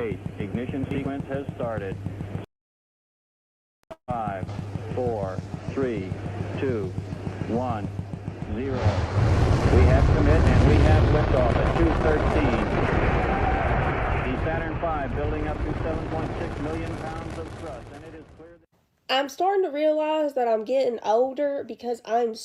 8. Ignition sequence has started. 5, 4, 3, 2, 1, 0. We have commit and we have liftoff at 2:13. The Saturn V building up to 7.6 million pounds of thrust, and it is clear that I'm starting to realize that I'm getting older because I'm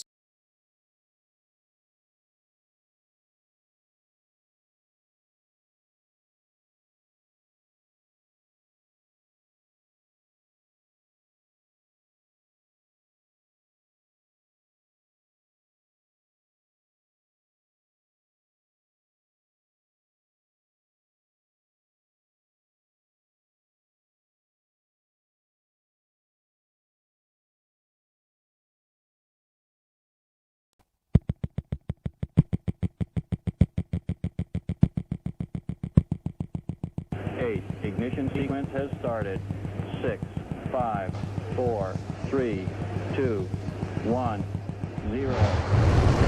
8. Ignition sequence has started. 6, 5, 4, 3, 2, 1, 0.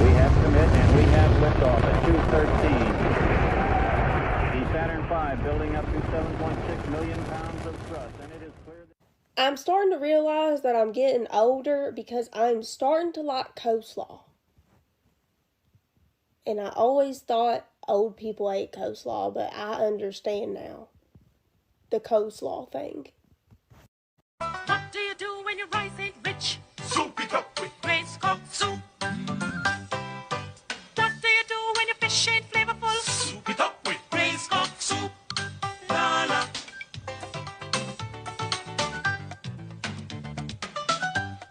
We have commit and we have liftoff at 2:13. The Saturn V building up to 7.6 million pounds of thrust, and it is clear that I'm starting to realize that I'm getting older because I'm starting to like coleslaw. And I always thought old people ate coleslaw, but I understand now the coleslaw thing. What do you do when your rice ain't rich? Soup it up with Grace cooked soup. What do you do when your fish ain't flavorful? Soup it up with Grace cooked soup. La la.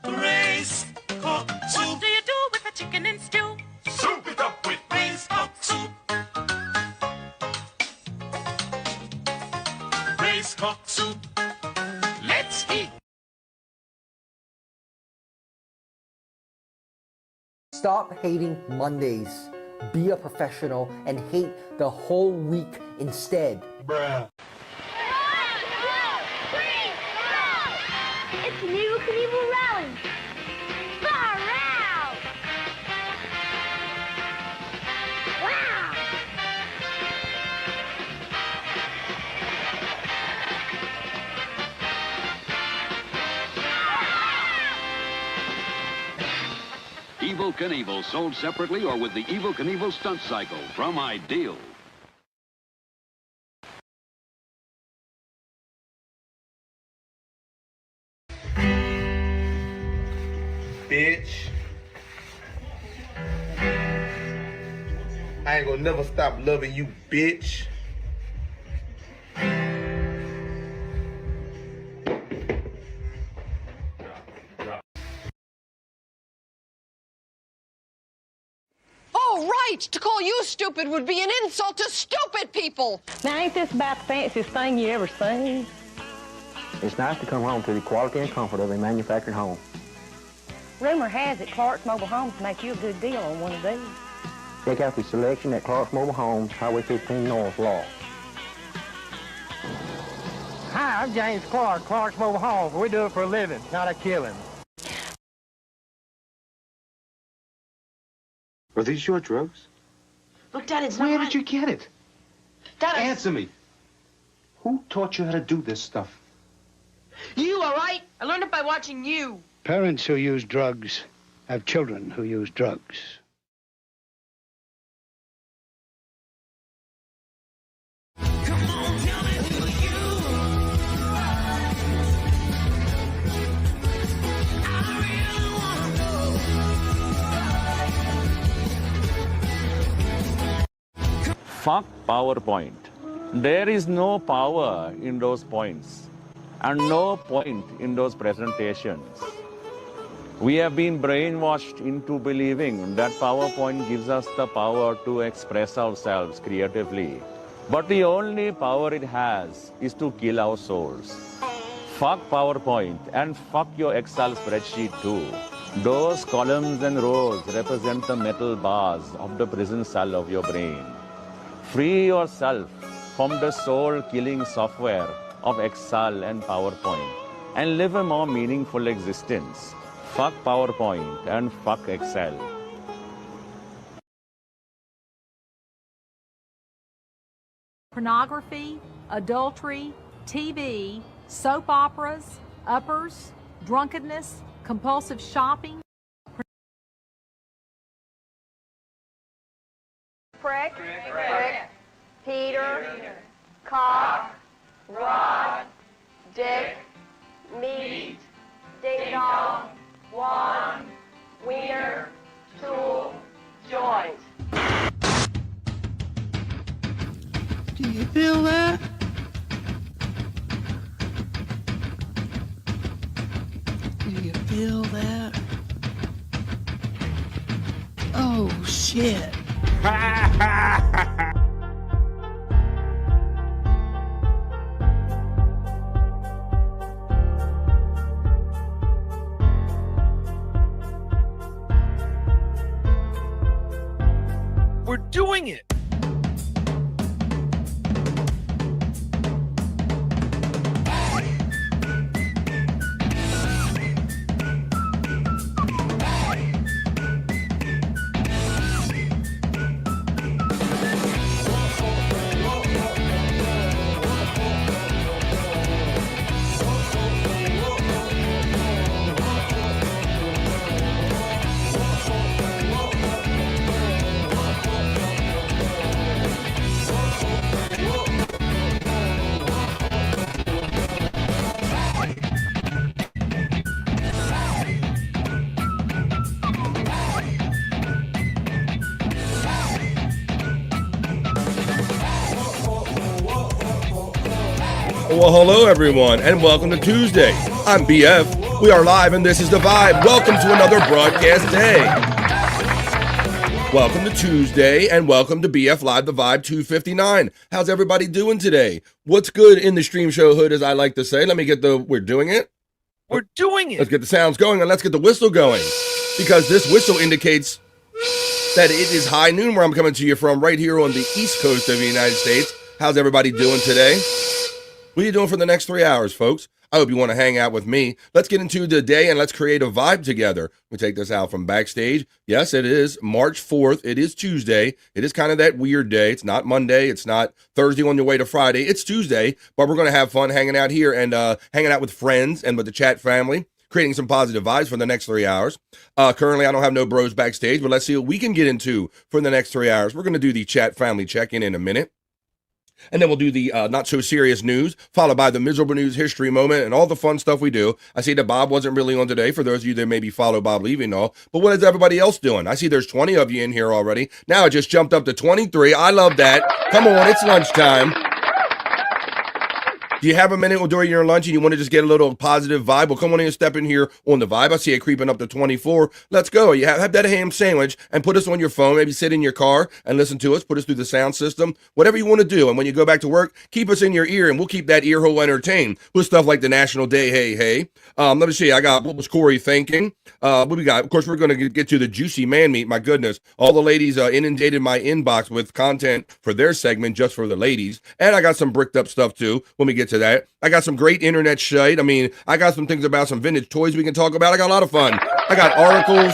Grace cooked soup. What do you do with a chicken and stew? Soup it up with Grace cooked soup. Grace cooked soup. Let's eat. Stop hating Mondays. Be a professional and hate the whole week instead. Bruh. It's an Evil Knievel rally. Far out! Wow! Evel Knievel, sold separately or with the Evel Knievel stunt cycle from Ideal. Bitch. I ain't gonna never stop loving you, bitch. Oh, right! To call you stupid would be an insult to stupid people! Now, ain't this about the fanciest thing you ever seen? It's nice to come home to the quality and comfort of a manufactured home. Rumor has it Clark's Mobile Homes make you a good deal on one of these. Check out the selection at Clark's Mobile Homes, Highway 15 North, Law. Hi, I'm James Clark, Clark's Mobile Homes. We do it for a living, not a killing. Are these your drugs? Look, Dad, it's Where not did you get it? Dad, Answer me. Who taught you how to do this stuff? You, all right? I learned it by watching you. Parents who use drugs have children who use drugs. fuck PowerPoint. There is no power in those points and no point in those presentations. We have been brainwashed into believing that PowerPoint gives us the power to express ourselves creatively. But the only power it has is to kill our souls. Fuck PowerPoint and fuck your Excel spreadsheet too. Those columns and rows represent the metal bars of the prison cell of your brain. Free yourself from the soul-killing software of Excel and PowerPoint and live a more meaningful existence. Fuck PowerPoint and fuck Excel. Pornography adultery, TV, soap operas, uppers, drunkenness, compulsive shopping. Prick, Peter, cock, rod, dick, meat, ding dong, wand, wiener, tool, joint. Do you feel that? Do you feel that? Oh, shit. We're doing it. Well, hello everyone, and welcome to Tuesday. I'm BF. We are live, and this is The Vibe. Welcome to another broadcast day. Welcome to Tuesday, and welcome to BF Live, The Vibe 259. How's everybody doing today? What's good in the stream show hood, as I like to say? Let me get we're doing it? We're doing it. Let's get the sounds going, and let's get the whistle going. Because this whistle indicates that it is high noon where I'm coming to you from, right here on the East Coast of the United States. How's everybody doing today? What are you doing for the next 3 hours, folks? I hope you want to hang out with me. Let's get into the day and let's create a vibe together. We take this out from backstage. Yes, it is March 4th. It is Tuesday. It is kind of that weird day. It's not Monday. It's not Thursday on your way to Friday. It's Tuesday, but we're going to have fun hanging out here and hanging out with friends and with the chat family, creating some positive vibes for the next 3 hours. Currently, I don't have no bros backstage, but let's see what we can get into for the next 3 hours. We're going to do the chat family check-in in a minute. And then we'll do the not-so-serious news, followed by the miserable news history moment and all the fun stuff we do. I see that Bob wasn't really on today, for those of you that maybe follow Bob Levy and all. But what is everybody else doing? I see there's 20 of you in here already. Now it just jumped up to 23. I love that. Come on, it's lunchtime. Do you have a minute during your lunch and you want to just get a little positive vibe? Well, come on in and step in here on the vibe. I see it creeping up to 24. Let's go. You have that ham sandwich and put us on your phone. Maybe sit in your car and listen to us. Put us through the sound system. Whatever you want to do. And when you go back to work, keep us in your ear and we'll keep that ear hole entertained with stuff like the National Day Hey Hey. Let me see. I got, what was Corey thinking? What we got? Of course, we're going to get to the juicy man meat. My goodness. All the ladies inundated my inbox with content for their segment just for the ladies. And I got some bricked up stuff too when we get to that. I got some great internet shite. I mean, I got some things about some vintage toys we can talk about. I got a lot of fun. I got articles.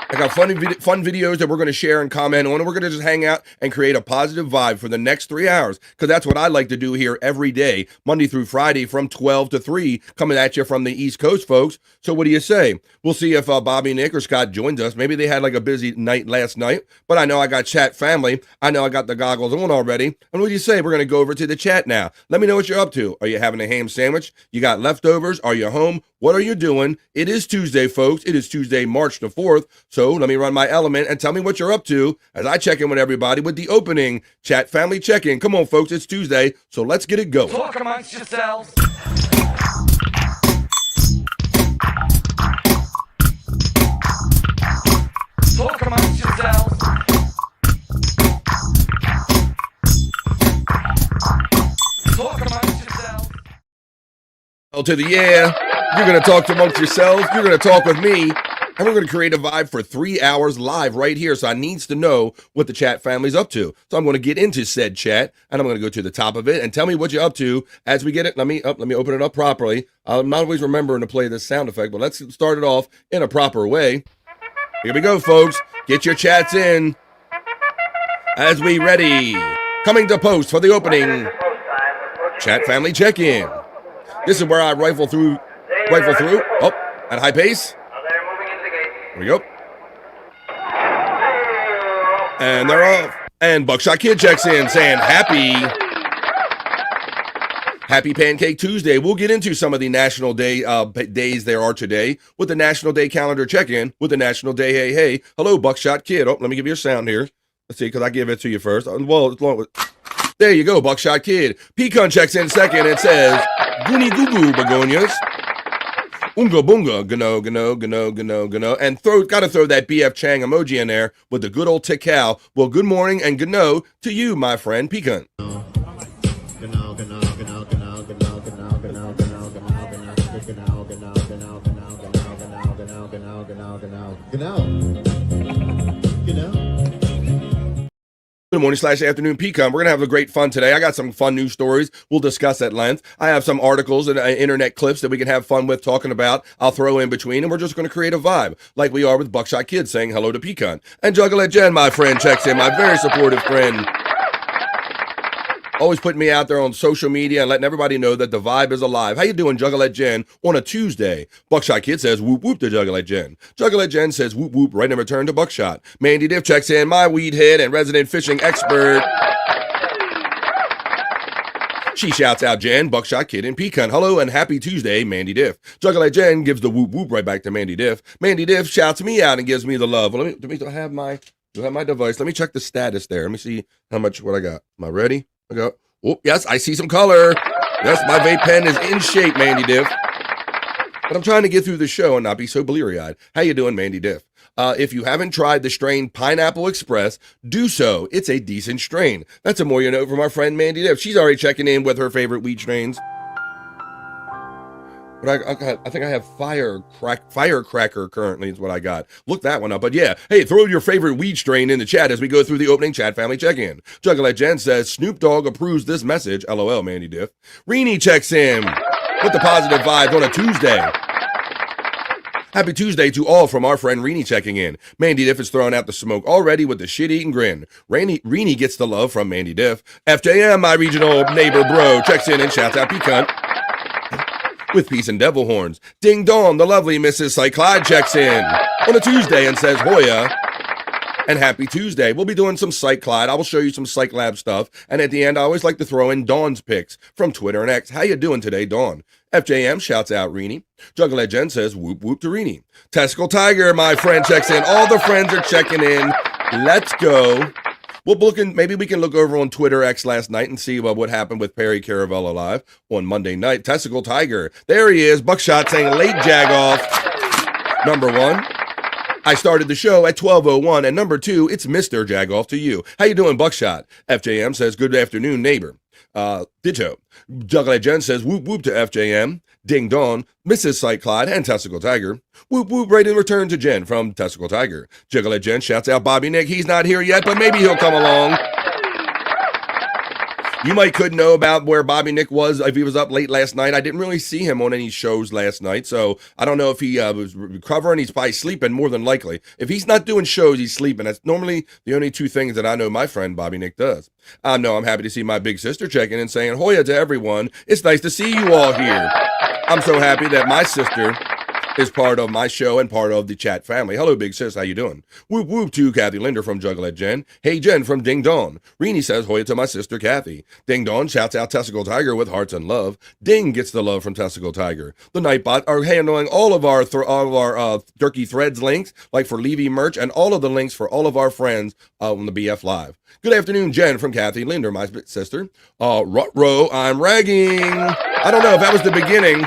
I got fun videos that we're going to share and comment on, and we're going to just hang out and create a positive vibe for the next 3 hours, because that's what I like to do here every day, Monday through Friday from 12 to 3, coming at you from the East Coast, folks. So what do you say? We'll see if Bobby, Nick, or Scott joins us. Maybe they had like a busy night last night, but I know I got chat family. I know I got the goggles on already. And what do you say? We're going to go over to the chat now. Let me know what you're up to. Are you having a ham sandwich? You got leftovers? Are you home? What are you doing? It is Tuesday, folks. It is Tuesday, March the 4th. So let me run my element and tell me what you're up to as I check in with everybody with the opening chat family check-in. Come on, folks. It's Tuesday, so let's get it going. Talk amongst yourselves. Talk amongst yourselves. Talk amongst yourselves. Oh, to the yeah. You're going to talk amongst yourselves. You're going to talk with me. And we're going to create a vibe for 3 hours live right here. So I needs to know what the chat family's up to. So I'm going to get into said chat, and I'm going to go to the top of it and tell me what you're up to as we get it. Let me open it up properly. I'm not always remembering to play this sound effect, but let's start it off in a proper way. Here we go, folks. Get your chats in as we ready Coming to post for the opening Chat Family Check-In. This is where I rifle through. Oh, at high pace. Here we go. And they're off. And Buckshot Kid checks in saying Happy Pancake Tuesday. We'll get into some of the national days there are today with the National Day Calendar check-in with the National Day Hey Hey. Hello, Buckshot Kid. Oh, let me give you a sound here. Let's see, because I give it to you first. Well, it's long. There you go, Buckshot Kid. Pecan checks in second and says, Goony Goo Goo Begonias. Unga Bunga, Gano, Gano, Gano, Gano, Gano. And gotta throw that BF Chang emoji in there with the good old tick cow. Well, good morning and Gano to you, my friend Pecan. Good morning / afternoon, Pecan. We're going to have a great fun today. I got some fun news stories we'll discuss at length. I have some articles and internet clips that we can have fun with talking about. I'll throw in between, and we're just going to create a vibe like we are with Buckshot Kid saying hello to Pecan. And Juggalette Jen, my friend, checks in, my very supportive friend. Always putting me out there on social media and letting everybody know that the vibe is alive. How you doing, Juggalette Jen, on a Tuesday? Buckshot Kid says whoop whoop to Juggalette Jen. Juggalette Jen says whoop whoop right in return to Buckshot. Mandy Diff checks in, my weed head and resident fishing expert. She shouts out Jen, Buckshot Kid, and Pecan. Hello and happy Tuesday, Mandy Diff. Juggalette Jen gives the whoop whoop right back to Mandy Diff. Mandy Diff shouts me out and gives me the love. Well, do I have my device? Let me check the status there. Let me see what I got. Am I ready? I go. Oh, yes, I see some color. Yes, my vape pen is in shape, Mandy Diff. But I'm trying to get through the show and not be so bleary-eyed. How you doing, Mandy Diff? If you haven't tried the strain Pineapple Express, do so. It's a decent strain. That's a more you know from our friend Mandy Diff. She's already checking in with her favorite weed strains. But I think I have Firecracker currently is what I got. Look that one up. But yeah, hey, throw your favorite weed strain in the chat as we go through the opening Chat Family Check-In. Juggalette Jen says, Snoop Dogg approves this message. LOL, Mandy Diff. Reenie checks in with the positive vibes on a Tuesday. Happy Tuesday to all from our friend Reenie checking in. Mandy Diff is throwing out the smoke already with the shit-eating grin. Reenie gets the love from Mandy Diff. FJM, my regional neighbor bro, checks in and shouts out Pecan. With peace and devil horns. Ding dong, the lovely Mrs. Cyclide checks in on a Tuesday and says Hoya and happy Tuesday. We'll be doing some Cyclide. I will show you some Psych Lab stuff. And at the end, I always like to throw in Dawn's picks from Twitter and X. How you doing today, Dawn? FJM shouts out Reenie. Juggalette Jen says whoop whoop to Reenie. Testicle Tiger, my friend, checks in. All the friends are checking in. Let's go. Maybe we can look over on Twitter X last night and see what happened with Perry Caravella Live on Monday night. Testicle Tiger. There he is. Buckshot saying late jag off. Number one, I started the show at 12:01. And number two, it's Mr. Jagoff to you. How you doing, Buckshot? FJM says good afternoon, neighbor. Ditto. Juggalette Jen says whoop whoop to FJM. Ding dong, Mrs. Cyclide and Testicle Tiger. Whoop whoop right in return to Jen from Testicle Tiger. Juggalette Jen shouts out Bobby Nick. He's not here yet, but maybe he'll come along. You might couldn't know about where Bobby Nick was if he was up late last night. I didn't really see him on any shows last night, so I don't know if he was recovering. He's probably sleeping more than likely. If he's not doing shows, he's sleeping. That's normally the only two things that I know my friend Bobby Nick does. No, I'm happy to see my big sister checking and saying Hoya to everyone. It's nice to see you all here. I'm so happy that my sister is part of my show and part of the chat family. Hello, big sis. How you doing? Whoop whoop to Kathy Linder from Juggalette Jen. Hey, Jen from Ding Dong. Reenie says Hoya to my sister Kathy. Ding Dong shouts out Testicle Tiger with hearts and love. Ding gets the love from Testicle Tiger. The Nightbot are handling all of our Turkey Threads links, like for Levy merch, and all of the links for all of our friends on the BF Live. Good afternoon, Jen from Kathy Linder, my sister. Rut-row, I'm ragging. I don't know if that was the beginning.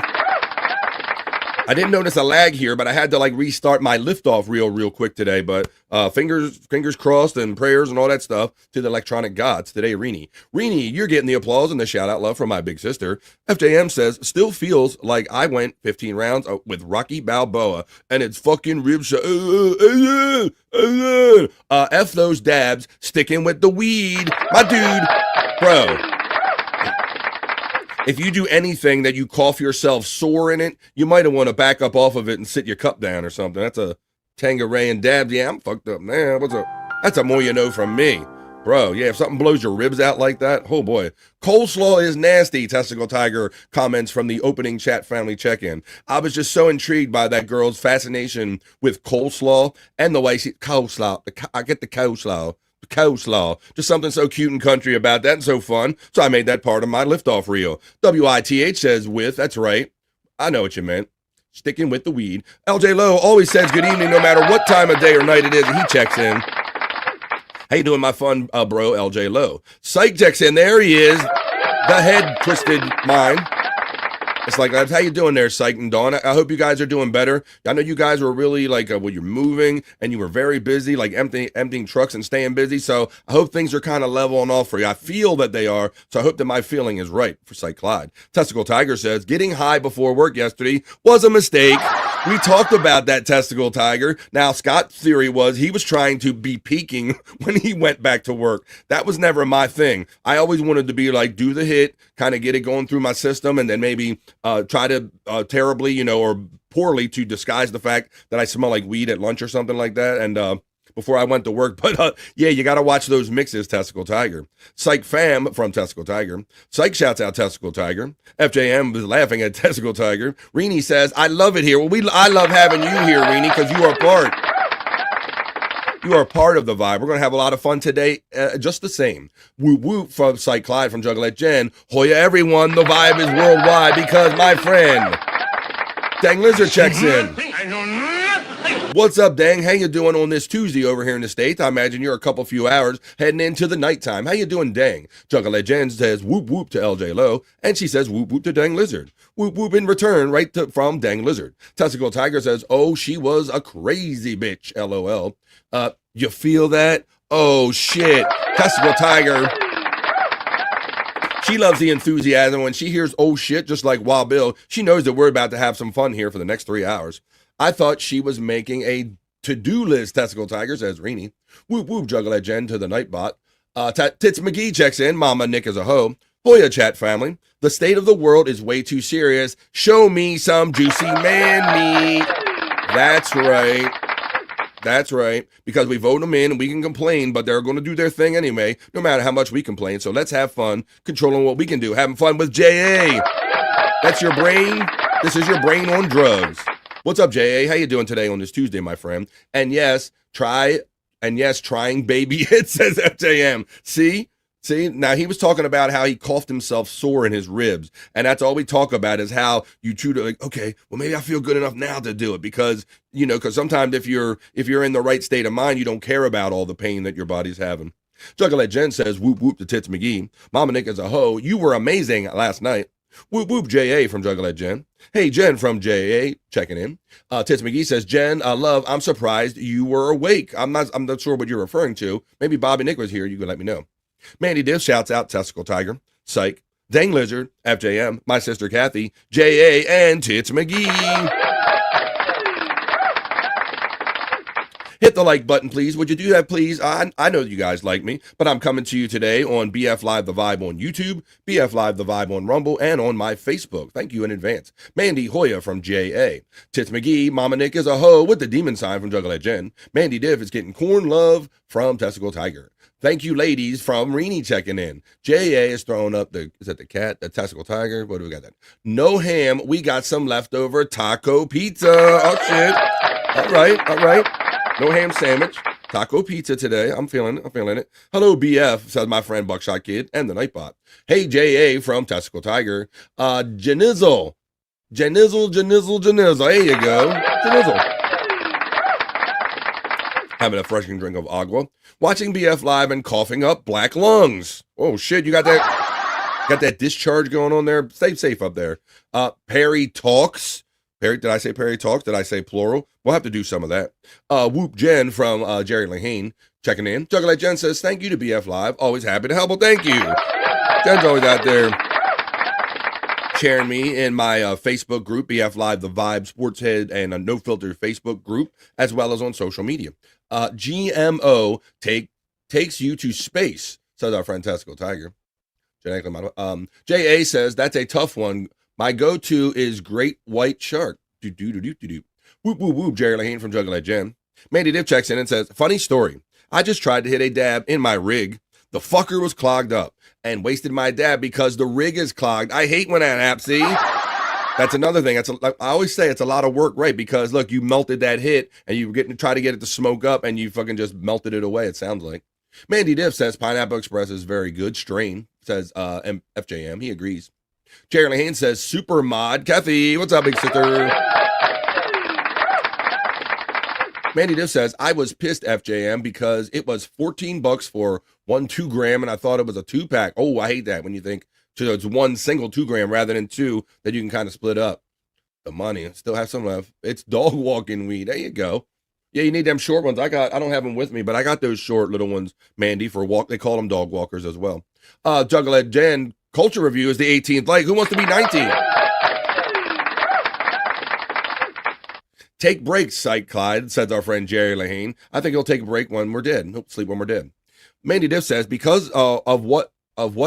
I didn't notice a lag here, but I had to restart my liftoff real quick today. But fingers crossed and prayers and all that stuff to the electronic gods today, Reenie. Reenie, you're getting the applause and the shout out love from my big sister. FJM says, still feels like I went 15 rounds with Rocky Balboa and it's fucking ribs. F those dabs, sticking with the weed. My dude, bro. If you do anything that you cough yourself sore in it, you might want to back up off of it and sit your cup down or something. That's a Tangeray and dabs. Yeah, I'm fucked up, man. That's a more you know from me. Bro, yeah, if something blows your ribs out like that, oh boy. Coleslaw is nasty, Testicle Tiger comments from the opening chat family check-in. I was just so intrigued by that girl's fascination with coleslaw and the way she, coleslaw, I get the coleslaw. Coleslaw. Just something so cute and country about that and so fun. So I made that part of my liftoff reel. WITH says with, that's right. I know what you meant. Sticking with the weed. LJ Lowe always says good evening no matter what time of day or night it is. He checks in. How you doing, my fun bro, LJ Lowe? Psych checks in. There he is. The head twisted mind. It's like, how you doing there, Psych and Dawn? I hope you guys are doing better. I know you guys were really like, well, you're moving and you were very busy, like emptying trucks and staying busy. So I hope things are kind of leveling off for you. I feel that they are. So I hope that my feeling is right for Psych Clyde. Testicle Tiger says, getting high before work yesterday was a mistake. We talked about that, Testicle Tiger. Now, Scott's theory was he was trying to be peaking when he went back to work. That was never my thing. I always wanted to be like, do the hit, kind of get it going through my system, and then maybe try to terribly, or poorly to disguise the fact that I smell like weed at lunch or something like that. And before I went to work. But yeah, you got to watch those mixes, Testicle Tiger. Psych Fam from Testicle Tiger. Psych shouts out Testicle Tiger. FJM is laughing at Testicle Tiger. Reenie says, I love it here. Well, I love having you here, Reenie, because you are part. You are part of the vibe. We're going to have a lot of fun today, just the same. Whoop whoop from Psych Clyde from Juggalette Jen. Hoya everyone, the vibe is worldwide because my friend Dang Lizard checks in. What's up, Dang? How you doing on this Tuesday over here in the States? I imagine you're a couple few hours heading into the nighttime. How you doing, Dang? Juggalette Jen says whoop whoop to LJ Lowe, and she says whoop whoop to Dang Lizard. Whoop whoop in return from Dang Lizard. Testicle Tiger says, oh, she was a crazy bitch, LOL. You feel that? Oh, shit. Testicle Tiger. She loves the enthusiasm. When she hears, oh, shit, just like Wild Bill, she knows that we're about to have some fun here for the next 3 hours. I thought she was making a to-do list, Testicle Tiger, says Reenie. Whoop, whoop, Juggalette Jen to the Nightbot. Tits McGee checks in. Mama Nick is a hoe. Hoya chat family. The state of the world is way too serious. Show me some juicy man meat. That's right. That's right, because we vote them in and we can complain, but they're going to do their thing anyway, no matter how much we complain. So let's have fun controlling what we can do. Having fun with JA. That's your brain. This is your brain on drugs. What's up, JA? How you doing today on this Tuesday, my friend? And yes, trying baby hit, says FJM. See, now he was talking about how he coughed himself sore in his ribs. And that's all we talk about is how you two to like, okay, well, maybe I feel good enough now to do it because sometimes if you're in the right state of mind, you don't care about all the pain that your body's having. Juggalette Jen says, whoop, whoop to Tits McGee. Mama Nick is a hoe. You were amazing last night. Whoop, whoop, JA from Juggalette Jen. Hey, Jen from JA checking in. Tits McGee says, Jen, love, I'm surprised you were awake. I'm not sure what you're referring to. Maybe Bobby Nick was here. You can let me know. Mandy Div shouts out Testicle Tiger, Psych, Dang Lizard, FJM, my sister Kathy, JA, and Tits McGee. Hit the like button, please. Would you do that, please? I know you guys like me, but I'm coming to you today on BF Live The Vibe on YouTube, BF Live The Vibe on Rumble, and on my Facebook. Thank you in advance. Mandy Hoya from JA. Tits McGee, Mama Nick is a hoe with the demon sign from Juggalette Jen. Mandy Div is getting corn love from Testicle Tiger. Thank you, ladies, from Reenie checking in. JA is throwing up is that the cat, the Testicle Tiger? What do we got that? No ham. We got some leftover taco pizza. Oh, shit. All right. No ham sandwich. Taco pizza today. I'm feeling it. Hello, BF, says my friend Buckshot Kid and the Nightbot. Hey, JA from Testicle Tiger. Janizzle. There you go. Janizzle. Having a refreshing drink of agua, watching BF Live and coughing up black lungs. Oh shit, you got that discharge going on there. Stay safe up there. Perry Talks. Did I say Perry Talks? Did I say plural? We'll have to do some of that. Whoop Jen from Jerry Lahane checking in. Juggalette Jen says, thank you to BF Live. Always happy to help. Well, thank you. Jen's always out there sharing me in my Facebook group, BF Live, The Vibe, Sportshead, and a No Filter Facebook group, as well as on social media. GMO takes you to space, says our friend Testicle Tiger. JA says, that's a tough one. My go-to is Great White Shark. Whoop, whoop, whoop, Jerry Lahane from Juggalette Jen. Mandy Dip checks in and says, funny story. I just tried to hit a dab in my rig. The fucker was clogged up and wasted my dab because the rig is clogged. I hate when that happens. See? That's another thing. I always say it's a lot of work, right? Because look, you melted that hit and you were getting to try to get it to smoke up and you fucking just melted it away, it sounds like. Mandy Diff says Pineapple Express is very good. Strain says FJM. He agrees. Jerry Lehane says Super Mod. Kathy, what's up, big sister? Mandy Diff says, I was pissed, FJM, because it was $14 for 1 2 gram, and I thought it was a 2-pack. Oh, I hate that when you think so it's one single 2 gram rather than 2 that you can kind of split up. The money, still have some left. It's dog walking weed. There you go. Yeah, you need them short ones. I don't have them with me, but I got those short little ones, Mandy, for walk. They call them dog walkers as well. Juggalette Jen, Culture Review is the 18th like. Who wants to be 19? Take breaks, Psych Clyde, says our friend Jerry Lehane. I think he'll take a break when we're dead. He'll sleep when we're dead. Mandy Diff says, because of what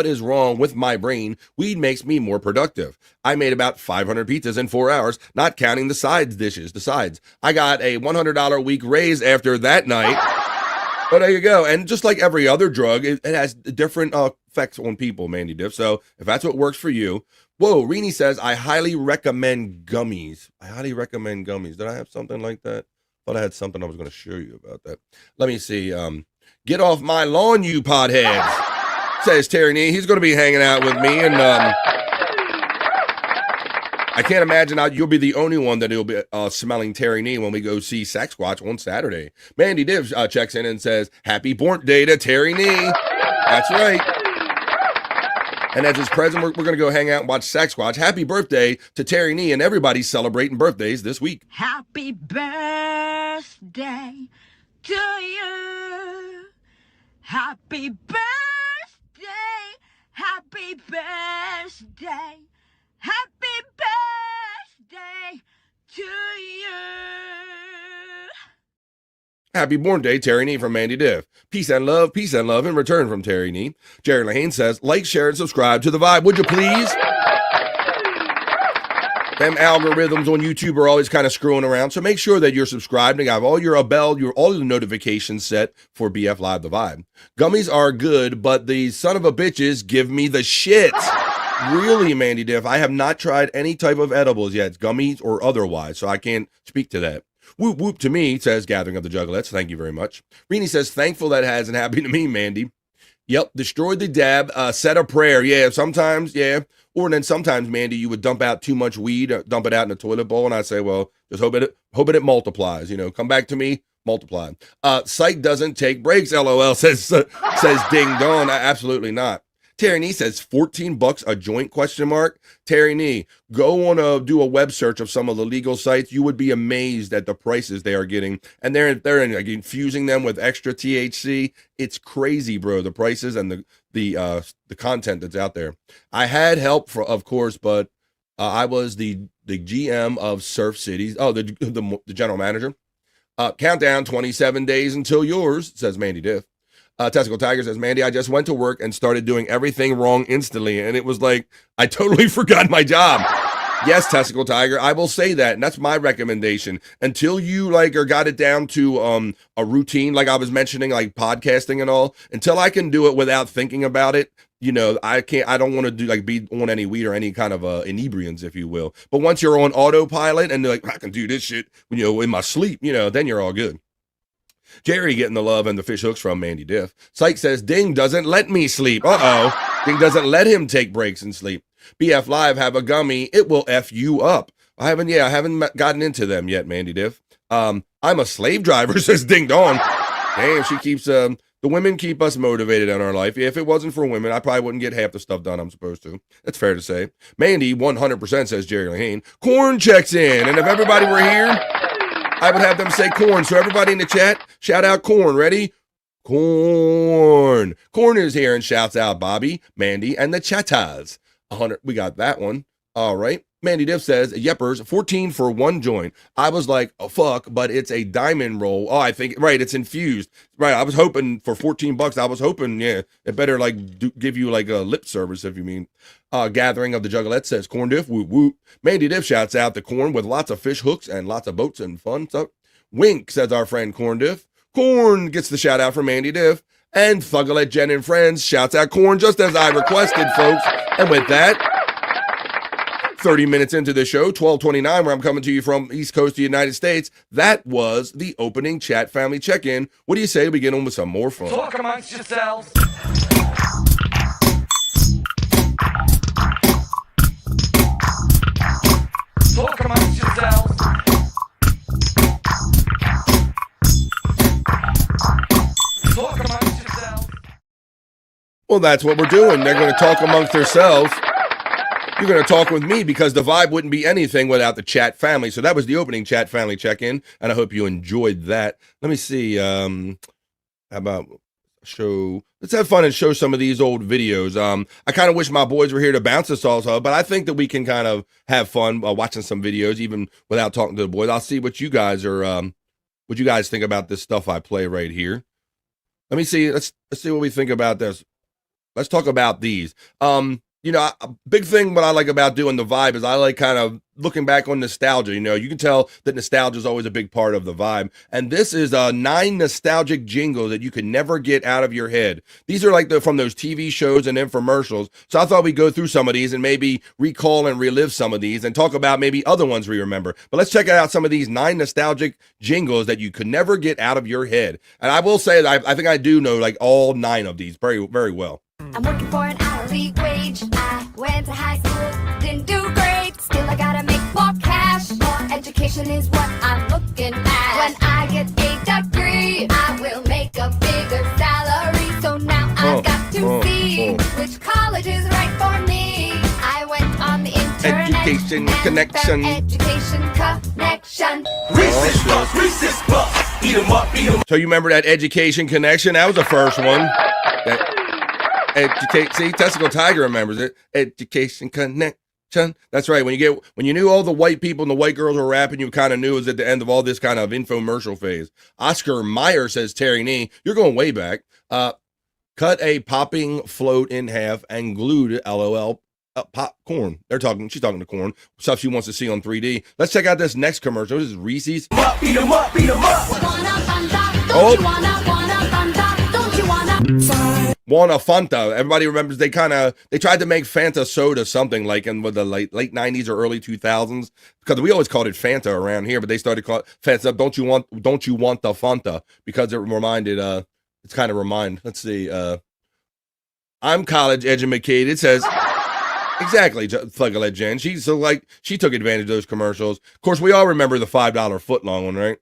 is wrong with my brain, weed makes me more productive. I made about 500 pizzas in 4 hours, not counting the sides dishes, the sides. I got a $100 a week raise after that night. But there you go. And just like every other drug, it has different effects on people, Mandy Diff. So if that's what works for you. Whoa, Rini says, I highly recommend gummies. I highly recommend gummies. Did I have something like that? Thought I had something I was going to show you about that. Let me see. Get off my lawn, you potheads, says Terry Nee. He's going to be hanging out with me. And I can't imagine you'll be the only one that will be smelling Terry Nee when we go see Sasquatch on Saturday. Mandy Div checks in and says, happy born day to Terry Nee. That's right. And as his present, we're going to go hang out and watch Sasquatch. Happy birthday to Terry Nee, and everybody's celebrating birthdays this week. Happy birthday to you. Happy birthday. Happy birthday. Happy birthday to you. Happy born day, Terry Nee from Mandy Diff. Peace and love in return from Terry Nee. Jerry Lehane says, like, share, and subscribe to The Vibe, would you please? Them algorithms on YouTube are always kind of screwing around, so make sure that you're subscribed and have all your all the notifications set for BF Live The Vibe. Gummies are good, but the son of a bitches give me the shit. Really, Mandy Diff, I have not tried any type of edibles yet, gummies or otherwise, so I can't speak to that. Whoop whoop to me, says Gathering of the Juggalettes. Thank you very much. Rini says, thankful that hasn't happened to me, Mandy. Yep, destroyed the dab, said a prayer. Yeah, sometimes, yeah. Or then sometimes, Mandy, you would dump out too much weed, dump it out in a toilet bowl, and I'd say, well, just hope it multiplies. You know, come back to me, multiply. Psych doesn't take breaks, LOL, says Ding Dong. Absolutely not. Terry Nee says $14 a joint, ? Terry Nee, go on do a web search of some of the legal sites. You would be amazed at the prices they are getting. And they're like, infusing them with extra THC. It's crazy, bro. The prices and the content that's out there. I had help of course, but I was the GM of Surf Cities. Oh, the general manager. Countdown 27 days until yours, says Mandy Diff. Testicle Tiger says, Mandy, I just went to work and started doing everything wrong instantly. And it was like, I totally forgot my job. Yes, Testicle Tiger, I will say that. And that's my recommendation. Until you got it down to a routine, like I was mentioning, like podcasting and all, until I can do it without thinking about it, you know, I don't want to be on any weed or any kind of inebriants, if you will. But once you're on autopilot and like, I can do this shit, you know, in my sleep, you know, then you're all good. Jerry getting the love and the fish hooks from Mandy Diff. Psych says, Ding doesn't let me sleep. Uh-oh. Ding doesn't let him take breaks and sleep. BF Live have a gummy. It will F you up. I haven't gotten into them yet, Mandy Diff. I'm a slave driver, says Ding Dong. Damn, she keeps, the women keep us motivated in our life. If it wasn't for women, I probably wouldn't get half the stuff done I'm supposed to. That's fair to say. Mandy, 100%, says Jerry Lehane. Corn checks in. And if everybody were here, I would have them say corn. So everybody in the chat, shout out corn. Ready? Corn. Corn is here and shouts out Bobby, Mandy, and the Chattas. 100. We got that one. All right. Mandy Diff says, Yeppers, 14 for 1 joint. I was like, oh, fuck, but it's a diamond roll. Oh, I think, right, it's infused. Right, I was hoping for $14. I was hoping, yeah, it better, give you, a lip service, if you mean. Gathering of the Juggalettes says, Corn Diff, whoop, whoop. Mandy Diff shouts out the corn with lots of fish hooks and lots of boats and fun stuff. Wink, says our friend Corn Diff. Corn gets the shout out from Mandy Diff. and Thuggalette Jen and Friends. Shouts out Corn, just as I requested, folks. And with that, 30 minutes into the show, 12:29, where I'm coming to you from East Coast of the United States, that was the opening chat family check-in. What do you say we get on with some more fun? Talk amongst yourselves. Talk amongst yourselves. Talk amongst yourselves. Well, that's what we're doing. They're going to talk amongst themselves. You're going to talk with me because the vibe wouldn't be anything without the chat family. So that was the opening chat family check-in, and I hope you enjoyed that. Let me see. How about show? Let's have fun and show some of these old videos. I kind of wish my boys were here to bounce us also, but I think that we can kind of have fun watching some videos even without talking to the boys. I'll see what you guys are. What you guys think about this stuff I play right here. Let me see. Let's see what we think about this. Let's talk about these. You know, a big thing what I like about doing the vibe is I like kind of looking back on nostalgia. You know, you can tell that nostalgia is always a big part of the vibe. And this is 9 nostalgic jingles that you can never get out of your head. These are like from those TV shows and infomercials. So I thought we'd go through some of these and maybe recall and relive some of these and talk about maybe other ones we remember. But let's check out some of these 9 nostalgic jingles that you could never get out of your head. And I will say that I think I do know like all 9 of these very, very well. I'm working for an hourly wage. I went to high school, didn't do great. Still, I gotta make more cash. More education is what I'm looking at. When I get a degree, I will make a bigger salary. So now I've got to see which college is right for me. I went on the internet. Education connection. Education connection. Recess bus, recess bus. Eat 'em up, eat 'em. So you remember that Education Connection? That was the first one. See, Testicle Tiger remembers it. Education Connection. That's right. When you knew all the white people and the white girls were rapping, you kind of knew it was at the end of all this kind of infomercial phase. Oscar Meyer says, Terry Nee, you're going way back. Cut a popping float in half and glued it, LOL. Corn. She's talking to Corn. Stuff she wants to see on 3D. Let's check out this next commercial. This is Reese's. Beat 'em up, beat 'em up. Want a Fanta. Everybody remembers they tried to make Fanta soda something like in the late 90s or early 2000s, because we always called it Fanta around here, but they started calling it Fanta. Don't you want the Fanta? Because it reminded it's kind of remind. Let's see. I'm college educated. It says exactly, Thuggalette Jen. She took advantage of those commercials. Of course, we all remember the $5 footlong one, right?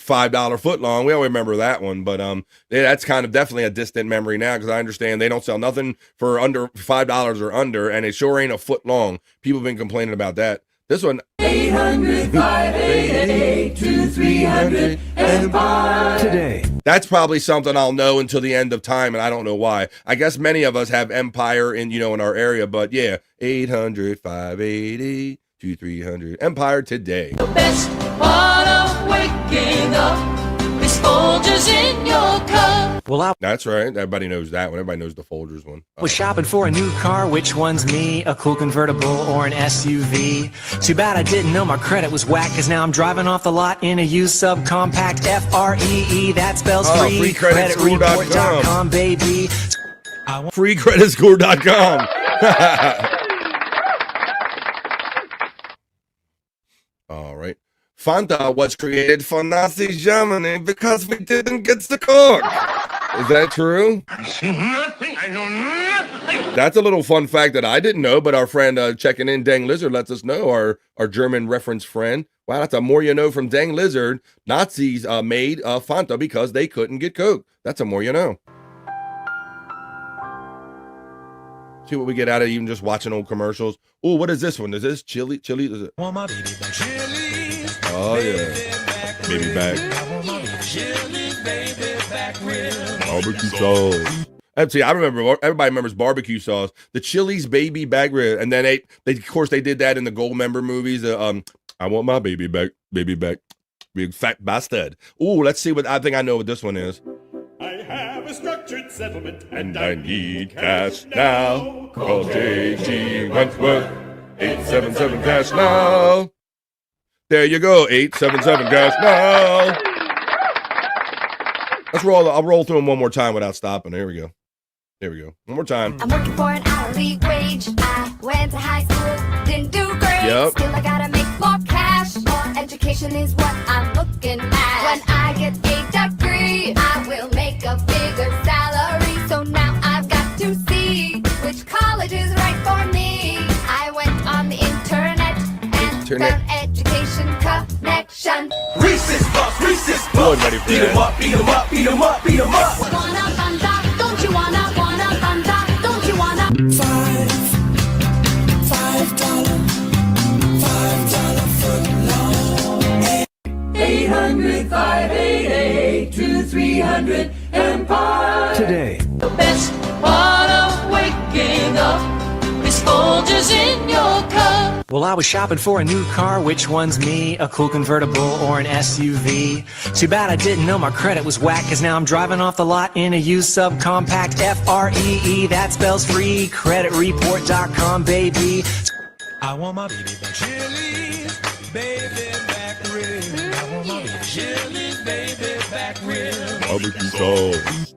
$5 footlong. We all remember that one, but that's kind of definitely a distant memory now, because I understand they don't sell nothing for under $5 or under, and it sure ain't a foot long. People have been complaining about that. This one, 800-588-2300 Empire. Today. That's probably something I'll know until the end of time, and I don't know why. I guess many of us have Empire in our area, but yeah, 800-588-2300 Empire today. The best part of waking up is Folgers in your cup. Well, That's right. Everybody knows that one. Everybody knows the Folgers one. was shopping for a new car. Which one's me? A cool convertible or an SUV? Too bad I didn't know my credit was whack, because now I'm driving off the lot in a used subcompact. FREE, that spells free. FreeCreditScore.com, baby. FreeCreditScore.com. All right. Fanta was created for Nazi Germany because we didn't get the Coke. Is that true? I know nothing. That's a little fun fact that I didn't know, but our friend checking in, Dang Lizard, lets us know, our German reference friend. Wow, that's a more you know from Dang Lizard. Nazis made Fanta because they couldn't get Coke. That's a more you know. See what we get out of even just watching old commercials. Oh, what is this one? Is this chili? Chili? Is it? Want my baby back. Chili. Oh, yeah. Baby back. Barbecue sauce. See, I remember, everybody remembers barbecue sauce. The Chili's baby back rib. And then of course, they did that in the Gold Member movies. I want my baby back. Big fat bastard. Oh, let's see what, I think I know what this one is. I have a structured settlement And I need cash now. Call JG Wentworth. 877 cash now. There you go, 877 cash now. Let's roll. I'll roll through them one more time without stopping. There we go. There we go. One more time. I'm working for an hourly wage. I went to high school, didn't do great. Yep. Still I gotta make more cash. More education is what I'm looking at. When I get a degree, I will make a bigger salary. So now I've got to see which college is right for me. I went on the internet and found education connection. Reese's Puffs, Reese's Puffs. Good, ready for Beat 'em up, beat 'em up, beat 'em up, beat 'em up. Wanna fun dog, don't you wanna fun dog, don't you wanna? $5 foot long. 800-588-2300 Empire. Today. The best part of waking up is Folgers in your cup. Well, I was shopping for a new car. Which one's me? A cool convertible or an SUV? Too bad I didn't know my credit was whack, cause now I'm driving off the lot in a used subcompact. FREE, that spells free. Creditreport.com, baby. I want my baby back. Chili's, baby back rib. I want my baby. Chili's, baby back rib. Barbecue sauce.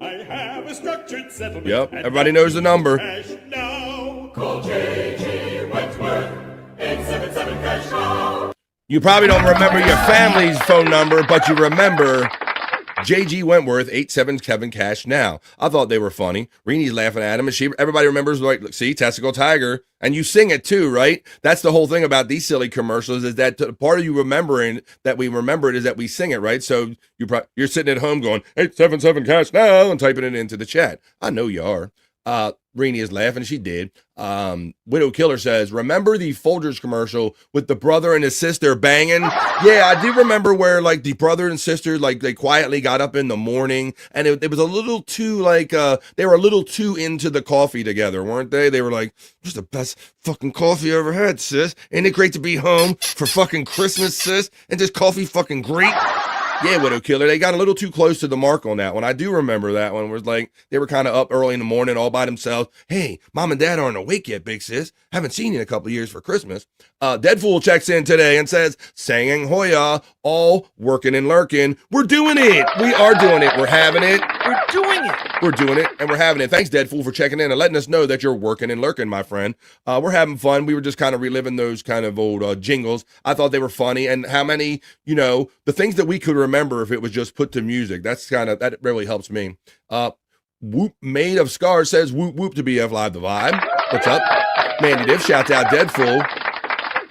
I have a structured settlement. Yep, everybody knows the number. Cash now. Call J.G. Wentworth. 877 cash now. You probably don't remember your family's phone number, but you remember J.G. Wentworth, 87 cash now. I thought they were funny. Reenie's laughing at him, and everybody remembers, like, see, Testicle Tiger. And you sing it too, right? That's the whole thing about these silly commercials, is that part of you remembering that we remember it is that we sing it, right? So you're sitting at home going, 877 cash now, and typing it into the chat. I know you are. Reenie is laughing. She did. Widow Killer says, remember the Folgers commercial with the brother and his sister banging? Yeah, I do remember where, like, the brother and sister, like, they quietly got up in the morning, and it was a little too, like, they were a little too into the coffee together, weren't they? They were like, this is the best fucking coffee I ever had, sis. Ain't it great to be home for fucking Christmas, sis? And this coffee fucking great? Yeah, Widow Killer, they got a little too close to the mark on that one. I do remember that one. It was like they were kind of up early in the morning all by themselves. Hey, mom and dad aren't awake yet, big sis. Haven't seen you in a couple of years for Christmas. Deadfool checks in today and says, Sanging Hoya, all working and lurking. We're doing it. We are doing it. We're having it. We're doing it. We're doing it, and we're having it. Thanks, Deadfool, for checking in and letting us know that you're working and lurking, my friend. We're having fun. We were just kind of reliving those kind of old jingles. I thought they were funny, and how many, the things that we could remember if it was just put to music. That really helps me. Whoop Made of Scars says, whoop whoop to BF Live the Vibe. What's up? Mandy Diff shouts out Deadfool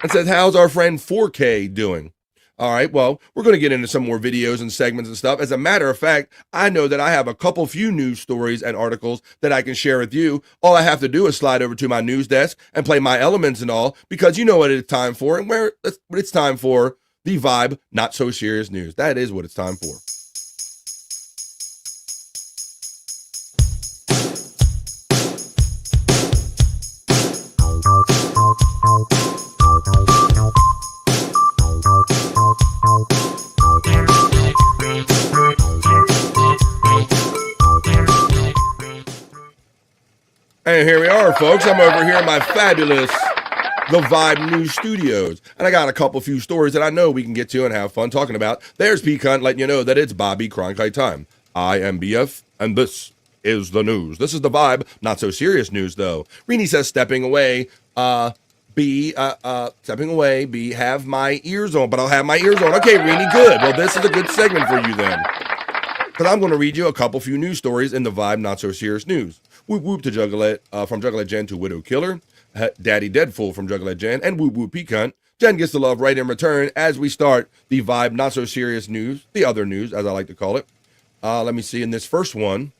and says, how's our friend 4K doing? All right, well, we're going to get into some more videos and segments and stuff. As a matter of fact, I know that I have a few news stories and articles that I can share with you. All I have to do is slide over to my news desk and play my elements and all, because you know what it's time for, and what it's time for, the Vibe Not So Serious News. That is what it's time for. And here we are, folks. I'm over here in my fabulous The Vibe News Studios. And I got a few stories that I know we can get to and have fun talking about. There's P-Cunt letting you know that it's Bobby Cronkite time. I am BF, and this is the news. This is the Vibe, not so serious news, though. Reenie says, stepping away, B, have my ears on, but I'll have my ears on. Okay, Reenie, good. Well, this is a good segment for you then. Because I'm going to read you a few news stories in the Vibe Not So Serious News. Whoop whoop to Juggalette, from Juggalette Jen to Widow Killer, Daddy Deadfool from Juggalette Jen, and whoop whoop P-Cunt. Jen gets the love right in return as we start the Vibe Not So Serious News, the other news, as I like to call it. Let me see in this first one.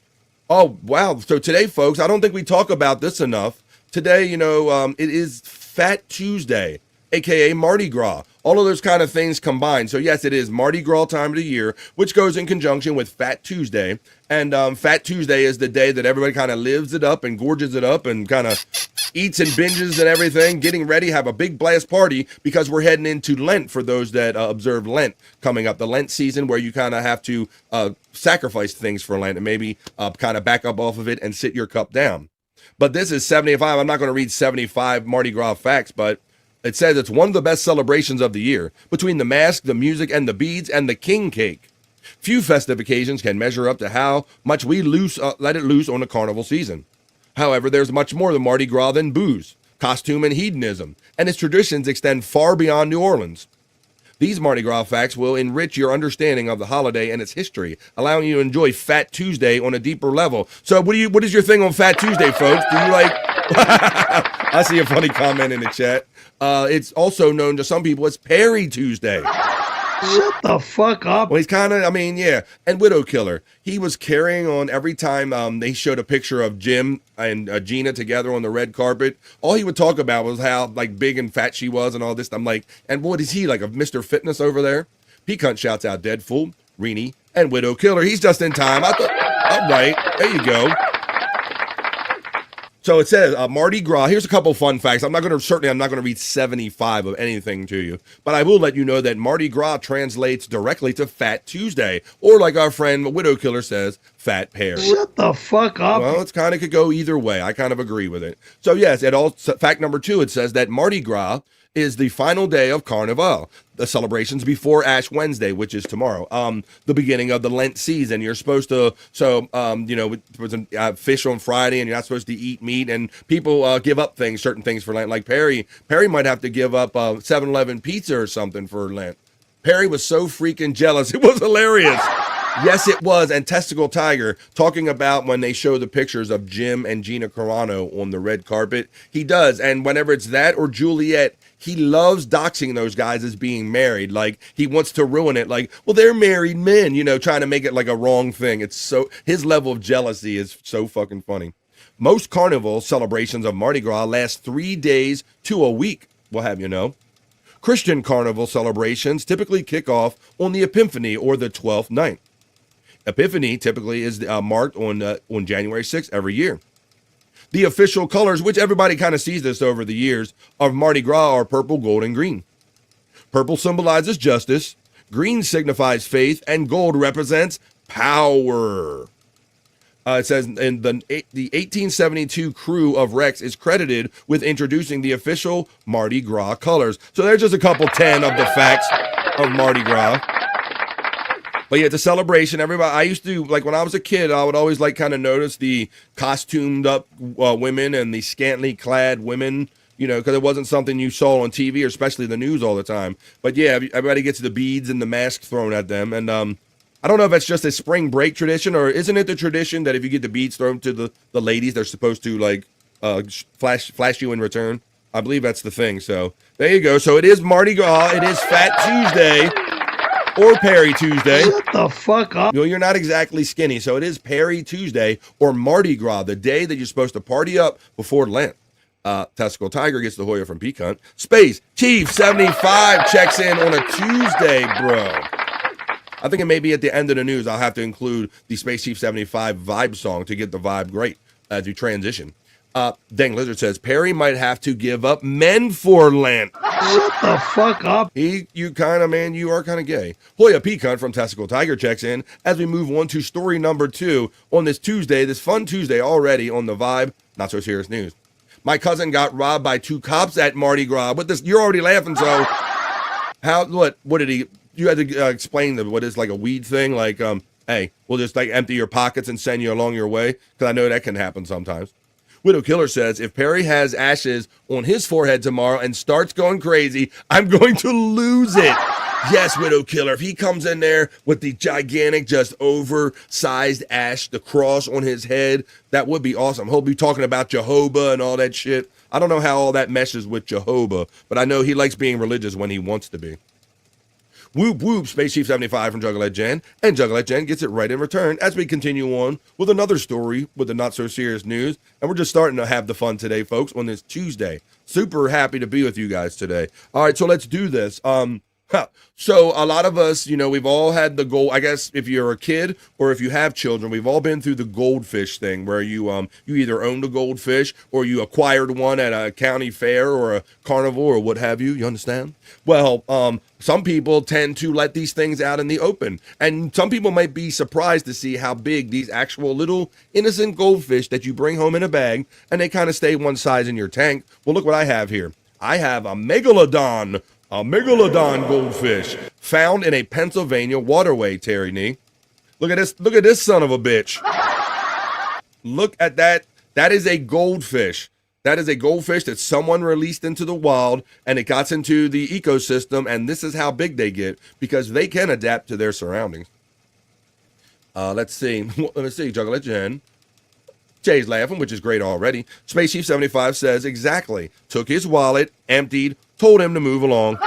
Oh, wow. So today, folks, I don't think we talk about this enough. Today, it is Fat Tuesday, a.k.a. Mardi Gras. All of those kind of things combined. So, yes, it is Mardi Gras time of the year, which goes in conjunction with Fat Tuesday. And Fat Tuesday is the day that everybody kind of lives it up and gorges it up and kind of eats and binges and everything, getting ready, have a big blast party, because we're heading into Lent for those that observe Lent coming up. The Lent season where you kind of have to sacrifice things for Lent and maybe kind of back up off of it and sit your cup down. But this is 75. I'm not going to read 75 Mardi Gras facts, but It says it's one of the best celebrations of the year, between the mask, the music, and the beads, and the king cake. Few festive occasions can measure up to how much we let it loose on the carnival season. However, there's much more than Mardi Gras than booze, costume, and hedonism, and its traditions extend far beyond New Orleans. These Mardi Gras facts will enrich your understanding of the holiday and its history, allowing you to enjoy Fat Tuesday on a deeper level. So what is your thing on Fat Tuesday, folks? Do you like... I see a funny comment in the chat. It's also known to some people as Perry Tuesday. Shut the fuck up. Well, he's kind of, yeah. And Widow Killer. He was carrying on every time they showed a picture of Jim and Gina together on the red carpet. All he would talk about was how, like, big and fat she was and all this. I'm like, and what is he, like a Mr. Fitness over there? P-Cunt shouts out Dead Fool, Reenie, and Widow Killer. He's just in time. I thought, all right, there you go. So it says Mardi Gras. Here's a couple fun facts. I'm not going to read 75 of anything to you, but I will let you know that Mardi Gras translates directly to Fat Tuesday, or like our friend Widow Killer says, Fat Pear. Shut the fuck up. Well, it's kind of could go either way. I kind of agree with it. So yes, fact number 2, it says that Mardi Gras is the final day of Carnival, the celebrations before Ash Wednesday, which is tomorrow, the beginning of the Lent season. You're supposed to, fish on Friday, and you're not supposed to eat meat, and people give up certain things for Lent. Like Perry might have to give up 7-Eleven pizza or something for Lent. Perry was so freaking jealous. It was hilarious. Yes, it was. And Testicle Tiger talking about when they show the pictures of Jim and Gina Carano on the red carpet. He does. And whenever it's that or Juliet, he loves doxing those guys as being married. Like, he wants to ruin it. Like, well, they're married men, trying to make it like a wrong thing. His level of jealousy is so fucking funny. Most carnival celebrations of Mardi Gras last 3 days to a week, we'll have you know. Christian carnival celebrations typically kick off on the Epiphany or the 12th night. Epiphany typically is marked on January 6th every year. The official colors, which everybody kind of sees this over the years, of Mardi Gras are purple, gold, and green. Purple symbolizes justice, green signifies faith, and gold represents power. It says in the 1872 crew of Rex is credited with introducing the official Mardi Gras colors. So there's just a couple 10 of the facts of Mardi Gras. But yeah, it's a celebration. Everybody, I used to, like when I was a kid, I would always kind of notice the costumed up women and the scantily clad women, because it wasn't something you saw on TV or especially the news all the time. But yeah, everybody gets the beads and the mask thrown at them. And I don't know if it's just a spring break tradition, or isn't it the tradition that if you get the beads thrown to the ladies, they're supposed to flash you in return? I believe that's the thing. So there you go. So it is Mardi Gras. It is Fat Tuesday. Or Perry Tuesday. Shut the fuck up. You're not exactly skinny, so it is Perry Tuesday or Mardi Gras, the day that you're supposed to party up before Lent. Testicle Tiger gets the Hoya from P-Cunt. Space Chief 75 checks in on a Tuesday, bro. I think it may be at the end of the news. I'll have to include the Space Chief 75 vibe song to get the vibe great as we transition. Dang Lizard says Perry might have to give up men for Lent. Shut the fuck up. You are kind of gay. Hoya P-Cunt from Testicle Tiger checks in as we move on to story number 2 on this Tuesday, this fun Tuesday already on the Vibe, Not So Serious News. My cousin got robbed by 2 cops at Mardi Gras. But this, you're already laughing, so what did he, you had to explain what is like a weed thing? Like, hey, we'll just empty your pockets and send you along your way? Because I know that can happen sometimes. Widow Killer says, if Perry has ashes on his forehead tomorrow and starts going crazy, I'm going to lose it. Yes, Widow Killer. If he comes in there with the gigantic, just oversized ash, the cross on his head, that would be awesome. He'll be talking about Jehovah and all that shit. I don't know how all that meshes with Jehovah, but I know he likes being religious when he wants to be. Whoop whoop, Space Chief 75 from Juggalette Jen, and Juggalette Jen gets it right in return as we continue on with another story with the not so serious news. And we're just starting to have the fun today, folks, on this Tuesday. Super happy to be with you guys today. All right, so let's do this. So a lot of us, we've all had the goal. I guess if you're a kid or if you have children, we've all been through the goldfish thing where you either owned a goldfish or you acquired one at a county fair or a carnival or what have you. You understand? Well, some people tend to let these things out in the open, and some people might be surprised to see how big these actual little innocent goldfish that you bring home in a bag and they kind of stay one size in your tank. Well, look what I have here. I have a megalodon goldfish found in a Pennsylvania waterway, Terry Nee. Look at this son of a bitch. Look at that. That is a goldfish. That is a goldfish that someone released into the wild, and it got into the ecosystem, and this is how big they get because they can adapt to their surroundings. Let's see. Juggle at Jen. Jay's laughing, which is great already. Space Chief 75 says, exactly. Took his wallet, emptied, told him to move along.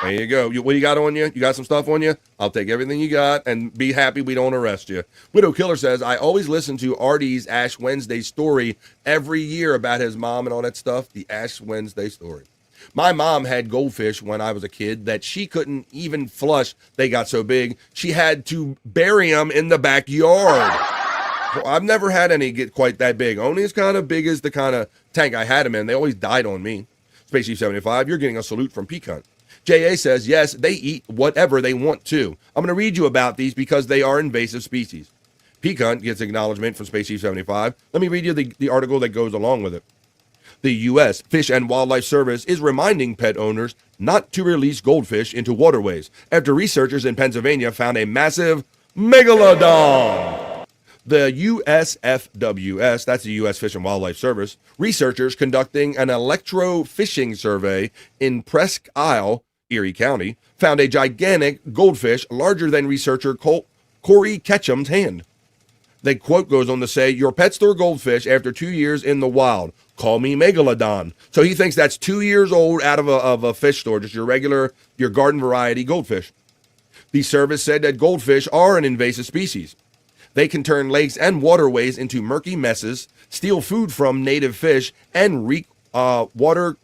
There you go. What do you got on you? You got some stuff on you? I'll take everything you got and be happy we don't arrest you. Widow Killer says, I always listen to Artie's Ash Wednesday story every year about his mom and all that stuff. The Ash Wednesday story. My mom had goldfish when I was a kid that she couldn't even flush. They got so big. She had to bury them in the backyard. I've never had any get quite that big. Only as kind of big as the kind of tank I had them in. They always died on me. Space Chief 75, you're getting a salute from Pecan. J.A. says, yes, they eat whatever they want to. I'm going to read you about these because they are invasive species. Pecan gets acknowledgement from Space Chief 75. Let me read you the article that goes along with it. The U.S. Fish and Wildlife Service is reminding pet owners not to release goldfish into waterways after researchers in Pennsylvania found a massive megalodon. The USFWS, that's the U.S. Fish and Wildlife Service, researchers conducting an electro-fishing survey in Presque Isle, Erie County, found a gigantic goldfish larger than researcher Corey Ketchum's hand. The quote goes on to say, your pet store goldfish after 2 years in the wild. Call me megalodon. So he thinks that's 2 years old out of a fish store, just your garden variety goldfish. The service said that goldfish are an invasive species. They can turn lakes and waterways into murky messes, steal food from native fish, and wreak water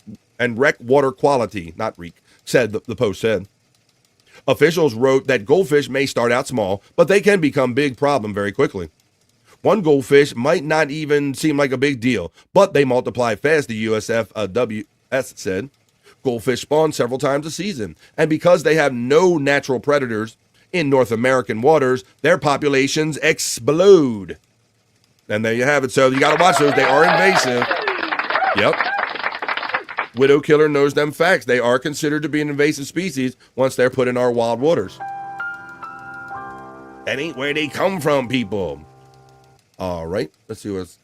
quality. Not wreak, said the Post said. Officials wrote that goldfish may start out small, but they can become big problem very quickly. One goldfish might not even seem like a big deal, but they multiply fast, the USFWS said. Goldfish spawn several times a season, and because they have no natural predators in North American waters, their populations explode. And there you have it. So you got to watch those. They are invasive. Yep. Widow Killer knows them facts. They are considered to be an invasive species once they're put in our wild waters. That ain't where they come from, people. All right. Let's see what's...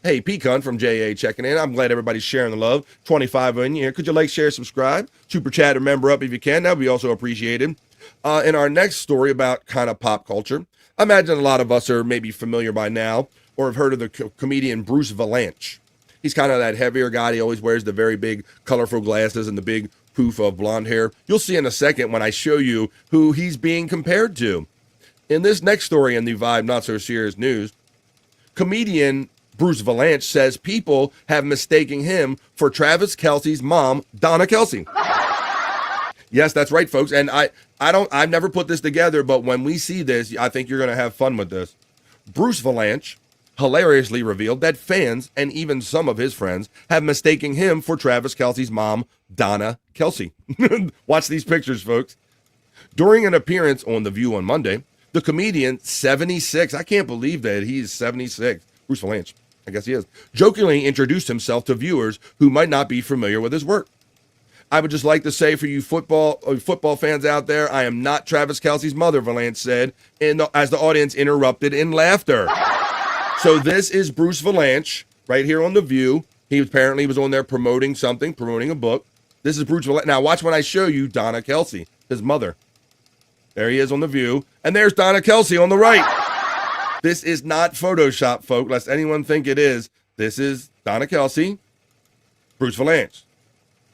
Hey, Pecan from JA checking in. I'm glad everybody's sharing the love. 25 in here. Could you like, share, subscribe? Super chat or member up if you can. That would be also appreciated. In our next story about kind of pop culture, I imagine a lot of us are maybe familiar by now or have heard of the comedian Bruce Valanche. He's kind of that heavier guy. He always wears the very big, colorful glasses and the big poof of blonde hair. You'll see in a second when I show you who he's being compared to. In this next story in the Vibe Not So Serious News, comedian Bruce Valanche says people have mistaken him for Travis Kelce's mom, Donna Kelce. Yes, that's right, folks. And I've never put this together, but when we see this, I think you're going to have fun with this. Bruce Valanche hilariously revealed that fans and even some of his friends have mistaken him for Travis Kelce's mom, Donna Kelce. Watch these pictures, folks. During an appearance on The View on Monday, the comedian, 76, I can't believe that he's 76, Bruce Valanche, I guess he is, jokingly introduced himself to viewers who might not be familiar with his work. I would just like to say for you football fans out there, I am not Travis Kelce's mother, Valanche said, as the audience interrupted in laughter. So this is Bruce Valanche right here on The View. He apparently was on there promoting a book. This is Bruce Valanche. Now watch when I show you Donna Kelce, his mother. There he is on The View. And there's Donna Kelce on the right. This is not Photoshop, folks, lest anyone think it is. This is Donna Kelce, Bruce Valanche.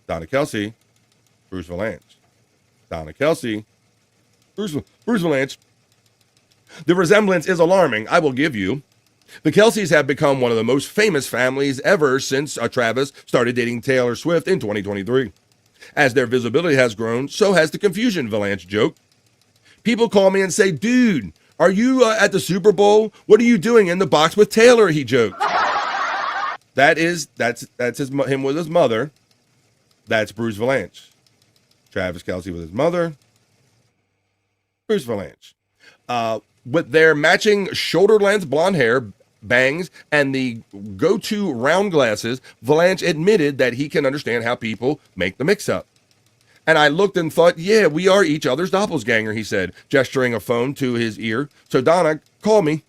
Donna Kelce, Bruce Valanche. Donna Kelce, Bruce Valanche. The resemblance is alarming, I will give you. The Kelces have become one of the most famous families ever since Travis started dating Taylor Swift in 2023. As their visibility has grown, so has the confusion, Valanche joked. People call me and say, dude, are you at the Super Bowl? What are you doing in the box with Taylor? He joked. That's him with his mother. That's Bruce Valanche. Travis Kelce with his mother. Bruce Valanche. With their matching shoulder-length blonde hair, bangs, and the go-to round glasses, Valanche admitted that he can understand how people make the mix-up. And I looked and thought, yeah, we are each other's doppelganger, he said, gesturing a phone to his ear. So Donna, call me.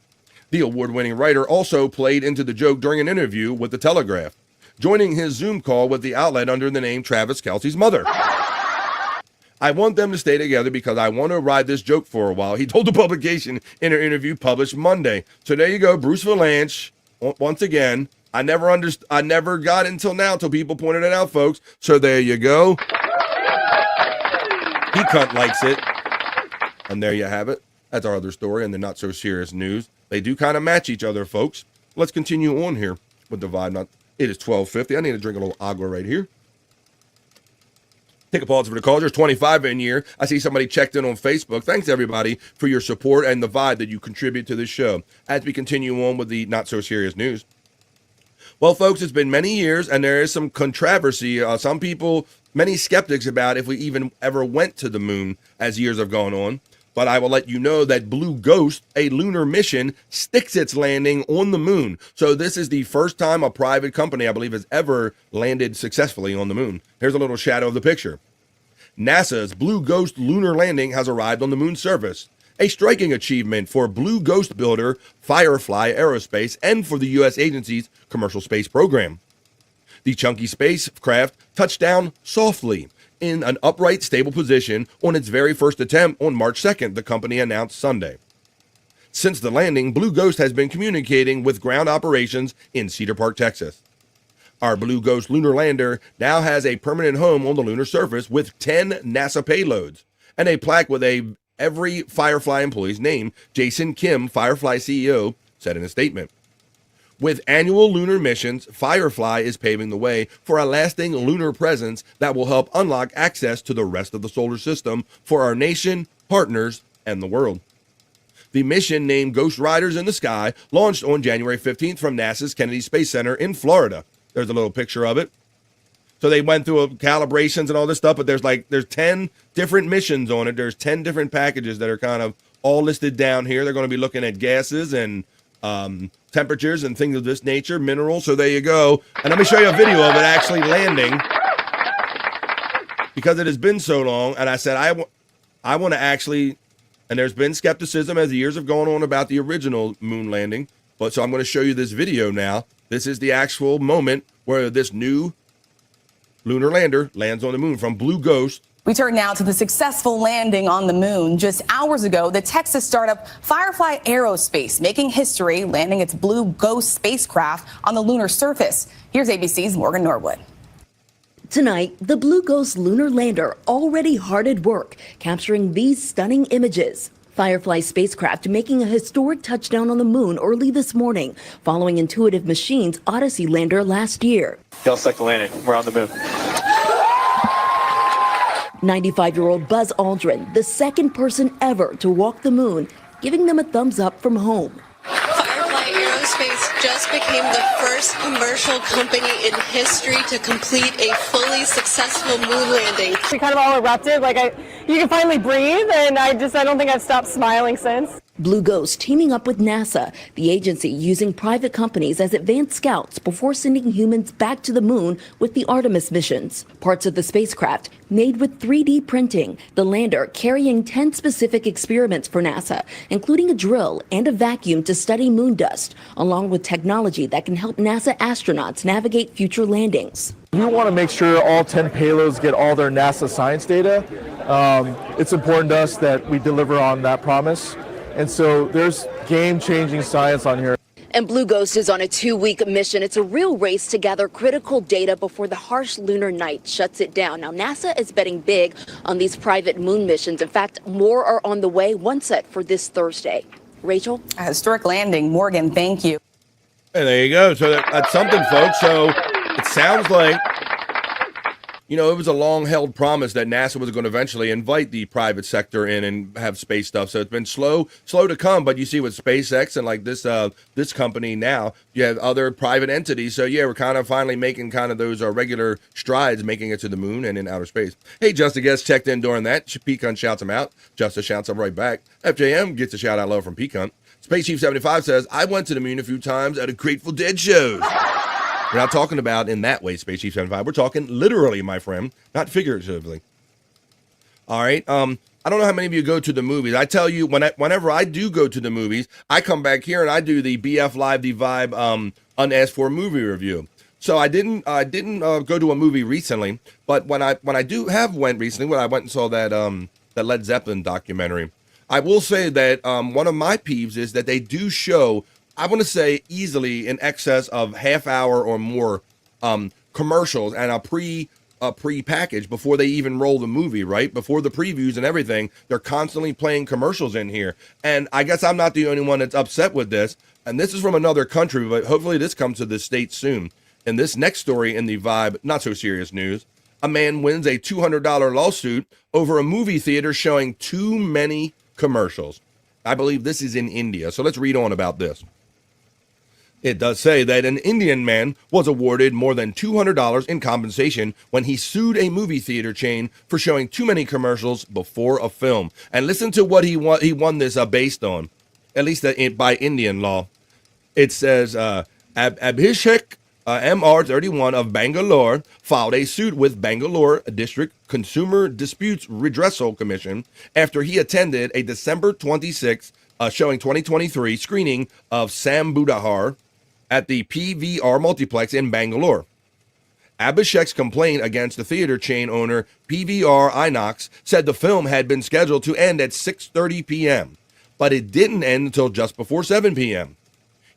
The award-winning writer also played into the joke during an interview with The Telegraph, joining his Zoom call with the outlet under the name Travis Kelce's mother. I want them to stay together because I want to ride this joke for a while, he told the publication in an interview published Monday. So there you go, Bruce Valanche, once again. I never got it until now, till people pointed it out, folks. So there you go. He cunt likes it. And there you have it. That's our other story and the not so serious news. They do kind of match each other, folks. Let's continue on here with the vibe. It is 12:50. I need to drink a little agua right here. Take a pause for the call. There's 25 in here. I see somebody checked in on Facebook. Thanks, everybody, for your support and the vibe that you contribute to this show as we continue on with the not so serious news. Well, folks, it's been many years, and there is some controversy. Some people, many skeptics about if we even ever went to the moon as years have gone on. But I will let you know that Blue Ghost, a lunar mission, sticks its landing on the moon. So this is the first time a private company, I believe, has ever landed successfully on the moon. Here's a little shadow of the picture. NASA's Blue Ghost lunar landing has arrived on the moon's surface, a striking achievement for Blue Ghost builder Firefly Aerospace and for the U.S. agency's commercial space program. The chunky spacecraft touched down softly in an upright, stable position on its very first attempt on March 2nd, the company announced Sunday. Since the landing, Blue Ghost has been communicating with ground operations in Cedar Park, Texas. Our Blue Ghost lunar lander now has a permanent home on the lunar surface with 10 NASA payloads and a plaque with every Firefly employee's name, Jason Kim, Firefly CEO, said in a statement. With annual lunar missions, Firefly is paving the way for a lasting lunar presence that will help unlock access to the rest of the solar system for our nation, partners, and the world. The mission, named Ghost Riders in the Sky, launched on January 15th from NASA's Kennedy Space Center in Florida. There's a little picture of it. So they went through calibrations and all this stuff, but there's 10 different missions on it. There's 10 different packages that are kind of all listed down here. They're going to be looking at gases and temperatures and things of this nature, minerals. So there you go. And let me show you a video of it actually landing, because it has been so long. And I said, I want to actually, and there's been skepticism as the years have gone on about the original moon landing. But so I'm going to show you this video now. This is the actual moment where this new lunar lander lands on the moon from Blue Ghost. We turn now to the successful landing on the moon. Just hours ago, the Texas startup Firefly Aerospace making history, landing its Blue Ghost spacecraft on the lunar surface. Here's ABC's Morgan Norwood. Tonight, the Blue Ghost lunar lander already hard at work, capturing these stunning images. Firefly spacecraft making a historic touchdown on the moon early this morning, following Intuitive Machines' Odyssey lander last year. Y'all stuck the landing. We're on the moon. 95-year-old Buzz Aldrin, the second person ever to walk the moon, giving them a thumbs up from home. Firefly Aerospace just became the first commercial company in history to complete a fully successful moon landing. We kind of all erupted, you can finally breathe, and I don't think I've stopped smiling since. Blue Ghost teaming up with NASA, the agency using private companies as advanced scouts before sending humans back to the moon with the Artemis missions. Parts of the spacecraft made with 3D printing, the lander carrying 10 specific experiments for NASA, including a drill and a vacuum to study moon dust, along with technology that can help NASA astronauts navigate future landings. We want to make sure all 10 payloads get all their NASA science data. It's important to us that we deliver on that promise. And so there's game-changing science on here. And Blue Ghost is on a 2-week mission. It's a real race to gather critical data before the harsh lunar night shuts it down. Now, NASA is betting big on these private moon missions. In fact, more are on the way, one set for this Thursday. Rachel? A historic landing. Morgan, thank you. And there you go. So that's something, folks. So it sounds like, it was a long-held promise that NASA was going to eventually invite the private sector in and have space stuff. So it's been slow to come. But you see with SpaceX and this company now, you have other private entities. So yeah, we're kind of finally making kind of those regular strides, making it to the moon and in outer space. Hey, Just a Guest checked in during that. Pecan shouts him out. Justice shouts him right back. FJM gets a shout out low from Pecan. Space Chief 75 says, I went to the moon a few times at a Grateful Dead shows. We're not talking about in that way, Space Chief 75. We're talking literally, my friend, not figuratively. All right. I don't know how many of you go to the movies. I tell you, whenever I do go to the movies, I come back here and I do the BF Live, the Vibe unasked for movie review. So I didn't go to a movie recently, but when I do have went recently, when I went and saw that Led Zeppelin documentary, I will say that one of my peeves is that they do show, I want to say easily in excess of half hour or more commercials and a pre-package before they even roll the movie, right? Before the previews and everything, they're constantly playing commercials in here. And I guess I'm not the only one that's upset with this. And this is from another country, but hopefully this comes to the States soon. In this next story in the Vibe, not so serious news, a man wins a $200 lawsuit over a movie theater showing too many commercials. I believe this is in India. So let's read on about this. It does say that an Indian man was awarded more than $200 in compensation when he sued a movie theater chain for showing too many commercials before a film. And listen to what he won this based on, at least by Indian law. It says Abhishek MR 31 of Bangalore filed a suit with Bangalore District Consumer Disputes Redressal Commission after he attended a December 26 showing 2023 screening of Sam Budahar at the PVR Multiplex in Bangalore. Abhishek's complaint against the theater chain owner PVR Inox said the film had been scheduled to end at 6:30 p.m., but it didn't end until just before 7 p.m.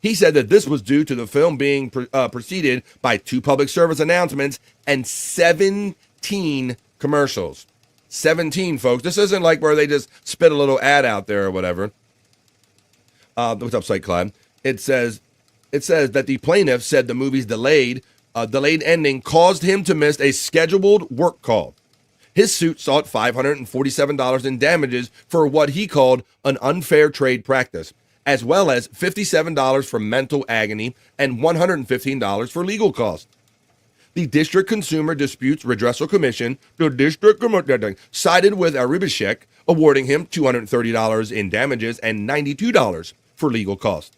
He said that this was due to the film being preceded by 2 public service announcements and 17 commercials. 17, folks. This isn't like where they just spit a little ad out there or whatever. What's up, Site Clyde? It says that the plaintiff said the movie's delayed ending caused him to miss a scheduled work call. His suit sought $547 in damages for what he called an unfair trade practice, as well as $57 for mental agony and $115 for legal costs. The District Consumer Disputes Redressal Commission, sided with Abhishek, awarding him $230 in damages and $92 for legal costs.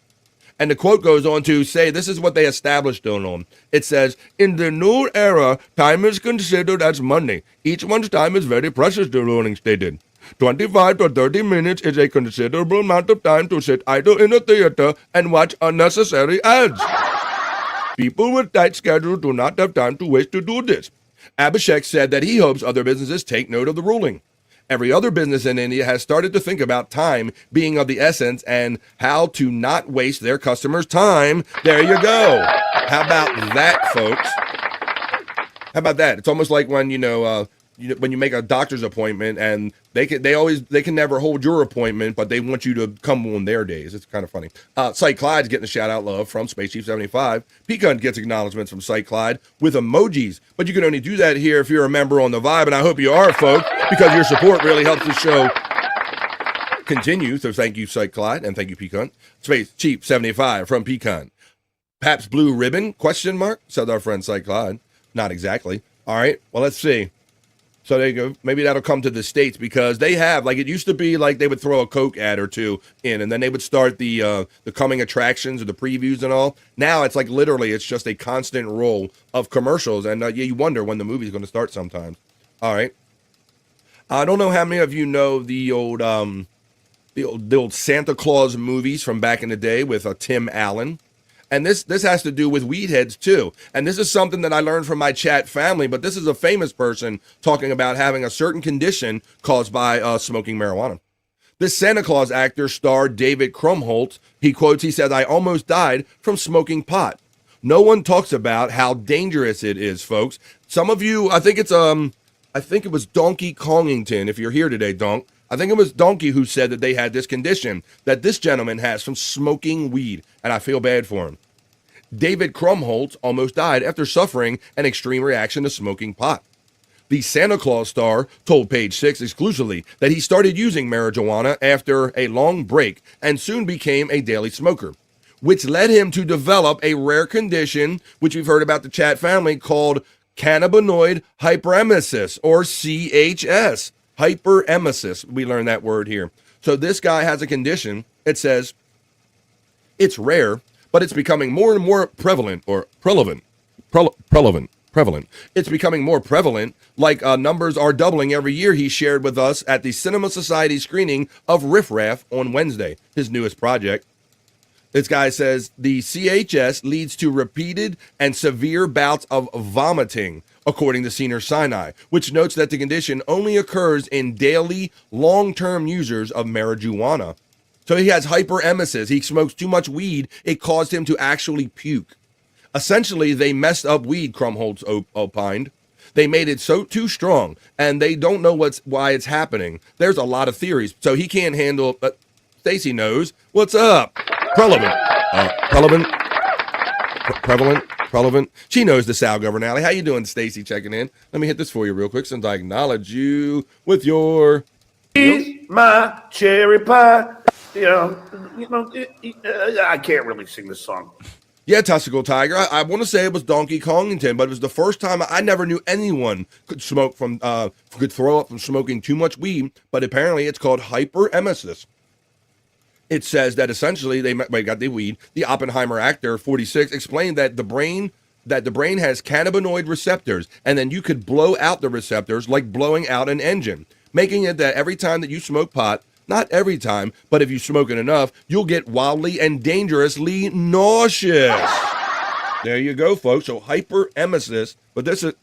And the quote goes on to say, this is what they established on them. It says, in the new era, time is considered as money. Each one's time is very precious, the ruling stated. 25 to 30 minutes is a considerable amount of time to sit idle in a theater and watch unnecessary ads. People with tight schedules do not have time to waste to do this. Abhishek said that he hopes other businesses take note of the ruling. Every other business in India has started to think about time being of the essence and how to not waste their customers' time. There you go. How about that, folks? How about that? It's almost like when, when you make a doctor's appointment and they can never hold your appointment, but they want you to come on their days. It's kind of funny. Site Clyde's getting a shout out love from Space Chief 75. Pecan gets acknowledgments from Site Clyde with emojis, but you can only do that here if you're a member on the Vibe, and I hope you are, folks, because your support really helps the show continue. So thank you, Site Clyde, and thank you, Pecan. Space Chief 75 from Pecan. Pabst Blue Ribbon, ? Said our friend Site Clyde. Not exactly. All right, well, let's see. So there you go. Maybe that'll come to the States because they have, like, it used to be like they would throw a Coke ad or two in and then they would start the coming attractions or the previews and all. Now it's like literally it's just a constant roll of commercials. And you wonder when the movie's going to start sometimes. All right. I don't know how many of you know the old Santa Claus movies from back in the day with Tim Allen. And this has to do with weed heads, too. And this is something that I learned from my chat family, but this is a famous person talking about having a certain condition caused by smoking marijuana. This Santa Claus actor star David Krumholtz, he says, I almost died from smoking pot. No one talks about how dangerous it is, folks. Some of you, I think it was Donkey Kongington, if you're here today, Donk. I think it was Donkey who said that they had this condition that this gentleman has from smoking weed, and I feel bad for him. David Krumholtz almost died after suffering an extreme reaction to smoking pot. The Santa Claus star told Page 6 exclusively that he started using marijuana after a long break and soon became a daily smoker, which led him to develop a rare condition, which we've heard about the chat family, called cannabinoid hyperemesis, or CHS. Hyperemesis, we learned that word here. So this guy has a condition, it says, It's rare, but it's becoming more and more prevalent. It's becoming more prevalent, like numbers are doubling every year, he shared with us at the Cinema Society screening of Riff Raff on Wednesday, his newest project. This guy says the CHS leads to repeated and severe bouts of vomiting, according to Sinai, which notes that the condition only occurs in daily, long-term users of marijuana. So he has hyperemesis. He smokes too much weed. It caused him to actually puke. Essentially, they messed up weed, Krumholtz opined. They made it too strong, and they don't know why it's happening. There's a lot of theories, so he can't handle. Stacy knows. What's up? Prevalent. She knows the Sal Governale. How you doing, Stacy? Checking in. Let me hit this for you real quick, since I acknowledge you with your. Eat my cherry pie. I can't really sing this song. Yeah, Testicle Tiger. I want to say it was Donkey Kongington, but it was the first time I never knew anyone could throw up from smoking too much weed. But apparently, it's called hyperemesis. It says that essentially they got the weed. The Oppenheimer actor, 46, explained that the brain has cannabinoid receptors, and then you could blow out the receptors like blowing out an engine, making it that every time that you smoke pot, not every time, but if you smoke it enough, you'll get wildly and dangerously nauseous. There you go, folks. So hyperemesis, but this is.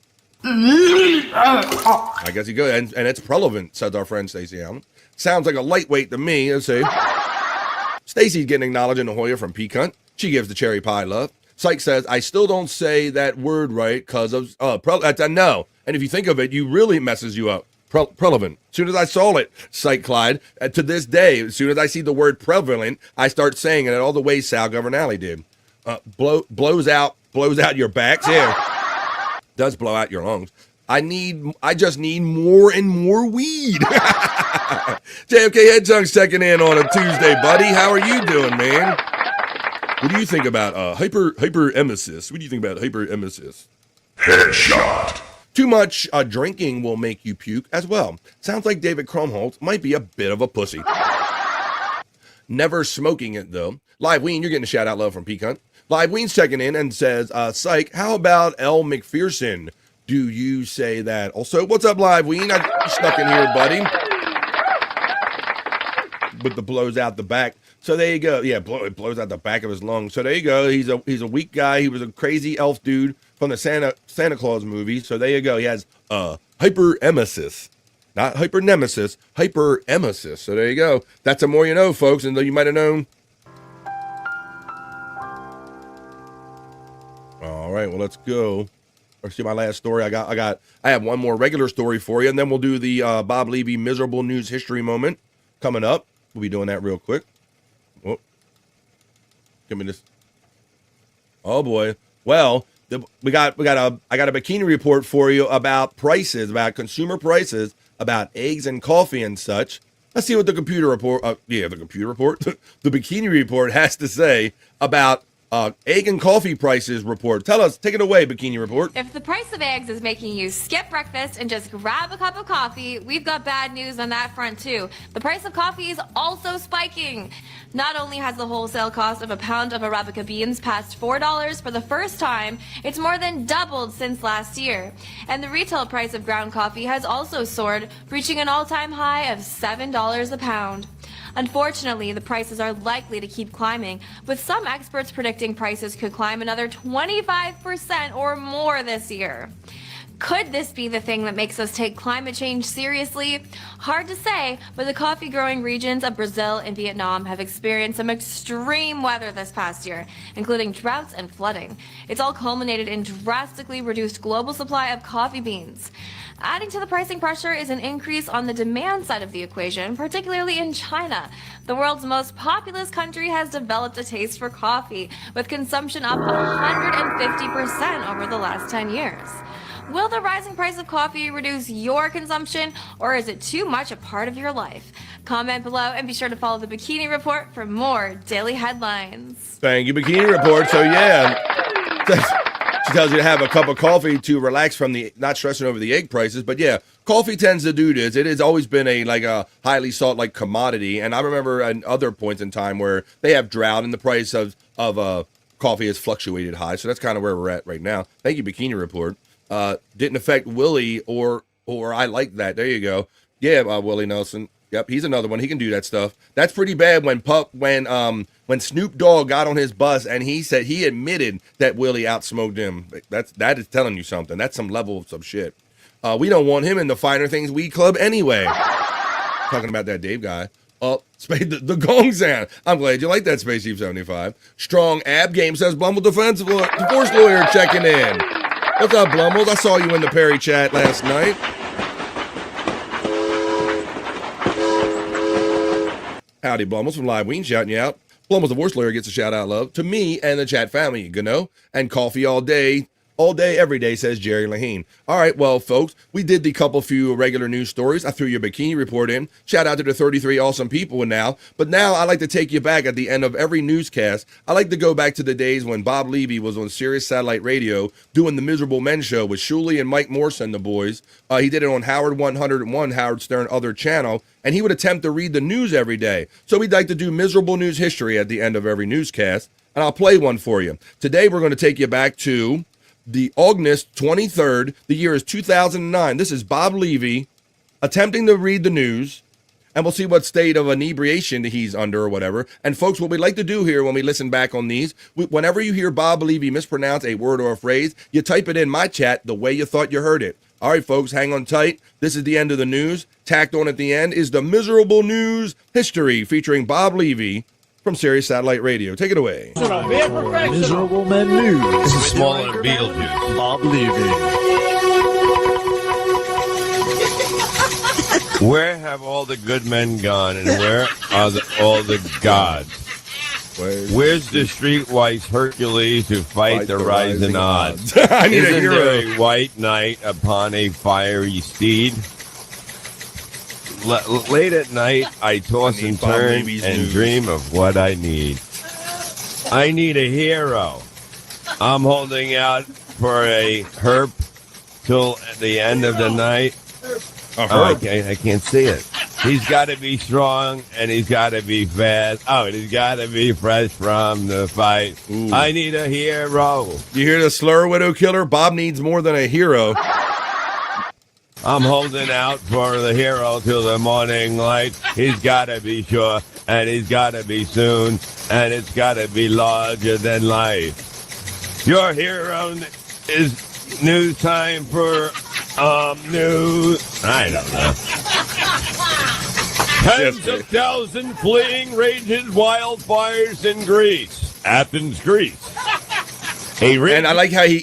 I guess you go, and it's prevalent, says our friend Stacey Allen. Sounds like a lightweight to me. Let's see. Stacy's getting acknowledged in La Jolla from Pecan. She gives the cherry pie love. Psych says, I still don't say that word right because of, no. And if you think of it, you really messes you up. Prevalent. As soon as I saw it, Psych Clyde, to this day, as soon as I see the word prevalent, I start saying it all the way Sal Governale did. Blows out your backs. Yeah. Does blow out your lungs. I just need more and more weed. JFK Head Chunks checking in on a Tuesday, buddy. How are you doing, man? What do you think about hyperemesis? What do you think about hyperemesis? Headshot. Too much drinking will make you puke as well. Sounds like David Krumholtz might be a bit of a pussy. Never smoking it, though. Live Ween, you're getting a shout-out love from Pecan. Live Ween's checking in and says, Psych, how about L. McPherson? Do you say that? Also, what's up, Live Ween? I snuck in here, buddy. But the blows out the back. So there you go. Yeah, it blows out the back of his lungs. So there you go. He's a weak guy. He was a crazy elf dude from the Santa Claus movie. So there you go. He has hyperemesis. Not hypernemesis, hyperemesis. So there you go. That's the more you know, folks. And though you might have known. All right, well, let's go. Let's see my last story. I have one more regular story for you, and then we'll do the Bob Levy miserable news history moment coming up. We'll be doing that real quick. Oh, give me this. Oh boy. Well, I got a bikini report for you about prices, about consumer prices, about eggs and coffee and such. Let's see what the computer report. The bikini report has to say about egg and coffee prices report. Tell us, take it away, Bikini Report. If the price of eggs is making you skip breakfast and just grab a cup of coffee, we've got bad news on that front too. The price of coffee is also spiking. Not only has the wholesale cost of a pound of Arabica beans passed $4 for the first time, it's more than doubled since last year. And the retail price of ground coffee has also soared, reaching an all-time high of $7 a pound. Unfortunately, the prices are likely to keep climbing, with some experts predicting prices could climb another 25% or more this year. Could this be the thing that makes us take climate change seriously? Hard to say, but the coffee-growing regions of Brazil and Vietnam have experienced some extreme weather this past year, including droughts and flooding. It's all culminated in drastically reduced global supply of coffee beans. Adding to the pricing pressure is an increase on the demand side of the equation, particularly in China. The world's most populous country has developed a taste for coffee, with consumption up 150% over the last 10 years. Will the rising price of coffee reduce your consumption, or is it too much a part of your life? Comment below and be sure to follow the Bikini Report for more daily headlines. Thank you, Bikini Report. So yeah, she tells you to have a cup of coffee to relax from not stressing over the egg prices. But yeah, coffee tends to do this. It has always been a highly sought like commodity. And I remember at other points in time where they have drought and the price of coffee has fluctuated high. So that's kind of where we're at right now. Thank you, Bikini Report. Didn't affect Willie or I like that. There you go. Yeah, Willie Nelson. Yep, he's another one. He can do that stuff. That's pretty bad when Snoop Dogg got on his bus and he said he admitted that Willie outsmoked him. That is telling you something. That's some level of some shit. We don't want him in the Finer Things Weed Club anyway. Talking about that Dave guy. The gong sound. I'm glad you like that, Space Chief 75. Strong ab game, says Blumble Divorce Lawyer checking in. What's up, Blumble? I saw you in the Perry chat last night. Howdy, Blumbles from Live Ween shouting you out. Blumbles Divorce Lawyer gets a shout out, love, to me and the chat family, you know, and coffee all day, every day, says Jerry Lahine. All right, well, folks, we did the few regular news stories. I threw your Bikini Report in. Shout out to the 33 awesome people But now I like to take you back at the end of every newscast. I like to go back to the days when Bob Levy was on Sirius Satellite Radio doing the Miserable Men Show with Shuley and Mike Morse and the boys. He did it on Howard 101, Howard Stern Other Channel, and he would attempt to read the news every day. So we'd like to do miserable news history at the end of every newscast, and I'll play one for you. Today we're going to take you back to the August 23rd. The year is 2009. This is Bob Levy attempting to read the news, and we'll see what state of inebriation he's under or whatever. And folks, what we like to do here when we listen back on these, whenever you hear Bob Levy mispronounce a word or a phrase, you type it in my chat the way you thought you heard it. All right, folks, hang on tight. This is the end of the news. Tacked on at the end is the Miserable News History featuring Bob Levy from Sirius Satellite Radio. Take it away. Miserable Men News. This is smaller than Beetlejuice. Bob Levy. Where have all the good men gone, and where are all the gods? Where's the streetwise Hercules to fight the rising odds? I need Isn't a hero. there a white knight upon a fiery steed? Late at night, I toss and turn and dream of what I need. I need a hero. I'm holding out for a herp till the end of the night. I can't see it. He's got to be strong, and he's got to be fast. Oh, and he's got to be fresh from the fight. Ooh. I need a hero. You hear the slur, Widow Killer? Bob needs more than a hero. I'm holding out for the hero till the morning light. He's got to be sure, and he's got to be soon, and it's got to be larger than life. Your hero is news time for news. I don't know. Tens of thousands fleeing rages wildfires in Greece. Athens, Greece. And I like how he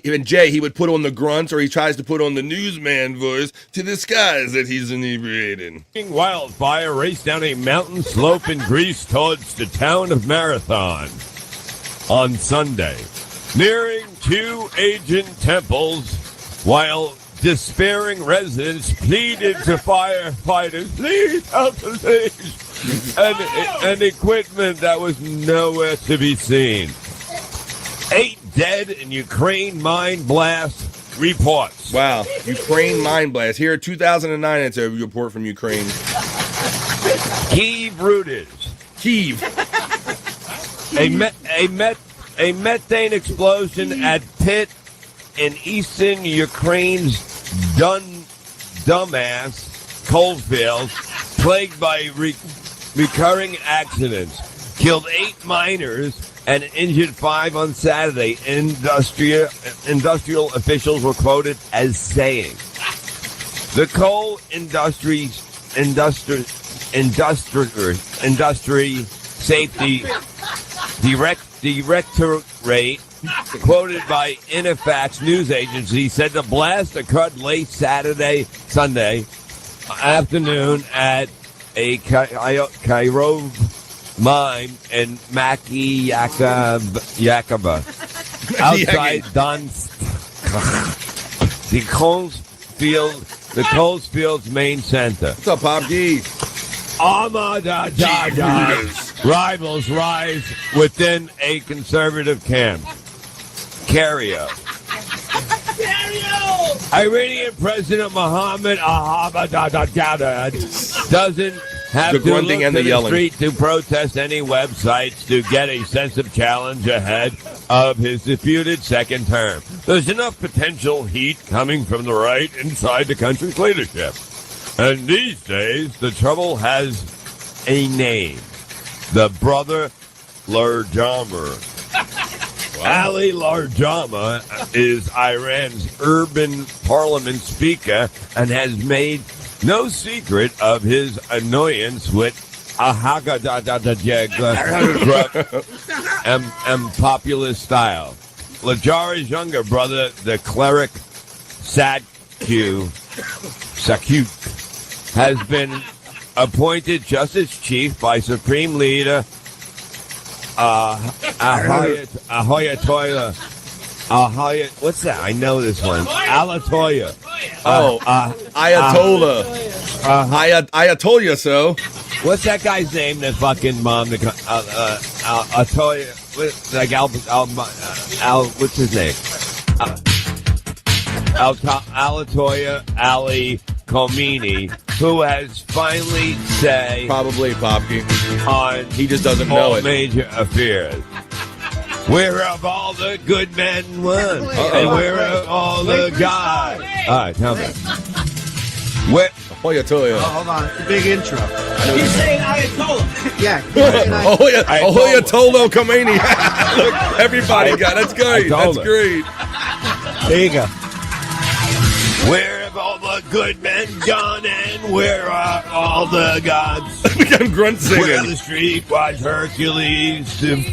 would put on the grunts, or he tries to put on the newsman voice to disguise that he's inebriated. Wildfire raced down a mountain slope in Greece towards the town of Marathon on Sunday, nearing two ancient temples, while despairing residents pleaded to firefighters, please help us, please, and equipment that was nowhere to be seen. 8 dead in Ukraine mine blast reports. Wow, Ukraine mine blast. Here, 2009, it's a report from Ukraine. Kyiv rooters. Kyiv. A methane explosion at pit in eastern Ukraine's dumbass coalfields, plagued by recurring accidents, killed 8 miners and injured 5 on Saturday. Industrial officials were quoted as saying, "The coal industry safety directorate, quoted by Interfax news agency, said the blast occurred late Sunday afternoon at a Cairo mine in Maki Yakaba, outside Donsk, the Coalsfield's main center. What's up, Pop G? Rivals rise within a conservative camp. Carrier. Iranian President Mohammed Ahmadinejad doesn't have The to grunting look and to the the yelling. street to protest any websites to get a sense of challenge ahead of his disputed second term. There's enough potential heat coming from the right inside the country's leadership. And these days, the trouble has a name. The brother Larjamar. Ali Larjama is Iran's urban parliament speaker and has made no secret of his annoyance with populist style. Lajara's younger brother, the cleric Sakut, has been appointed justice chief by Supreme Leader Ayatollah. What's that? I know this one. Alatoya. Ayatollah. Ayatollah, so. What's that guy's name? The fucking mom. Atoya. Like what's his name? Alatoya Ali Khomeini, who has finally said, probably Popke, on he just doesn't know all it. major affairs. Where have all the good men won? And where have all the gods? All right, tell me. Where? Ayatollah. Hold on, it's a big intro. He's saying Ayatollah. Yeah. Ayatollah Khomeini. Look, everybody got that's great. That's great. There you go. Where have all the good men gone, and where are all the gods? I'm grunt singing. Where the streetwise Hercules to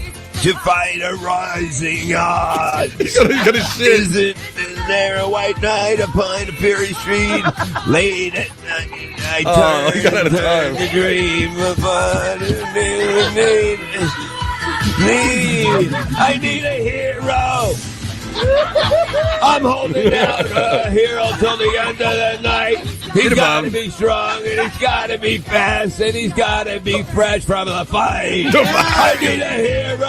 fight a rising odds? Isn't there a white knight upon a fairy street? Late at night, I turn to dream of what I need a hero. I'm holding out a hero till the end of the night. He's got to be strong, and he's got to be fast, and he's got to be fresh from the fight. I need a hero.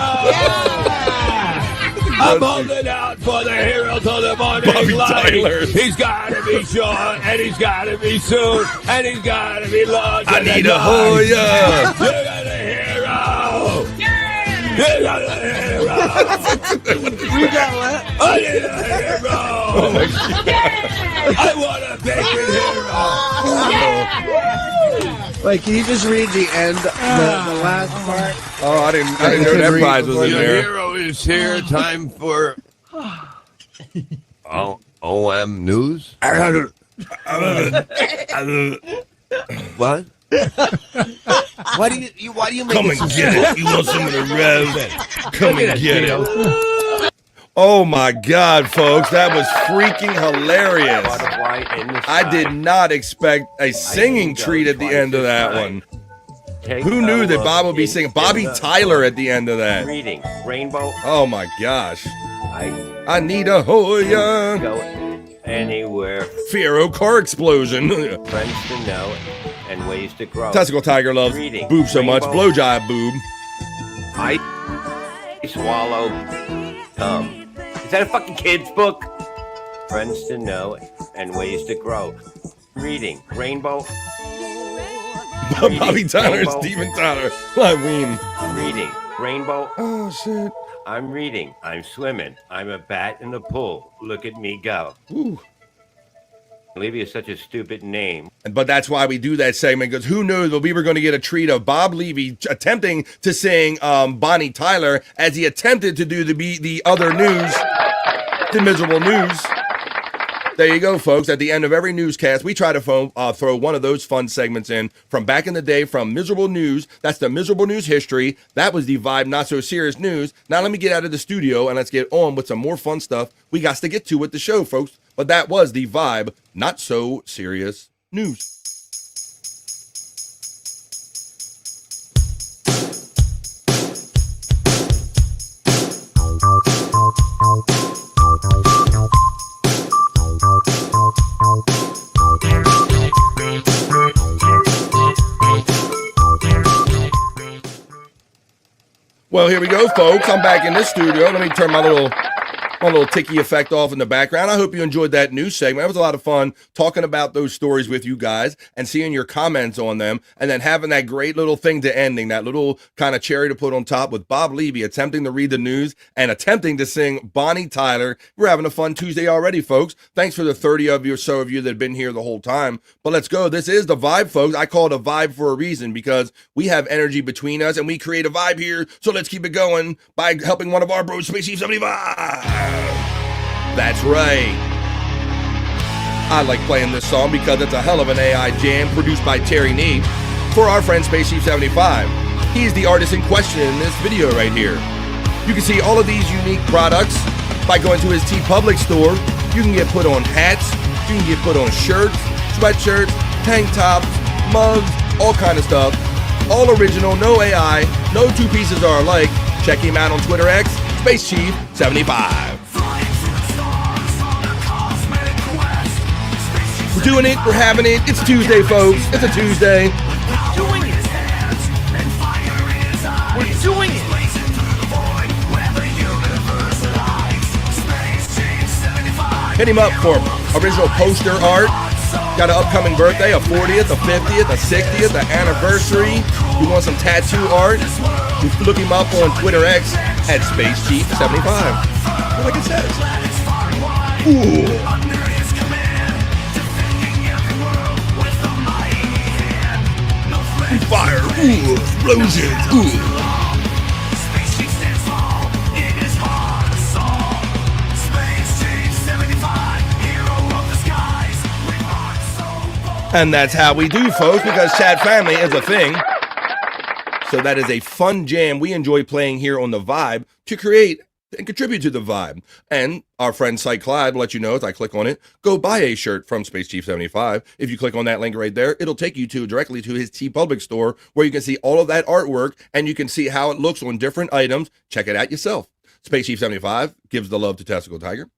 I'm holding out for the hero till the morning light. He's got to be short, and he's got to be soon, and he's got to be long. I need a Hoya. You got a hero. You got a hero. We got what? I need a hero. I want a bacon hero. Wait, can you just read the end, the last part? Oh, I didn't know that prize was in The there. hero is here. Time for OM News. What? Why do you make Come it and so get simple? it. You want some of the rev? Come Look at and that, get Tito. it. Oh my God, folks, that was freaking hilarious. I did not expect a singing treat at the end of that one. Who knew that Bob would be singing? Bobby Tyler at the end of that. Reading Rainbow. Oh my gosh. I need a Hoya. Go anywhere. Pharaoh car explosion. Friends to know and ways to grow. Testicle Tiger loves Reading boob so much. Rainbow. Blowjob boob. I swallow Is that a fucking kid's book? Friends to know and ways to grow. Reading Rainbow. Bobby Tyler, Rainbow. Steven Tyler. I mean. Reading Rainbow. Oh shit. I'm reading. I'm swimming. I'm a bat in the pool. Look at me go. Ooh. Levy is such a stupid name. But that's why we do that segment, because who knew that we were going to get a treat of Bob Levy attempting to sing Bonnie Tyler as he attempted to do the other news, the miserable news. There you go, folks. At the end of every newscast, we try to throw one of those fun segments in from back in the day from Miserable News. That's the Miserable News history. That was the Vibe Not So Serious News. Now let me get out of the studio and let's get on with some more fun stuff we got to get to with the show, folks. But that was the Vibe Not So Serious News. Well, here we go, folks. I'm back in this studio. Let me turn my little My little ticky effect off in the background. I hope you enjoyed that news segment. It was a lot of fun talking about those stories with you guys and seeing your comments on them, and then having that great little thing to ending, that little kind of cherry to put on top with Bob Levy attempting to read the news and attempting to sing Bonnie Tyler. We're having a fun Tuesday already, folks. Thanks for the 30 of you or so of you that have been here the whole time. But let's go. This is the vibe, folks. I call it a vibe for a reason, because we have energy between us and we create a vibe here. So let's keep it going by helping one of our bros, Space Chief 75. That's right. I like playing this song because it's a hell of an AI jam produced by Terry Neat for our friend Space Chief 75. He's the artist in question in this video right here. You can see all of these unique products by going to his TeePublic store. You can get put on hats, you can get put on shirts, sweatshirts, tank tops, mugs, all kind of stuff. All original, no AI, no two pieces are alike. Check him out on Twitter X, Space Chief 75. We're doing it, we're having it. It's Tuesday, folks. It's a Tuesday. Doing it. We're doing it. Hit him up for original poster art. Got an upcoming birthday, a 40th, a 50th, a 60th, an anniversary. You want some tattoo art? You look him up on Twitter X at Space Chief 75. Like it says. Ooh. Fire. Ooh. Explosions. Ooh. And that's how we do, folks, because Chat Family is a thing. So that is a fun jam we enjoy playing here on The Vibe to create and contribute to the vibe. And our friend Site Clyde will let you know as I click on it, go buy a shirt from Space Chief 75. If you click on that link right there, it'll take you directly to his TeePublic store where you can see all of that artwork and you can see how it looks on different items. Check it out yourself. Space Chief 75 gives the love to Testicle Tiger.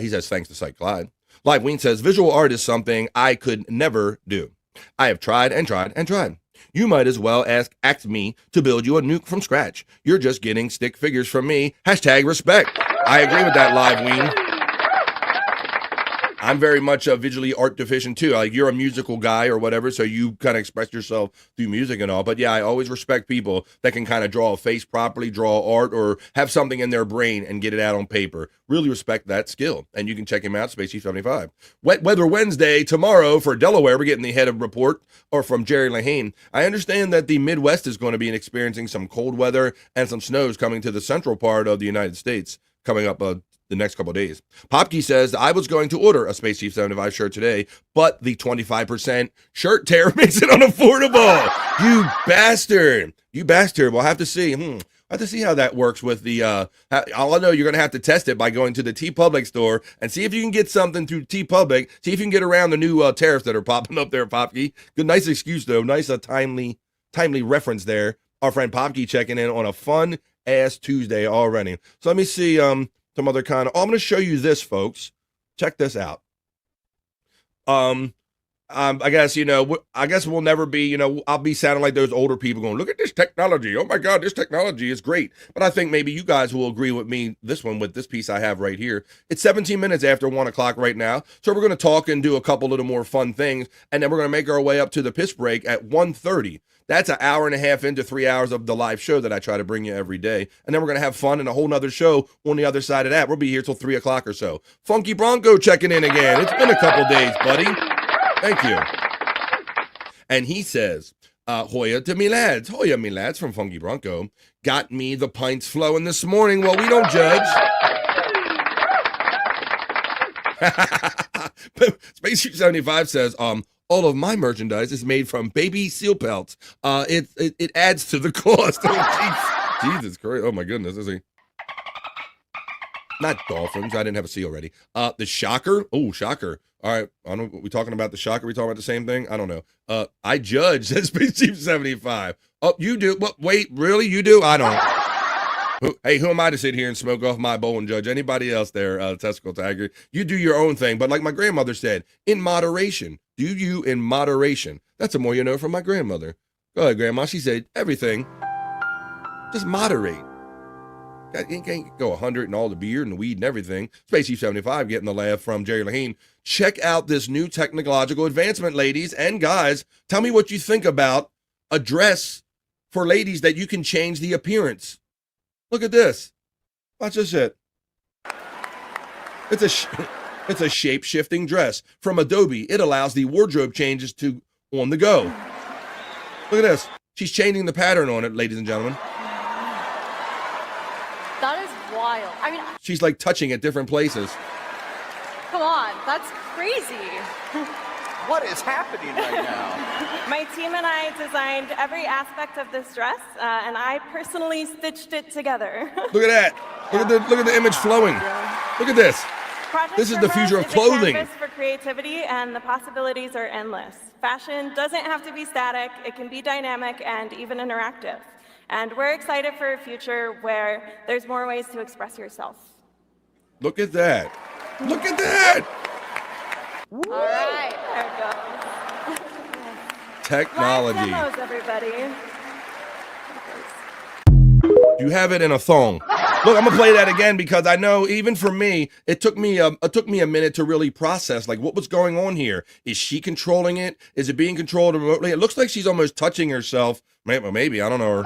He says thanks to Site Clyde. Live Ween says, visual art is something I could never do. I have tried and tried and tried. You might as well ask me to build you a nuke from scratch. You're just getting stick figures from me. Hashtag respect. I agree with that, Live Ween. I'm very much visually art deficient too. Like, you're a musical guy or whatever, so you kind of express yourself through music and all. But yeah, I always respect people that can kind of draw a face properly, draw art, or have something in their brain and get it out on paper. Really respect that skill. And you can check him out, Space Chief 75. Wet Weather Wednesday tomorrow for Delaware. We're getting the head of report or from Jerry Lahane. I understand that the Midwest is going to be experiencing some cold weather and some snows coming to the central part of the United States coming up the next couple of days. Popke says, I was going to order a Space Chief 75 shirt today, but the 25% shirt tariff makes it unaffordable. You bastard. You bastard. We'll have to see. We'll have to see how that works with the, all I know, you're going to have to test it by going to the TeePublic store and see if you can get something through TeePublic. See if you can get around the new tariffs that are popping up there, Popke. Good, nice excuse, though. Nice, timely reference there. Our friend Popke checking in on a fun-ass Tuesday already. So let me see, some other kind of, I'm going to show you this, folks. Check this out. I guess, I guess we'll never be, I'll be sounding like those older people going, look at this technology. Oh my God, this technology is great. But I think maybe you guys will agree with me, with this piece I have right here. It's 17 minutes after 1 o'clock right now. So we're going to talk and do a couple little more fun things. And then we're going to make our way up to the piss break at 1:30. That's an hour and a half into 3 hours of the live show that I try to bring you every day. And then we're going to have fun and a whole nother show on the other side of that. We'll be here till 3 o'clock or so. Funky Bronco checking in again. It's been a couple days, buddy. Thank you. And he says, Hoya to me lads. Hoya, me lads, from Funky Bronco. Got me the pints flowing this morning. Well, we don't judge. Space Chief 75 says, all of my merchandise is made from baby seal pelts. It adds to the cost. Oh, Jesus Christ. Oh, my goodness. Is he? Not dolphins. I didn't have a seal ready. The shocker. Oh, shocker. All right. I don't know. Are we talking about the shocker? Are we talking about the same thing? I don't know. I judge, says Space Chief 75. Oh, you do? What? Wait, really? You do? I don't. Hey, who am I to sit here and smoke off my bowl and judge anybody else there, Testicle Tiger? You do your own thing. But like my grandmother said, in moderation. Do you in moderation? That's a more you know from my grandmother. Go ahead, Grandma. She said, everything. Just moderate. You can't go 100 and all the beer and the weed and everything. Space Chief 75 getting the laugh from Jerry Lahine. Check out this new technological advancement, ladies and guys. Tell me what you think about a dress for ladies that you can change the appearance. Look at this. Watch this shit. It's a shape-shifting dress from Adobe. It allows the wardrobe changes to on the go. Look at this. She's changing the pattern on it, ladies and gentlemen. That is wild. I mean, She's like touching at different places. come on, that's crazy. What is happening right now? My team and I designed every aspect of this dress, and I personally stitched it together. Look at that. Look at the image flowing. Look at this. This is the future of clothing. Canvas for creativity, and the possibilities are endless. Fashion doesn't have to be static. It can be dynamic and even interactive. And we're excited for a future where there's more ways to express yourself. Look at that. Look at that. All right, there it goes. Technology. Live demos, everybody. You have it in a thong. Look, I'm gonna play that again because I know even for me, it took me a minute to really process like what was going on here. Is she controlling it? Is it being controlled remotely? It looks like she's almost touching herself. Maybe I don't know.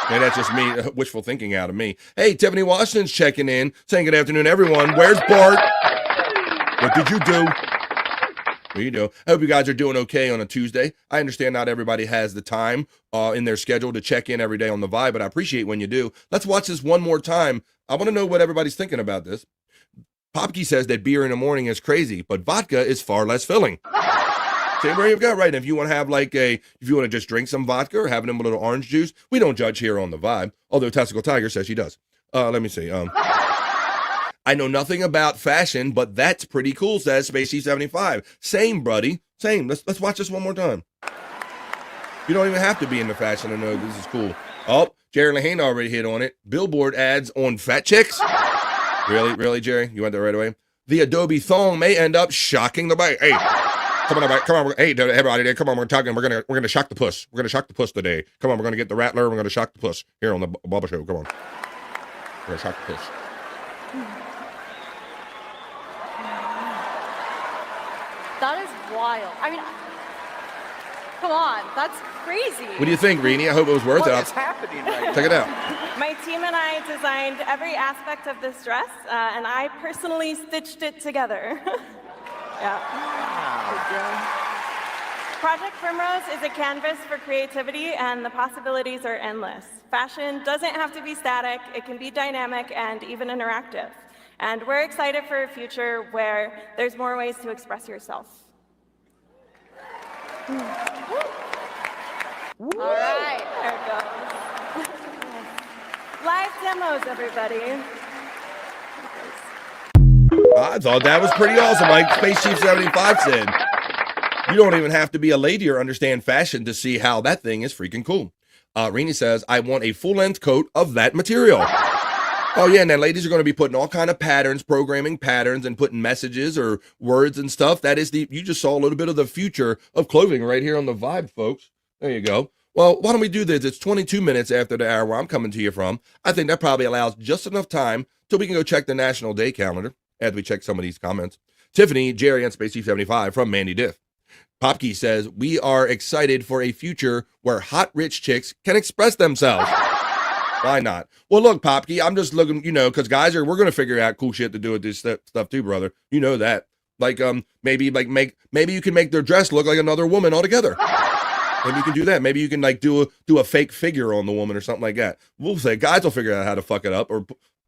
Maybe that's just me, wishful thinking out of me. Hey, Tiffany Washington's checking in, saying good afternoon, everyone. Where's Bart? What did you do? What you do? I hope you guys are doing okay on a Tuesday. I understand not everybody has the time in their schedule to check in every day on the Vibe, but I appreciate when you do. Let's watch this one more time. I want to know what everybody's thinking about this. Popke says that beer in the morning is crazy, but vodka is far less filling. Same where you've got right. If you want to have if you want to just drink some vodka or having a little orange juice, we don't judge here on the Vibe. Although Testicle Tiger says she does. Let me see. I know nothing about fashion, but that's pretty cool, says Space Chief 75. Same, buddy. Same. Let's watch this one more time. You don't even have to be into fashion to know this is cool. Oh, Jerry Lahane already hit on it. Billboard ads on fat chicks. Really, Jerry? You went there right away? The Adobe thong may end up shocking the bite. Hey, come on. Hey, everybody, come on. We're gonna shock the puss. We're gonna shock the puss today. Come on, we're gonna get the rattler. We're gonna shock the puss here on the Bubba Show. Come on. We're gonna shock the puss. That is wild. I mean, come on, that's crazy. What do you think, Rini? I hope it was worth it. What is happening right now? Check it out. My team and I designed every aspect of this dress, and I personally stitched it together. Yeah. Project Primrose is a canvas for creativity, and the possibilities are endless. Fashion doesn't have to be static. It can be dynamic and even interactive. And we're excited for a future where there's more ways to express yourself. All right, there it goes. Live demos, everybody. I thought that was pretty awesome, like Space Chief 75 said. You don't even have to be a lady or understand fashion to see how that thing is freaking cool. Rini says, I want a full-length coat of that material. Oh, yeah, and then ladies are going to be putting all kind of patterns, programming patterns, and putting messages or words and stuff. That is you just saw a little bit of the future of clothing right here on the Vibe, folks. There you go. Well, why don't we do this? It's 22 minutes after the hour where I'm coming to you from. I think that probably allows just enough time till we can go check the National Day calendar as we check some of these comments. Tiffany, Jerry, and Space Chief 75 from Mandy Diff. Popke says, we are excited for a future where hot rich chicks can express themselves. Why not? Well, look, Popke, I'm just looking, because guys we're going to figure out cool shit to do with this stuff too, brother. You know that. Maybe you can make their dress look like another woman altogether. Maybe you can do that. Maybe you can do a fake figure on the woman or something like that. We'll say guys will figure out how to fuck it up or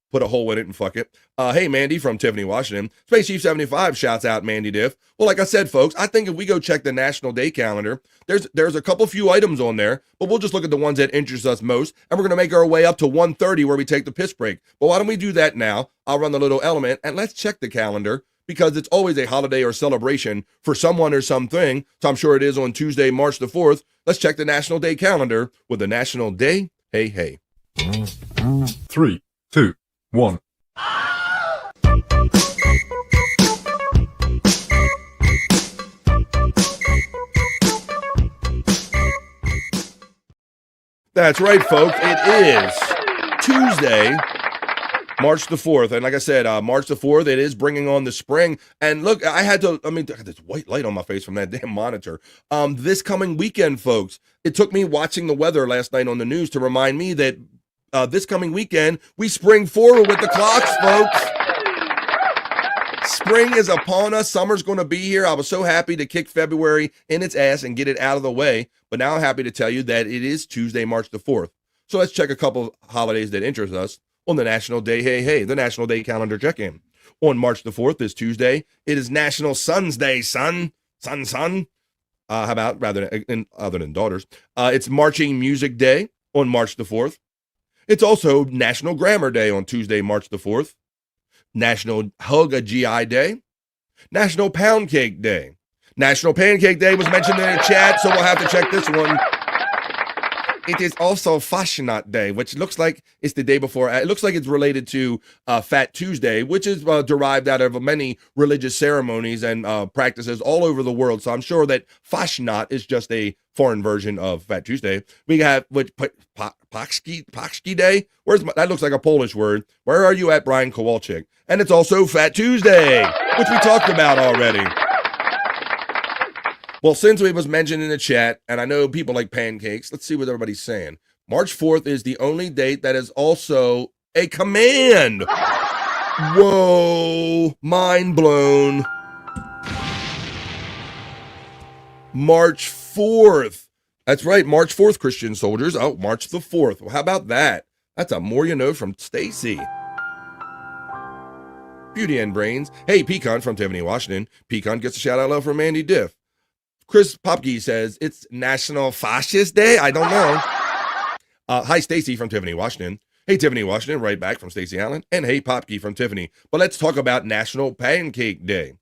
put a hole in it and fuck it. Hey, Mandy from Tiffany, Washington. Space Chief 75 shouts out Mandy Diff. Well, like I said, folks, I think if we go check the National Day calendar, there's a couple few items on there, but we'll just look at the ones that interest us most, and we're going to make our way up to 1:30 where we take the piss break. But why don't we do that now? I'll run the little element, and let's check the calendar, because it's always a holiday or celebration for someone or something, so I'm sure it is on Tuesday, March the 4th. Let's check the National Day calendar with the National Day. Hey. 3, 2, 1. That's right, folks. It is Tuesday, March the 4th. And like I said, March the 4th, it is bringing on the spring. And look, I got this white light on my face from that damn monitor. This coming weekend, folks, it took me watching the weather last night on the news to remind me that this coming weekend, we spring forward with the clocks, folks. Spring is upon us. Summer's going to be here. I was so happy to kick February in its ass and get it out of the way. But now I'm happy to tell you that it is Tuesday, March the 4th. So let's check a couple of holidays that interest us on the National Day, the National Day calendar check-in. On March the 4th, this Tuesday, it is National Son's Day, son. How about, other than daughters? It's Marching Music Day on March the 4th. It's also National Grammar Day on Tuesday, March the 4th. National Hug a GI Day. National Pound Cake Day. National Pancake Day was mentioned in the chat, so we'll have to check this one. It is also Fashinat Day, which looks like it's the day before. It looks like it's related to Fat Tuesday, which is derived out of many religious ceremonies and practices all over the world. So I'm sure that Fashinat is just a foreign version of Fat Tuesday. We have Pakski Day. That looks like a Polish word. Where are you at, Brian Kowalczyk? And it's also Fat Tuesday, which we talked about already. Well, since it was mentioned in the chat, and I know people like pancakes, let's see what everybody's saying. March 4th is the only date that is also a command. Whoa, mind blown. March 4th. That's right, March 4th, Christian soldiers. Oh, March the 4th. Well, how about that? That's a more you know from Stacy. Beauty and Brains. Hey, Pecan from Tiffany, Washington. Pecan gets a shout out love from Mandy Diff. Chris Popke says it's National Fascist Day. I don't know. Hi, Stacy from Tiffany, Washington. Hey, Tiffany, Washington, right back from Stacy Allen. And hey, Popke from Tiffany. But let's talk about National Pancake Day.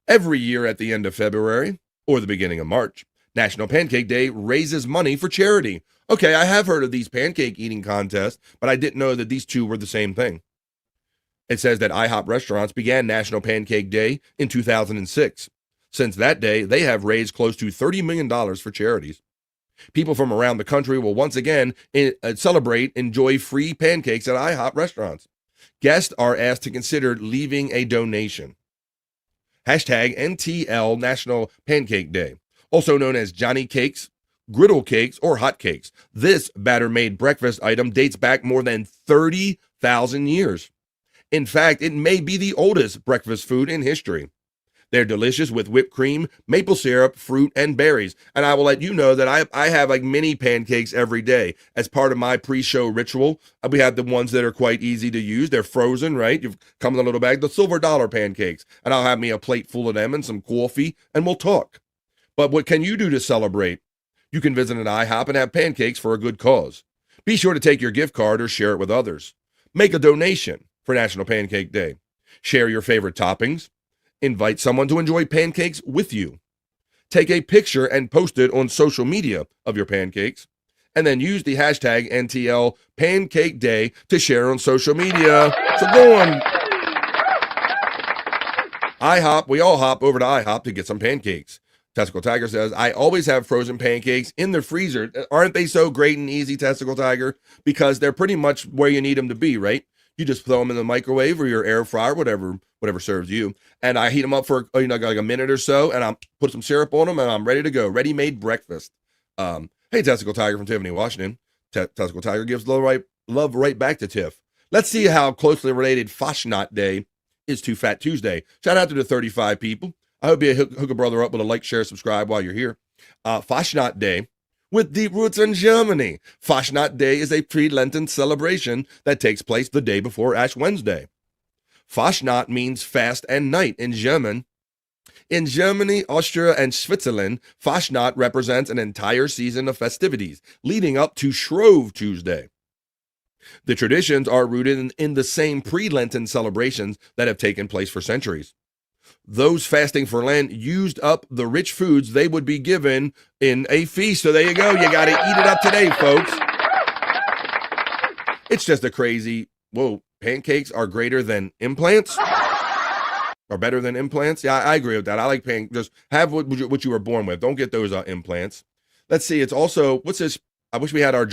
Every year at the end of February or the beginning of March, National Pancake Day raises money for charity. Okay, I have heard of these pancake eating contests, but I didn't know that these two were the same thing. It says that IHOP restaurants began National Pancake Day in 2006. Since that day, they have raised close to $30 million for charities. People from around the country will once again enjoy free pancakes at IHOP restaurants. Guests are asked to consider leaving a donation. Hashtag NTL National Pancake Day, also known as Johnny Cakes, Griddle Cakes, or Hot Cakes. This batter-made breakfast item dates back more than 30,000 years. In fact, it may be the oldest breakfast food in history. They're delicious with whipped cream, maple syrup, fruit, and berries. And I will let you know that I have like mini pancakes every day as part of my pre-show ritual. We have the ones that are quite easy to use. They're frozen, right? You've come in a little bag, the silver dollar pancakes. And I'll have me a plate full of them and some coffee, and we'll talk. But what can you do to celebrate? You can visit an IHOP and have pancakes for a good cause. Be sure to take your gift card or share it with others. Make a donation for National Pancake Day. Share your favorite toppings. Invite someone to enjoy pancakes with you. Take a picture and post it on social media of your pancakes. And then use the hashtag NTL Pancake Day to share on social media. So go on. IHOP, we all hop over to IHOP to get some pancakes. Testicle Tiger says, I always have frozen pancakes in the freezer. Aren't they so great and easy, Testicle Tiger? Because they're pretty much where you need them to be, right? You just throw them in the microwave or your air fryer, whatever serves you. And I heat them up for like a minute or so, and I'll put some syrup on them, and I'm ready to go. Ready-made breakfast. Hey, Testicle Tiger from Tiffany, Washington. Testicle Tiger gives love right back to Tiff. Let's see how closely related Fashinat Day is to Fat Tuesday. Shout out to the 35 people. I hope you hook a brother up with a like, share, subscribe while you're here. Fashinat Day. With deep roots in Germany, Fasnacht Day is a pre-Lenten celebration that takes place the day before Ash Wednesday. Fasnacht means fast and night in German. In Germany, Austria, and Switzerland, Fasnacht represents an entire season of festivities leading up to Shrove Tuesday. The traditions are rooted in the same pre-Lenten celebrations that have taken place for centuries. Those fasting for Lent used up the rich foods they would be given in a feast. So there you go. You got to eat it up today, folks. It's just a crazy, pancakes are greater than implants? Or better than implants? Yeah, I agree with that. I like just have what you were born with. Don't get those implants. Let's see. It's also, what's this? I wish we had our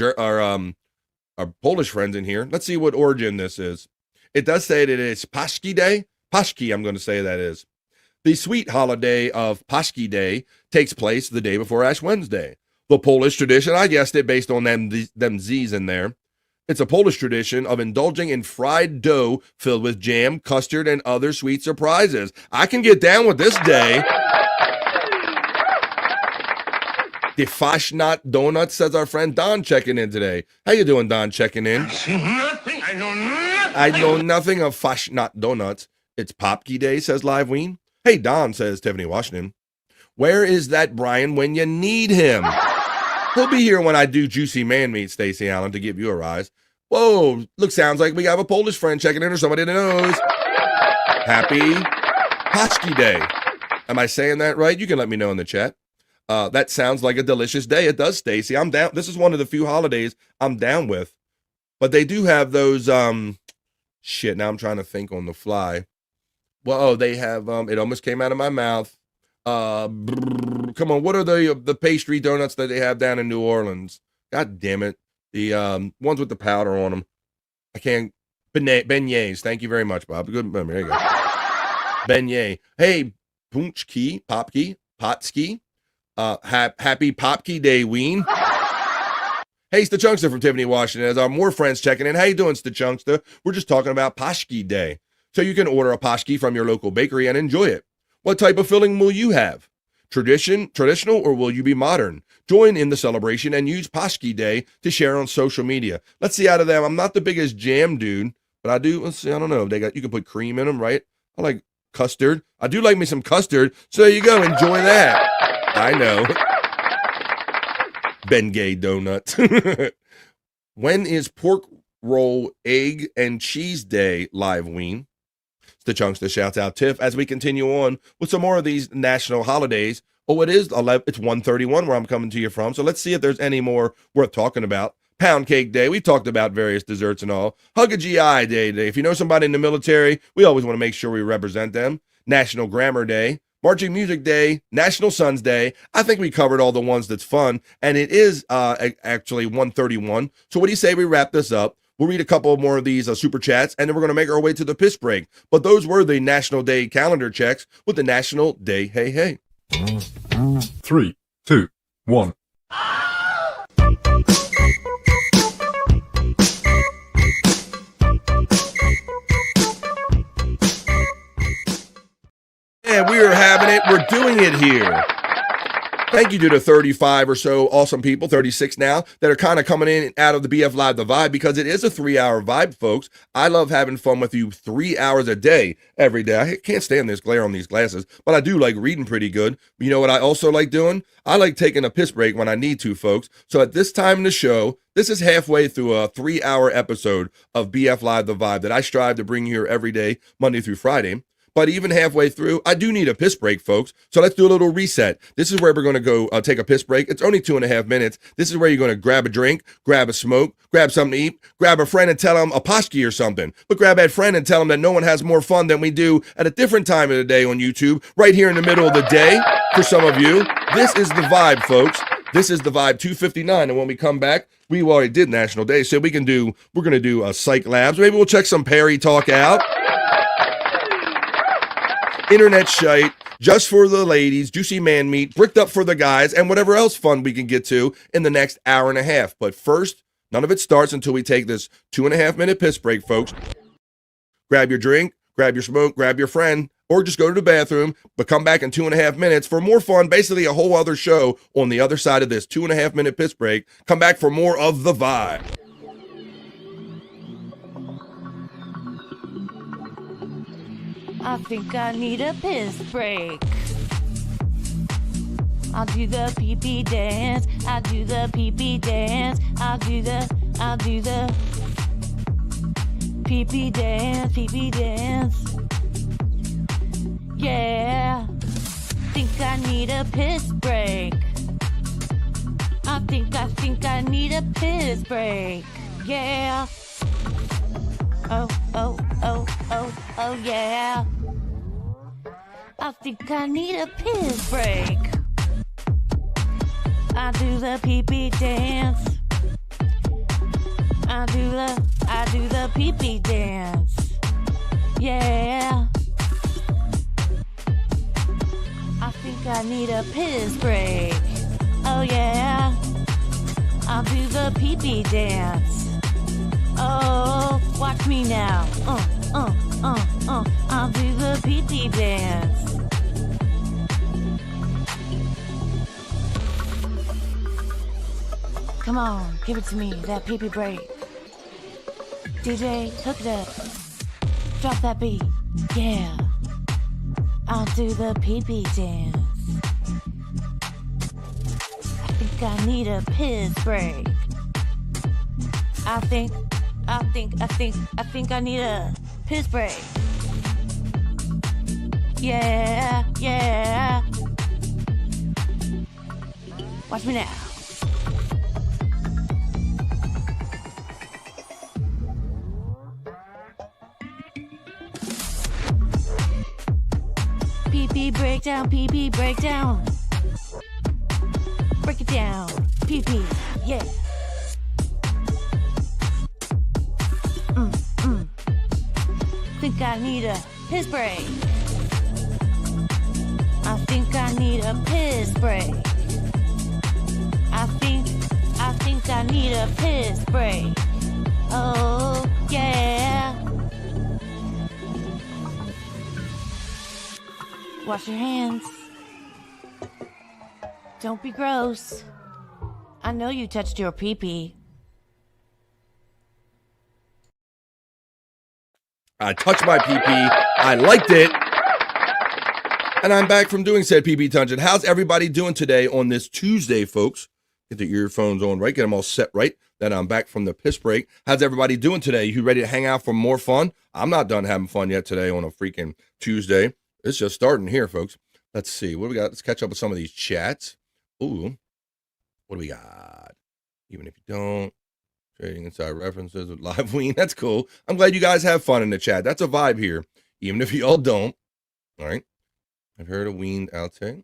Polish friends in here. Let's see what origin this is. It does say that it's Pashki Day. Pashki, I'm going to say that is. The sweet holiday of Pashki Day takes place the day before Ash Wednesday. The Polish tradition, I guessed it based on them Z's in there. It's a Polish tradition of indulging in fried dough filled with jam, custard, and other sweet surprises. I can get down with this day. The Fashnot Donuts, says our friend Don checking in today. How you doing, Don, checking in? I know nothing of Fashnot Donuts. It's Popke Day, says Live Ween. Hey, Don, says Tiffany Washington. Where is that Brian when you need him? He'll be here when I do Juicy Man Meat, Stacey Allen, to give you a rise. Whoa, sounds like we have a Polish friend checking in or somebody that knows. Happy Pashki Day. Am I saying that right? You can let me know in the chat. That sounds like a delicious day. It does, Stacey. I'm down. This is one of the few holidays I'm down with. But they do have those, shit, now I'm trying to think on the fly. Well, they have, it almost came out of my mouth. Come on, what are the pastry donuts that they have down in New Orleans? God damn it. The ones with the powder on them. I can't, beignets. Thank you very much, Bob. Good memory. There you go. Beignet. Hey, Punchki, Popki, Potski. Happy Popki Day, Ween. Hey, it's the Chunkster from Tiffany Washington. As our more friends checking in. How you doing, Chunkster? We're just talking about Pashki Day. So you can order a pashki from your local bakery and enjoy it. What type of filling will you have? Traditional, or will you be modern? Join in the celebration and use Pashki Day to share on social media. Let's see out of them. I'm not the biggest jam dude, but I do. Let's see. I don't know. You can put cream in them, right? I like custard. I do like me some custard. So there you go. Enjoy that. I know. Bengay donuts. When is pork roll, egg, and cheese day, Live Ween? It's the Chunkster shouts out Tiff as we continue on with some more of these national holidays. Oh, it's 1:31 where I'm coming to you from. So let's see if there's any more worth talking about. Pound Cake Day. We talked about various desserts and all. Hug a GI Day today. If you know somebody in the military, we always want to make sure we represent them. National Grammar Day. Marching Music Day, National Sons Day. I think we covered all the ones that's fun, and it is actually 1:31. So what do you say we wrap this up? We'll read a couple more of these super chats, and then we're going to make our way to the piss break. But those were the National Day calendar checks with the National Day Hey Hey. 3, 2, 1. And we are having it. We're doing it here. Thank you to the 35 or so awesome people, 36 now, that are kind of coming in and out of the BF Live The Vibe, because it is a 3-hour vibe, folks. I love having fun with you 3 hours a day, every day. I can't stand this glare on these glasses, but I do like reading pretty good. You know what I also like doing? I like taking a piss break when I need to, folks. So at this time in the show, this is halfway through a 3-hour episode of BF Live The Vibe that I strive to bring here every day, Monday through Friday. But even halfway through, I do need a piss break, folks. So let's do a little reset. This is where we're going to go take a piss break. It's only 2.5 minutes. This is where you're going to grab a drink, grab a smoke, grab something to eat, grab a friend and tell them a pashki or something. But grab that friend and tell them that no one has more fun than we do at a different time of the day on YouTube, right here in the middle of the day for some of you. This is the vibe, folks. This is the vibe 259. And when we come back, we already did National Day. So we're going to do Psych Labs. Maybe we'll check some Perry Talk out. Internet Shyt, Just for the Ladies, Juicy Man Meat, Bricked Up for the Guys, and whatever else fun we can get to in the next hour and a half. But first, none of it starts until we take this 2.5-minute piss break, folks. Grab your drink, grab your smoke, grab your friend, or just go to the bathroom, but come back in 2.5 minutes for more fun, basically a whole other show on the other side of this 2.5-minute piss break. Come back for more of the vibe. I think I need a piss break. I'll do the pee-pee dance. I'll do the pee-pee dance. I'll do the pee-pee dance, pee-pee dance. Yeah. Think I need a piss break. I think I need a piss break. Yeah. Oh, yeah. I think I need a piss break. I do the pee-pee dance. I do the pee-pee dance. Yeah. I think I need a piss break. Oh yeah. I'll do the pee-pee dance. Oh, watch me now. I'll do the pee-pee dance. Come on, give it to me, that pee-pee break. DJ, hook it up. Drop that beat. Yeah. I'll do the pee-pee dance. I think I need a piss break. I think I need a piss break. Yeah, yeah. Watch me now. Pee-pee breakdown, pee-pee breakdown. Break it down, pee-pee, yeah. Think I need a piss break. I think I need a piss break. I think I need a piss break. Oh, yeah. Wash your hands. Don't be gross. I know you touched your pee-pee. I touched my pee-pee. I liked it. And I'm back from doing said pee-pee tangent. How's everybody doing today on this Tuesday, folks? Get the earphones on right. Get them all set right. Then I'm back from the piss break. How's everybody doing today? You ready to hang out for more fun? I'm not done having fun yet today on a freaking Tuesday. It's just starting here, folks. Let's see. What do we got? Let's catch up with some of these chats. Ooh. What do we got? Even if you don't. Trading inside references with live ween. That's cool. I'm glad you guys have fun in the chat. That's a vibe here. Even if you all don't. All right. I've heard a ween outtake.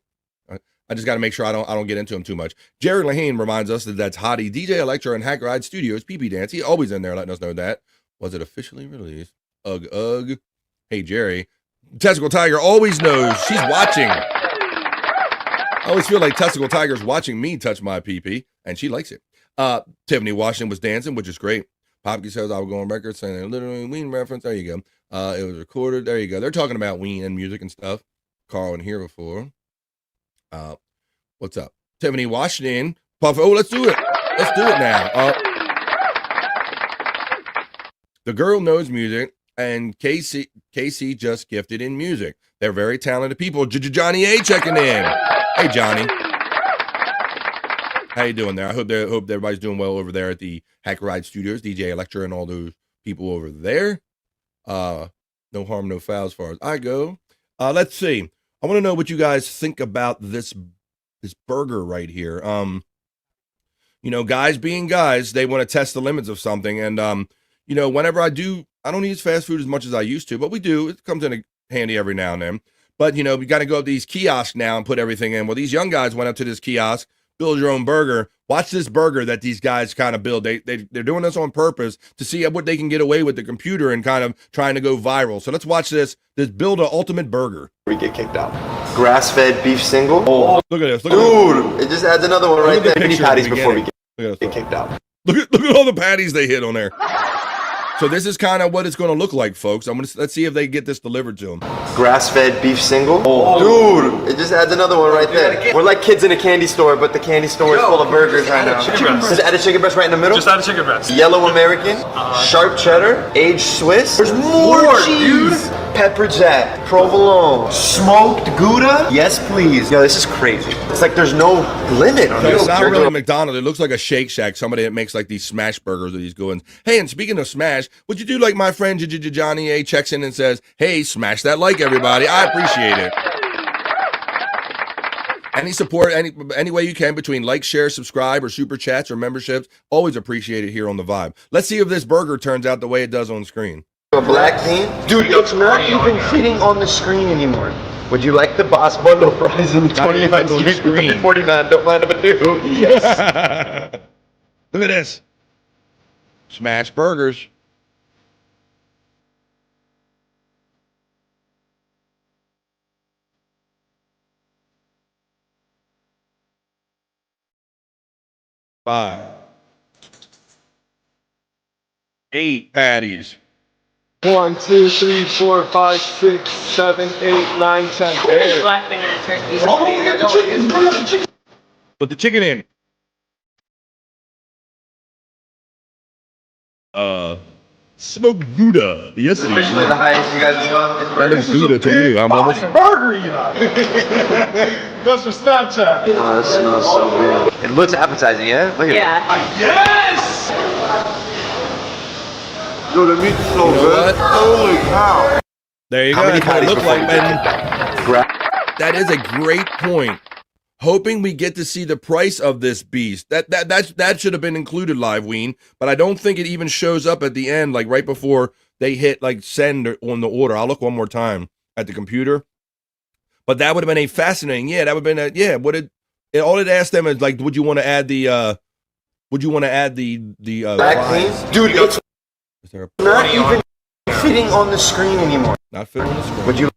I just got to make sure I don't get into him too much. Jared Lahane reminds us that that's Hottie, DJ Electra, and Hack Ride Studios, PP Dance. He always in there letting us know that. Was it officially released? Ugh, ugh. Hey, Jerry. Testicle Tiger always knows she's watching. I always feel like Testicle Tiger's watching me touch my PP, and she likes it. Tiffany Washington was dancing, which is great. Popke says I will go on record saying a literally Ween reference. There you go. It was recorded. There you go. They're talking about Ween and music and stuff. Carl in here before. What's up? Tiffany Washington. Puff. Oh, let's do it. Let's do it now. The girl knows music, and Casey just gifted in music. They're very talented people. Johnny A checking in. Hey, Johnny. How you doing there? I hope everybody's doing well over there at the Hack Ride Studios, DJ Electra, and all those people over there. No harm, no foul as far as I go. Let's see. I want to know what you guys think about this burger right here. You know, guys being guys, they want to test the limits of something. And, you know, whenever I don't eat fast food as much as I used to, but we do. It comes in handy every now and then. But, you know, we got to go to these kiosks now and put everything in. Well, these young guys went up to this kiosk, build your own burger. Watch this burger that these guys kind of build. They're doing this on purpose to see what they can get away with the computer and kind of trying to go viral. So let's watch this build an ultimate burger. We get kicked out. Grass-fed beef single. Oh, look at this. Dude, it just adds another one right there. Mini patties before we get kicked out. Look at all the patties they hit on there. So this is kind of what it's going to look like, folks. Let's see if they get this delivered to them. Grass-fed beef single. Dude, it just adds another one right there. We're like kids in a candy store, but the candy store is full of burgers right now. Just add a chicken breast right in the middle. Just add a chicken breast. Yellow American, sharp cheddar, aged Swiss. There's more cheese. Dude. Pepper jack, provolone, smoked Gouda. Yes, please. Yo, this is crazy. It's like there's no limit. No, it's not really McDonald's. It looks like a Shake Shack. Somebody that makes like these smash burgers or these good ones. Hey, and speaking of smash, would you do like my friend Johnny A checks in and says, hey, smash that like, everybody. I appreciate it. Any support, any way you can between like, share, subscribe, or super chats or memberships, always appreciate it here on The Vibe. Let's see if this burger turns out the way it does on screen. A black bean? Dude, it's not even fitting on the screen anymore. Would you like the Boss Bundle fries in the 29 screen? 49, don't mind if I do. Yes. Look at this. Smash burgers. 5, 8 patties. 1, 2, 3, 4, 5, 6, 7, 8, 9, 10. Put the chicken in. Smoked Gouda. Yes, it is. Officially the highest you guys have gone. That is Gouda to me. I'm almost. Burger, you know. That's for Snapchat. Oh, that smells so good. It looks appetizing, yeah? Look at it. Yes! Yo, the meat's so good. Holy cow. There you How go. many That's what it patties looked like, before Ben. That is a great point. Hoping we get to see the price of this beast. That should have been included, Live Ween, but I don't think it even shows up at the end, like right before they hit like send on the order. I'll look one more time at the computer. But that would have been a fascinating. Yeah, that would have been a what it all it asked them is like, would you want to add the fries? Dude, it's not even fitting on the screen anymore. Not fitting on the screen. Would you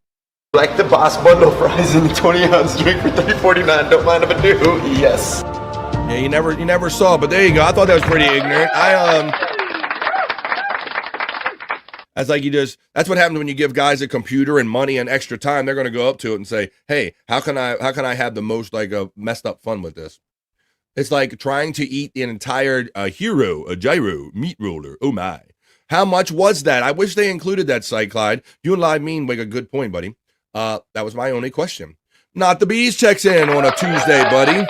like the Boss Bundle fries in the 20-ounce drink for $3.49? Don't mind if I do. Yes. Yeah, you never saw, but there you go. I thought that was pretty ignorant. That's like that's what happens when you give guys a computer and money and extra time. They're gonna go up to it and say, hey, how can I have the most like messed up fun with this? It's like trying to eat an entire gyro meat roller. Oh my. How much was that? I wish they included that site, Clyde. You and Live Mean make a good point, buddy. That was my only question. Not the Bees checks in on a Tuesday, buddy.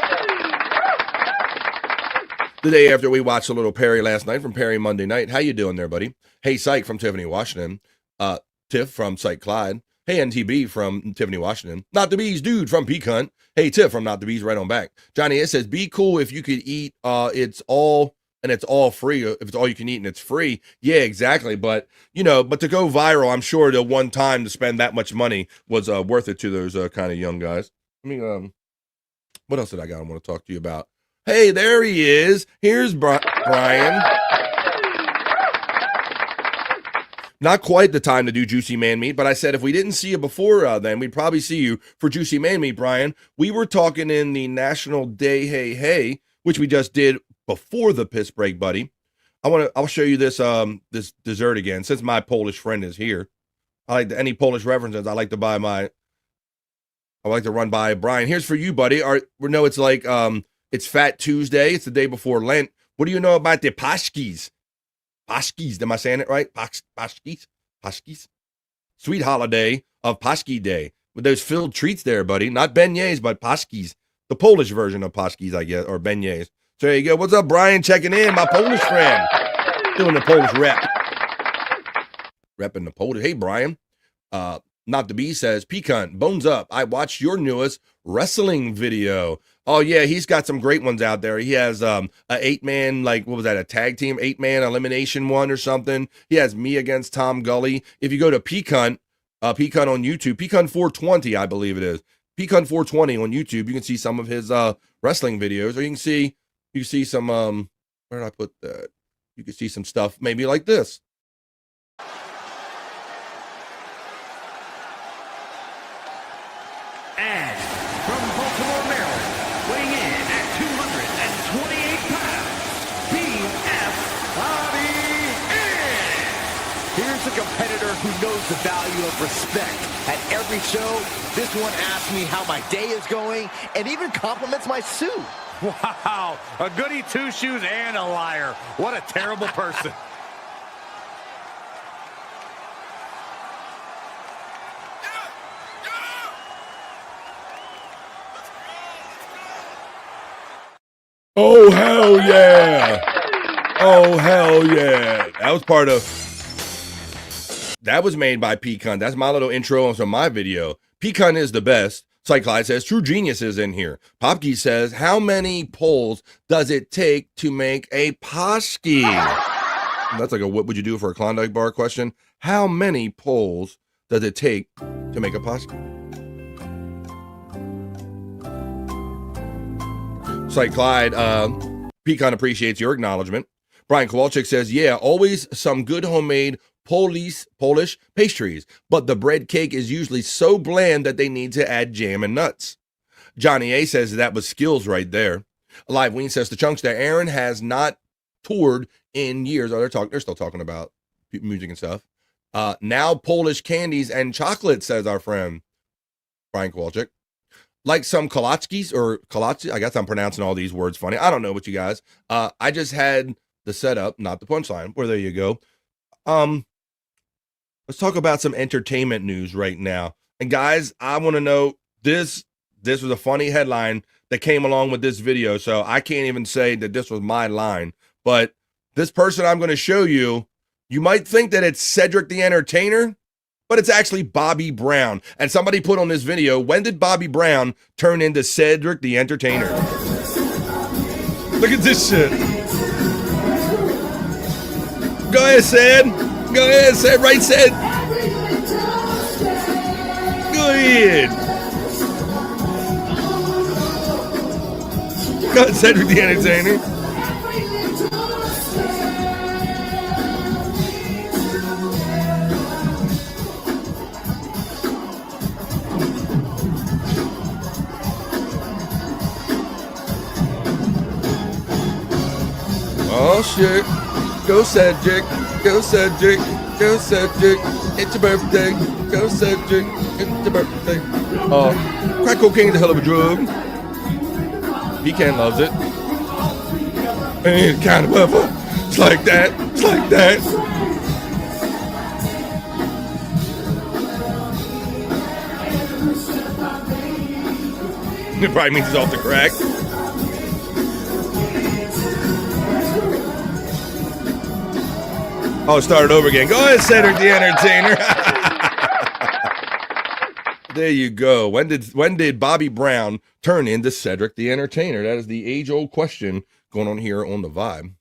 The day after we watched a little Perry last night from Perry Monday night. How you doing there, buddy? Hey, Psych from Tiffany, Washington. Tiff from Psych Clyde. Hey, NTB from Tiffany, Washington. Not the Bees dude from Peacunt. Hey, Tiff from Not the Bees right on back. Johnny, it says, be cool if you could eat, it's all free. If it's all you can eat and it's free. Yeah, exactly. But, but to go viral, I'm sure the one time to spend that much money was worth it to those kind of young guys. I mean, what else did I got I want to talk to you about? Hey, there he is. Here's Brian. Not quite the time to do Juicy Man Meat, but I said if we didn't see you before then, we'd probably see you for Juicy Man Meat, Brian. We were talking in the National Day Hey Hey, which we just did before the piss break, buddy. I'll show you this this dessert again, since my Polish friend is here. Any Polish references, I like to run by Brian. Here's for you, buddy. It's like it's Fat Tuesday. It's the day before Lent. What do you know about the Pashkis? Pashkis, am I saying it right? Pashkis? Sweet holiday of Pashki Day. With those filled treats there, buddy. Not beignets, but Pashkis. The Polish version of Pashkis, I guess, or beignets. So there you go. What's up, Brian? Checking in, my Polish friend. Doing the Polish rep. Repping the Polish. Hey, Brian. Not the Bee says, Peacunt, bones up. I watched your newest wrestling video. Oh, yeah, he's got some great ones out there. He has a 8-man, like, what was that, a tag team 8-man elimination one or something. He has me against Tom Gully. If you go to Peacunt on YouTube, Peacunt 420, I believe it is. Peacunt 420 on YouTube, you can see some of his wrestling videos, or you can see some, where did I put that? You can see some stuff maybe like this. And from Baltimore, Maryland, weighing in at 228 pounds, BF Bobby In. Here's a competitor who knows the value of respect. At every show, this one asks me how my day is going and even compliments my suit. Wow, a goody two-shoes and a liar. What a terrible person. Oh, hell yeah. Oh, hell yeah. That was made by Peacunt. That's my little intro on my video. Peacunt is the best. Cyclide says, true genius is in here. Popke says, how many poles does it take to make a Pashki? That's like a what would you do for a Klondike bar question. How many poles does it take to make a Pashki? Clyde, Peacunt appreciates your acknowledgement. Brian Kowalczyk says, yeah, always some good homemade Polish pastries, but the bread cake is usually so bland that they need to add jam and nuts. Johnny A says that was skills right there. Live Ween says to Chunkster, Aaron has not toured in years. Oh, they're still talking about music and stuff. Now Polish candies and chocolate, says our friend Brian Kowalczyk. Like some Kolotskis or Kolotzi. I guess I'm pronouncing all these words funny. I don't know what you guys. I just had the setup, not the punchline. Well, there you go. Let's talk about some entertainment news right now. And guys, I want to know this was a funny headline that came along with this video, so I can't even say that this was my line. But this person I'm going to show you, you might think that it's Cedric the Entertainer, but it's actually Bobby Brown. And somebody put on this video, when did Bobby Brown turn into Cedric the Entertainer? Look at this shit. Go ahead, Ced. Go ahead, Ced. Right, Ced. Go ahead. Go ahead, Cedric the Entertainer. Oh shit. Go Cedric. Go Cedric. Go Cedric. It's your birthday. Go Cedric. It's your birthday. Crack cocaine's a hell of a drug. Pecan loves it. Ain't kind of weather. It's like that. It's like that. It probably means he's off the crack. Oh, start it over again. Go ahead, Cedric the Entertainer. There you go. When did Bobby Brown turn into Cedric the Entertainer? That is the age-old question going on here on the Vibe.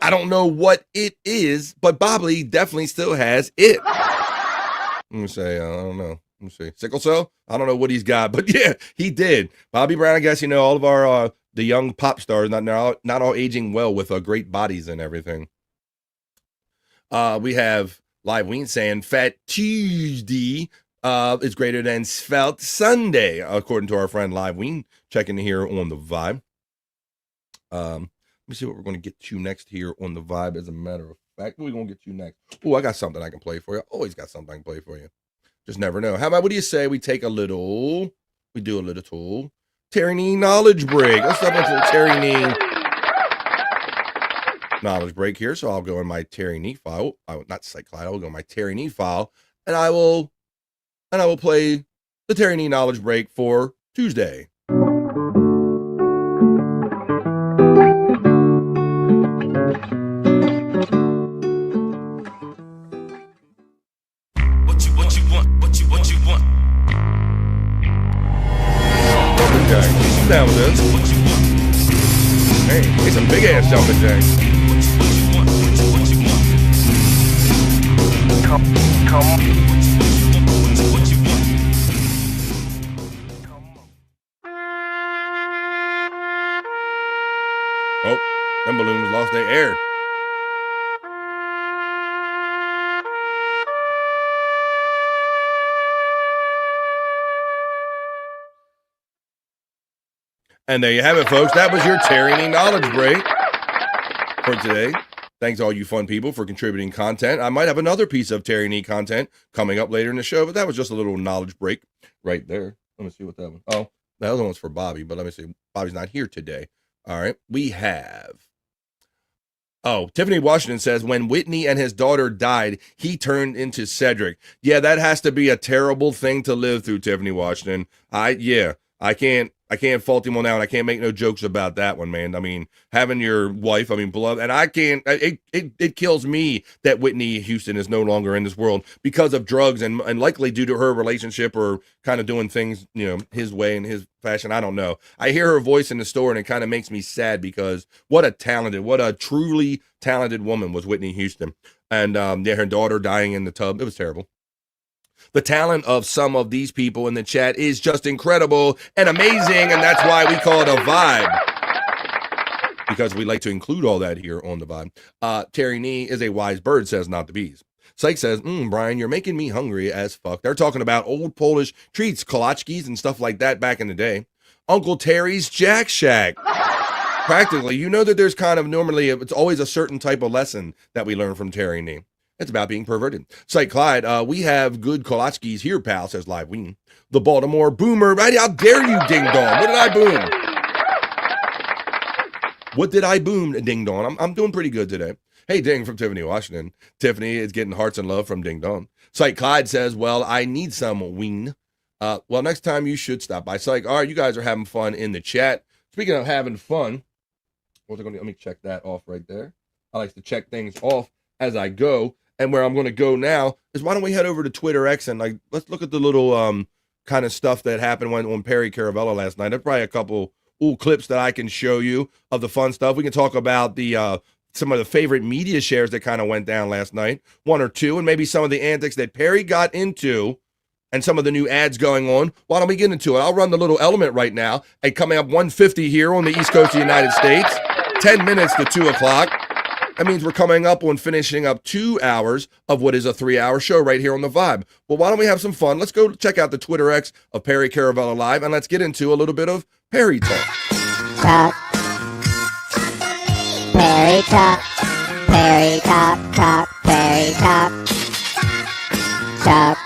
I don't know what it is, but Bobby definitely still has it. Let me say, I don't know. Let me see. Sickle cell? I don't know what he's got, but yeah, he did. Bobby Brown, I guess, all of our the young pop stars, not all aging well with great bodies and everything. We have Live Ween saying Fat Tuesday is greater than Svelte Sunday, according to our friend Live Ween, checking here on the Vibe. Let me see what we're going to get to next here on the Vibe. As a matter of fact, what are we going to get to next? Oh, I got something I can play for you. Always got something I can play for you. Just never know. How about, what do you say we do a little Terry Nee knowledge break. Let's have a little Terry Nee knowledge break here. So I'll go in my Terry Nee file. Not SiteCloud. I'll go in my Terry Nee file, and I will play the Terry Nee knowledge break for Tuesday. Down with this. Hey, some big ass jumping jacks. Come. Oh, them balloons lost their air. And there you have it, folks. That was your Terry Nee knowledge break for today. Thanks all you fun people for contributing content. I might have another piece of Terry Nee content coming up later in the show, but that was just a little knowledge break right there. Let me see what that one. Oh, the other one's for Bobby, but let me see. Bobby's not here today. All right. We have. Oh, Tiffany Washington says, when Whitney and his daughter died, he turned into Cedric. Yeah, that has to be a terrible thing to live through, Tiffany Washington. I can't fault him on that one. I can't make no jokes about that one, man. I mean, having your wife, beloved, and I can't, it kills me that Whitney Houston is no longer in this world because of drugs and likely due to her relationship or kind of doing things, his way and his fashion. I don't know. I hear her voice in the store and it kind of makes me sad because what a truly talented woman was Whitney Houston. And her daughter dying in the tub. It was terrible. The talent of some of these people in the chat is just incredible and amazing, and that's why we call it a vibe. Because we like to include all that here on the vibe. Terry Nee is a wise bird, says not the bees. Psych says, Brian, you're making me hungry as fuck. They're talking about old Polish treats, kolotskis and stuff like that back in the day. Uncle Terry's Jack Shack. Practically, you know that there's kind of normally, it's always a certain type of lesson that we learn from Terry and me. It's about being perverted. Site Clyde, we have good Kolotskis here, pal, says Live Ween. The Baltimore Boomer, how dare you, Ding Dong? What did I boom? What did I boom, Ding Dong? I'm doing pretty good today. Hey, Ding from Tiffany, Washington. Tiffany is getting hearts and love from Ding Dong. Site Clyde says, well, I need some ween. Well, next time you should stop by. Psych, all right, you guys are having fun in the chat. Speaking of having fun, let me check that off right there. I like to check things off as I go. And where I'm going to go now is why don't we head over to Twitter X and let's look at the little kind of stuff that happened on Perry Caravello last night. There's probably a couple clips that I can show you of the fun stuff. We can talk about the some of the favorite media shares that kind of went down last night, one or two, and maybe some of the antics that Perry got into and some of the new ads going on. Why don't we get into it? I'll run the little element right now. And coming up 1:50 here on the East Coast of the United States, 10 minutes to 2 o'clock. That means we're coming up on finishing up 2 hours of what is a 3-hour show right here on The Vibe. Well, why don't we have some fun? Let's go check out the Twitter X of Perry Caravello Live, and let's get into a little bit of Perry Talk. Talk. Perry Talk. Perry Talk. Talk. Perry Talk. Talk.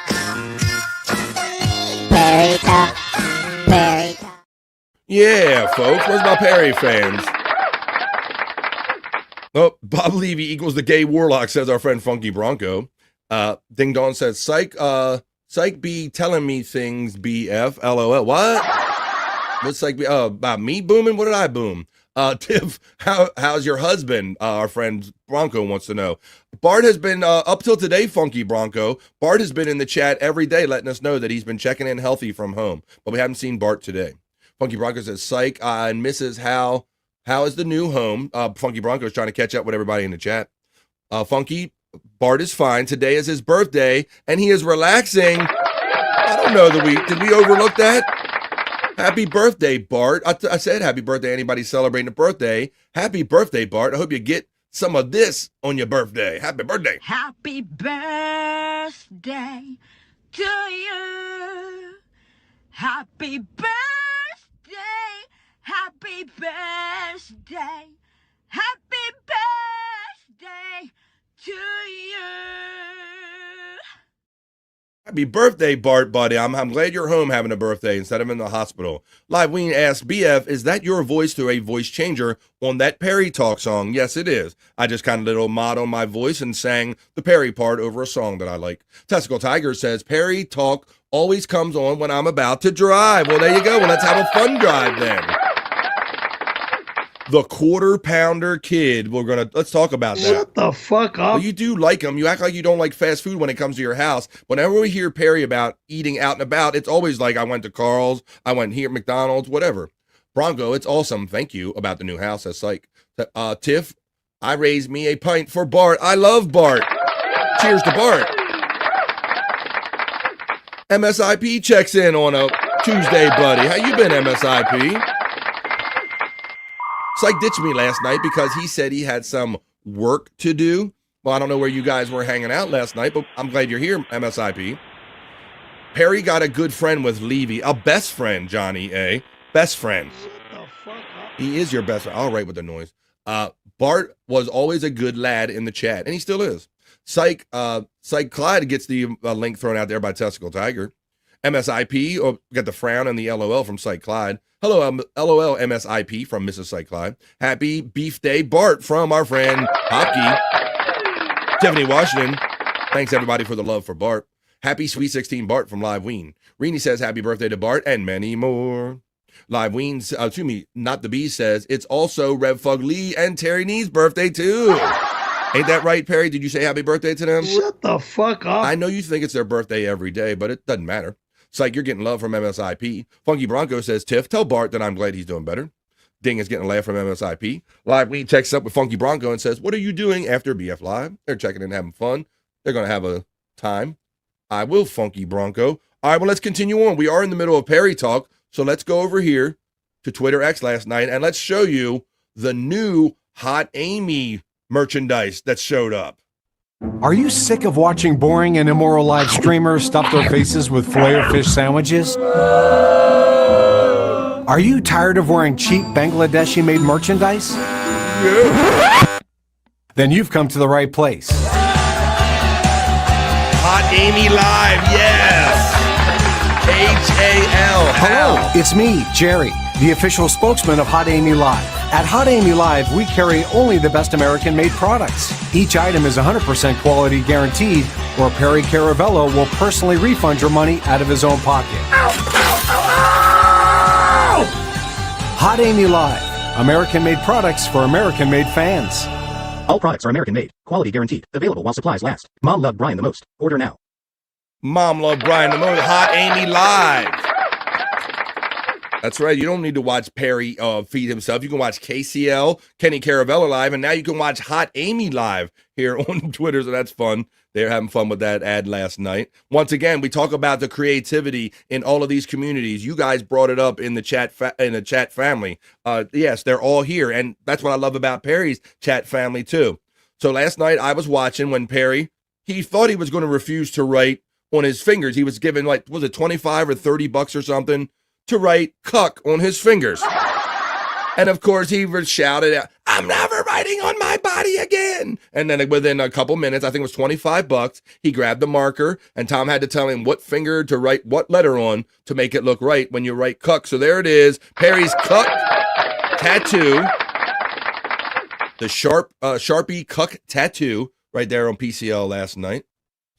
Perry Talk. Perry Talk. Yeah, folks. Where's my Perry fans? Oh, Bob Levy equals the gay warlock, says our friend Funky Bronco. Ding Dong says, psych be telling me things, BF, LOL. What? What's psych be? About me booming? What did I boom? Tiff, how's your husband? Our friend Bronco wants to know. Bart has been, up till today, Funky Bronco, Bart has been in the chat every day letting us know that he's been checking in healthy from home, but we haven't seen Bart today. Funky Bronco says, psych, and Mrs. How is the new home? Funky Bronco is trying to catch up with everybody in the chat. Funky, Bart is fine. Today is his birthday, and he is relaxing. I don't know did we overlook that? Happy birthday, Bart. I said happy birthday. Anybody celebrating a birthday? Happy birthday, Bart. I hope you get some of this on your birthday. Happy birthday. Happy birthday to you. Happy birthday. Happy birthday, happy birthday to you. Happy birthday, Bart, buddy. I'm glad you're home having a birthday instead of in the hospital. Live Ween asks, BF, is that your voice to a voice changer on that Perry Talk song? Yes, it is. I just kind of little mod on my voice and sang the Perry part over a song that I like. Testicle Tiger says, Perry Talk always comes on when I'm about to drive. Well, there you go. Well, let's have a fun drive then. The Quarter Pounder Kid. Let's talk about that. Shut the fuck up. Well, you do like them. You act like you don't like fast food when it comes to your house. Whenever we hear Perry about eating out and about, it's always like, I went to Carl's, I went here, McDonald's, whatever. Bronco, it's awesome. Thank you about the new house. That's like, Tiff, I raised me a pint for Bart. I love Bart. Cheers to Bart. MSIP checks in on a Tuesday, buddy. How you been, MSIP? Psych ditched me last night because he said he had some work to do. Well, I don't know where you guys were hanging out last night, but I'm glad you're here, MSIP. Perry got a good friend with Levy, a best friend, Johnny A. Best friend. Shut the fuck up. He is your best friend. All right with the noise. Bart was always a good lad in the chat, and he still is. Psych Clyde gets the link thrown out there by Testicle Tiger. MSIP, got the frown and the LOL from Psych Clyde. Hello, LOL MSIP from Mrs. Psych Clyde. Happy Beef Day, Bart, from our friend Hopkey. Tiffany Washington, thanks everybody for the love for Bart. Happy Sweet 16, Bart from Live Ween. Reenie says happy birthday to Bart and many more. Live Ween's, Not the Bee says it's also Rev Fug Lee and Terry Nee's birthday too. Ain't that right, Perry? Did you say happy birthday to them? Shut the fuck up. I know you think it's their birthday every day, but it doesn't matter. Psych, you're getting love from MSIP. Funky Bronco says, Tiff, tell Bart that I'm glad he's doing better. Ding is getting a laugh from MSIP. Live Ween checks up with Funky Bronco and says, what are you doing after BF Live? They're checking in, having fun. They're going to have a time. I will, Funky Bronco. All right, well, let's continue on. We are in the middle of Perry Talk, so let's go over here to Twitter X last night, and let's show you the new Hot Amy merchandise that showed up. Are you sick of watching boring and immoral live streamers stuff their faces with filet fish sandwiches? Are you tired of wearing cheap Bangladeshi-made merchandise? Then you've come to the right place. Hot Amy Live, yes! H-A-L. Hello, it's me, Jerry, the official spokesman of Hot Amy Live. At Hot Amy Live, we carry only the best American-made products. Each item is 100% quality guaranteed, or Perry Caravello will personally refund your money out of his own pocket. Hot Amy Live, American-made products for American-made fans. All products are American-made, quality guaranteed, available while supplies last. Mom loved Brian the most. Order now. Mom loved Brian the most. Hot Amy Live. That's right. You don't need to watch Perry feed himself. You can watch KCL, Kenny Caravello live, and now you can watch Hot Amy live here on Twitter, so that's fun. They're having fun with that ad last night. Once again, we talk about the creativity in all of these communities. You guys brought it up in the chat family. Yes, they're all here, and that's what I love about Perry's chat family too. So last night I was watching when Perry, he thought he was going to refuse to write on his fingers. He was given like, was it 25 or 30 bucks or something to write cuck on his fingers. And of course he shouted out, "I'm never writing on my body again." And then within a couple minutes, I think it was 25 bucks, he grabbed the marker and Tom had to tell him what finger to write what letter on to make it look right when you write cuck. So there it is, Perry's cuck tattoo. The Sharpie cuck tattoo right there on PCL last night.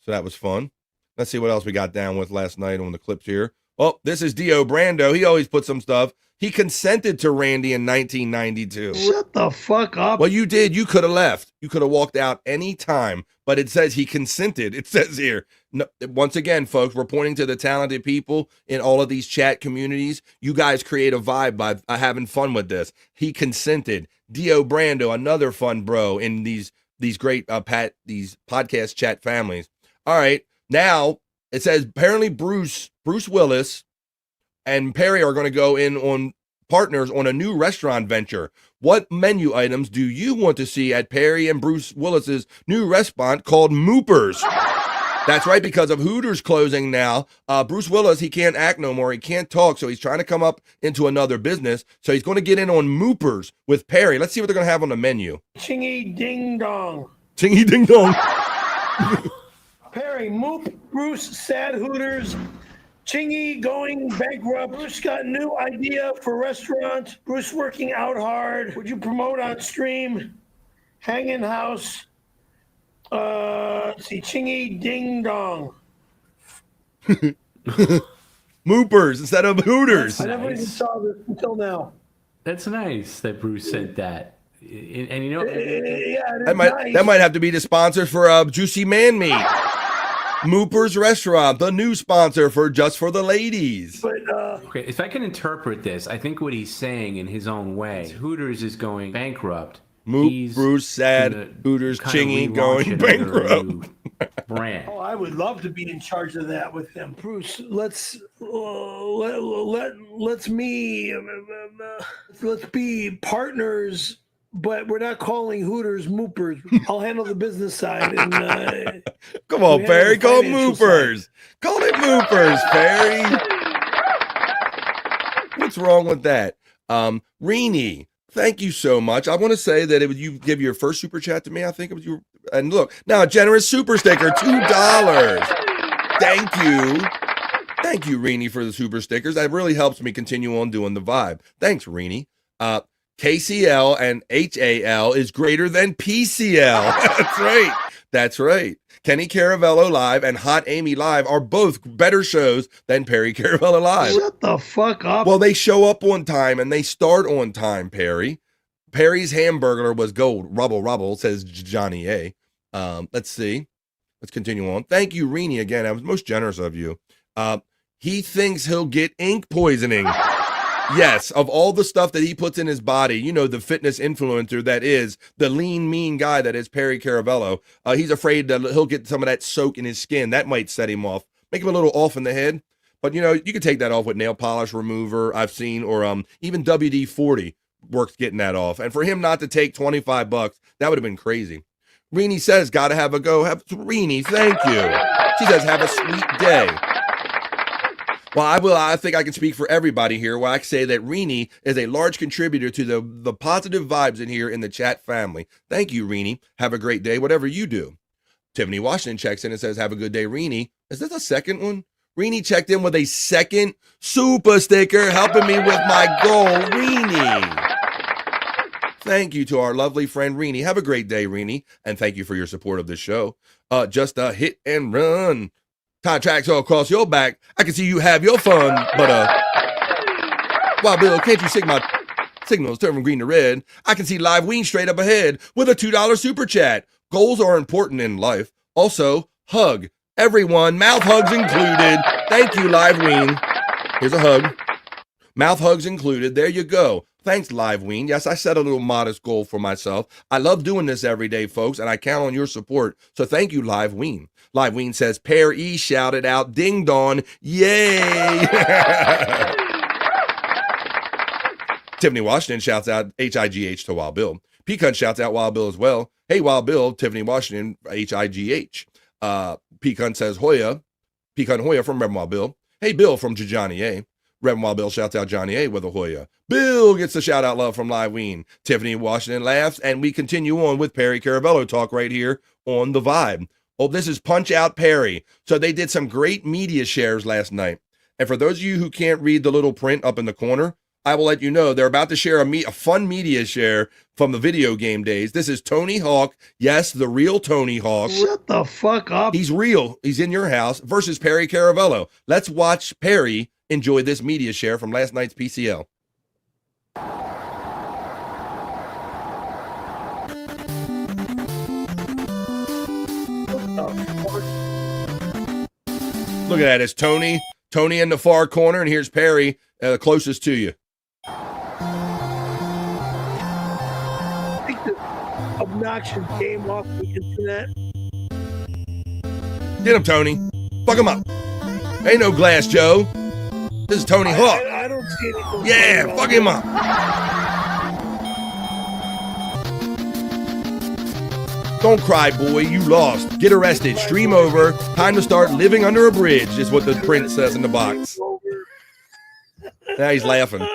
So that was fun. Let's see what else we got down with last night on the clips here. Oh, this is Dio Brando. He always puts some stuff. He consented to Randy in 1992. Shut the fuck up. Well, you did. You could have left. You could have walked out any time, but it says he consented. It says here. No, once again, folks, we're pointing to the talented people in all of these chat communities. You guys create a vibe by having fun with this. He consented. Dio Brando, another fun bro in these great these podcast chat families. All right, now it says apparently Bruce Willis and Perry are going to go in on partners on a new restaurant venture. What menu items do you want to see at Perry and Bruce Willis's new restaurant called Moopers? That's right, because of Hooters closing now. Bruce Willis, he can't act no more. He can't talk, so he's trying to come up into another business. So he's going to get in on Moopers with Perry. Let's see what they're going to have on the menu. Chingy ding dong. Chingy ding dong. Perry, Moop, Bruce, sad Hooters. Chingy going bankrupt. Bruce got new idea for restaurant. Bruce working out hard. Would you promote on stream? Hanging house. Let's see, Chingy ding dong. Moopers instead of Hooters. I never even saw this until now. That's nice that Bruce said that. And you know, that might have to be the sponsor for Juicy Man Meat. Moopers Restaurant, the new sponsor for Just for the Ladies. Okay, if I can interpret this, I think what he's saying in his own way, Hooters is going bankrupt. Bruce sad, Hooters Chingy going bankrupt. Brand. Oh, I would love to be in charge of that with him. Bruce, let's be partners. But we're not calling Hooters Moopers. I'll handle the business side. And, come on, Perry. Call it Moopers. Side. Call it Moopers, Perry. What's wrong with that? Rini, thank you so much. I want to say that you give your first super chat to me. I think it was you. And look, now a generous super sticker, $2. Thank you. Thank you, Rini, for the super stickers. That really helps me continue on doing the vibe. Thanks, Rini. KCL and HAL is greater than PCL. That's right. That's right. Kenny Caravello Live and Hot Amy Live are both better shows than Perry Caravello Live. Shut the fuck up. Well, they show up on time and they start on time, Perry. Perry's Hamburglar was gold. Rubble, says Johnny A. Let's see. Let's continue on. Thank you, Rini, again. I was most generous of you. He thinks he'll get ink poisoning. Yes, of all the stuff that he puts in his body, you know, the fitness influencer that is the lean, mean guy that is Perry Caravello, he's afraid that he'll get some of that soak in his skin. That might set him off, make him a little off in the head. But, you know, you can take that off with nail polish remover, I've seen, or even WD-40 works getting that off. And for him not to take 25 bucks, that would have been crazy. Rini says, gotta have a go. Rini, thank you. She says, have a sweet day. Well, I think I can speak for everybody here when I say that Rini is a large contributor to the positive vibes in here in the chat family. Thank you, Rini. Have a great day, whatever you do. Tiffany Washington checks in and says, have a good day, Rini. Is this a second one? Rini checked in with a second super sticker, helping me with my goal, Rini. Thank you to our lovely friend Rini. Have a great day, Rini. And thank you for your support of this show. Just a hit and run. Tie tracks all across your back. I can see you have your fun, but Wild Bill, can't you see my signals turn from green to red? I can see Live Ween straight up ahead with a $2 super chat. Goals are important in life. Also, hug everyone, mouth hugs included. Thank you, Live Ween. Here's a hug. Mouth hugs included. There you go. Thanks, Live Ween. Yes, I set a little modest goal for myself. I love doing this every day, folks, and I count on your support. So thank you, Live Ween. Live Ween says, Pear E shouted out, ding dong, yay. Tiffany Washington shouts out HIGH to Wild Bill. Pecan shouts out Wild Bill as well. Hey, Wild Bill, Tiffany Washington, HIGH. Pecan says Hoya. Pecan Hoya from Reverend Wild Bill. Hey, Bill from Johnny A. Reverend Wild Bill shouts out Johnny A with a Hoya. Bill gets the shout out love from Live Ween. Tiffany Washington laughs, and we continue on with Perry Caravello talk right here on The Vibe. Oh, this is Punch Out Perry. So they did some great media shares last night. And for those of you who can't read the little print up in the corner, I will let you know they're about to share a fun media share from the video game days. This is Tony Hawk. Yes, the real Tony Hawk. Shut the fuck up. He's real. He's in your house versus Perry Caravello. Let's watch Perry enjoy this media share from last night's PCL. Look at that. It's Tony in the far corner, and here's Perry, closest to you. Take the obnoxious game off the internet. Get him, Tony. Fuck him up. Ain't no Glass Joe. This is Tony Hawk. I don't see anything. Yeah, fuck him up. Don't cry, boy. You lost. Get arrested. Stream over. Time to start living under a bridge is what the print says in the box. Now he's laughing.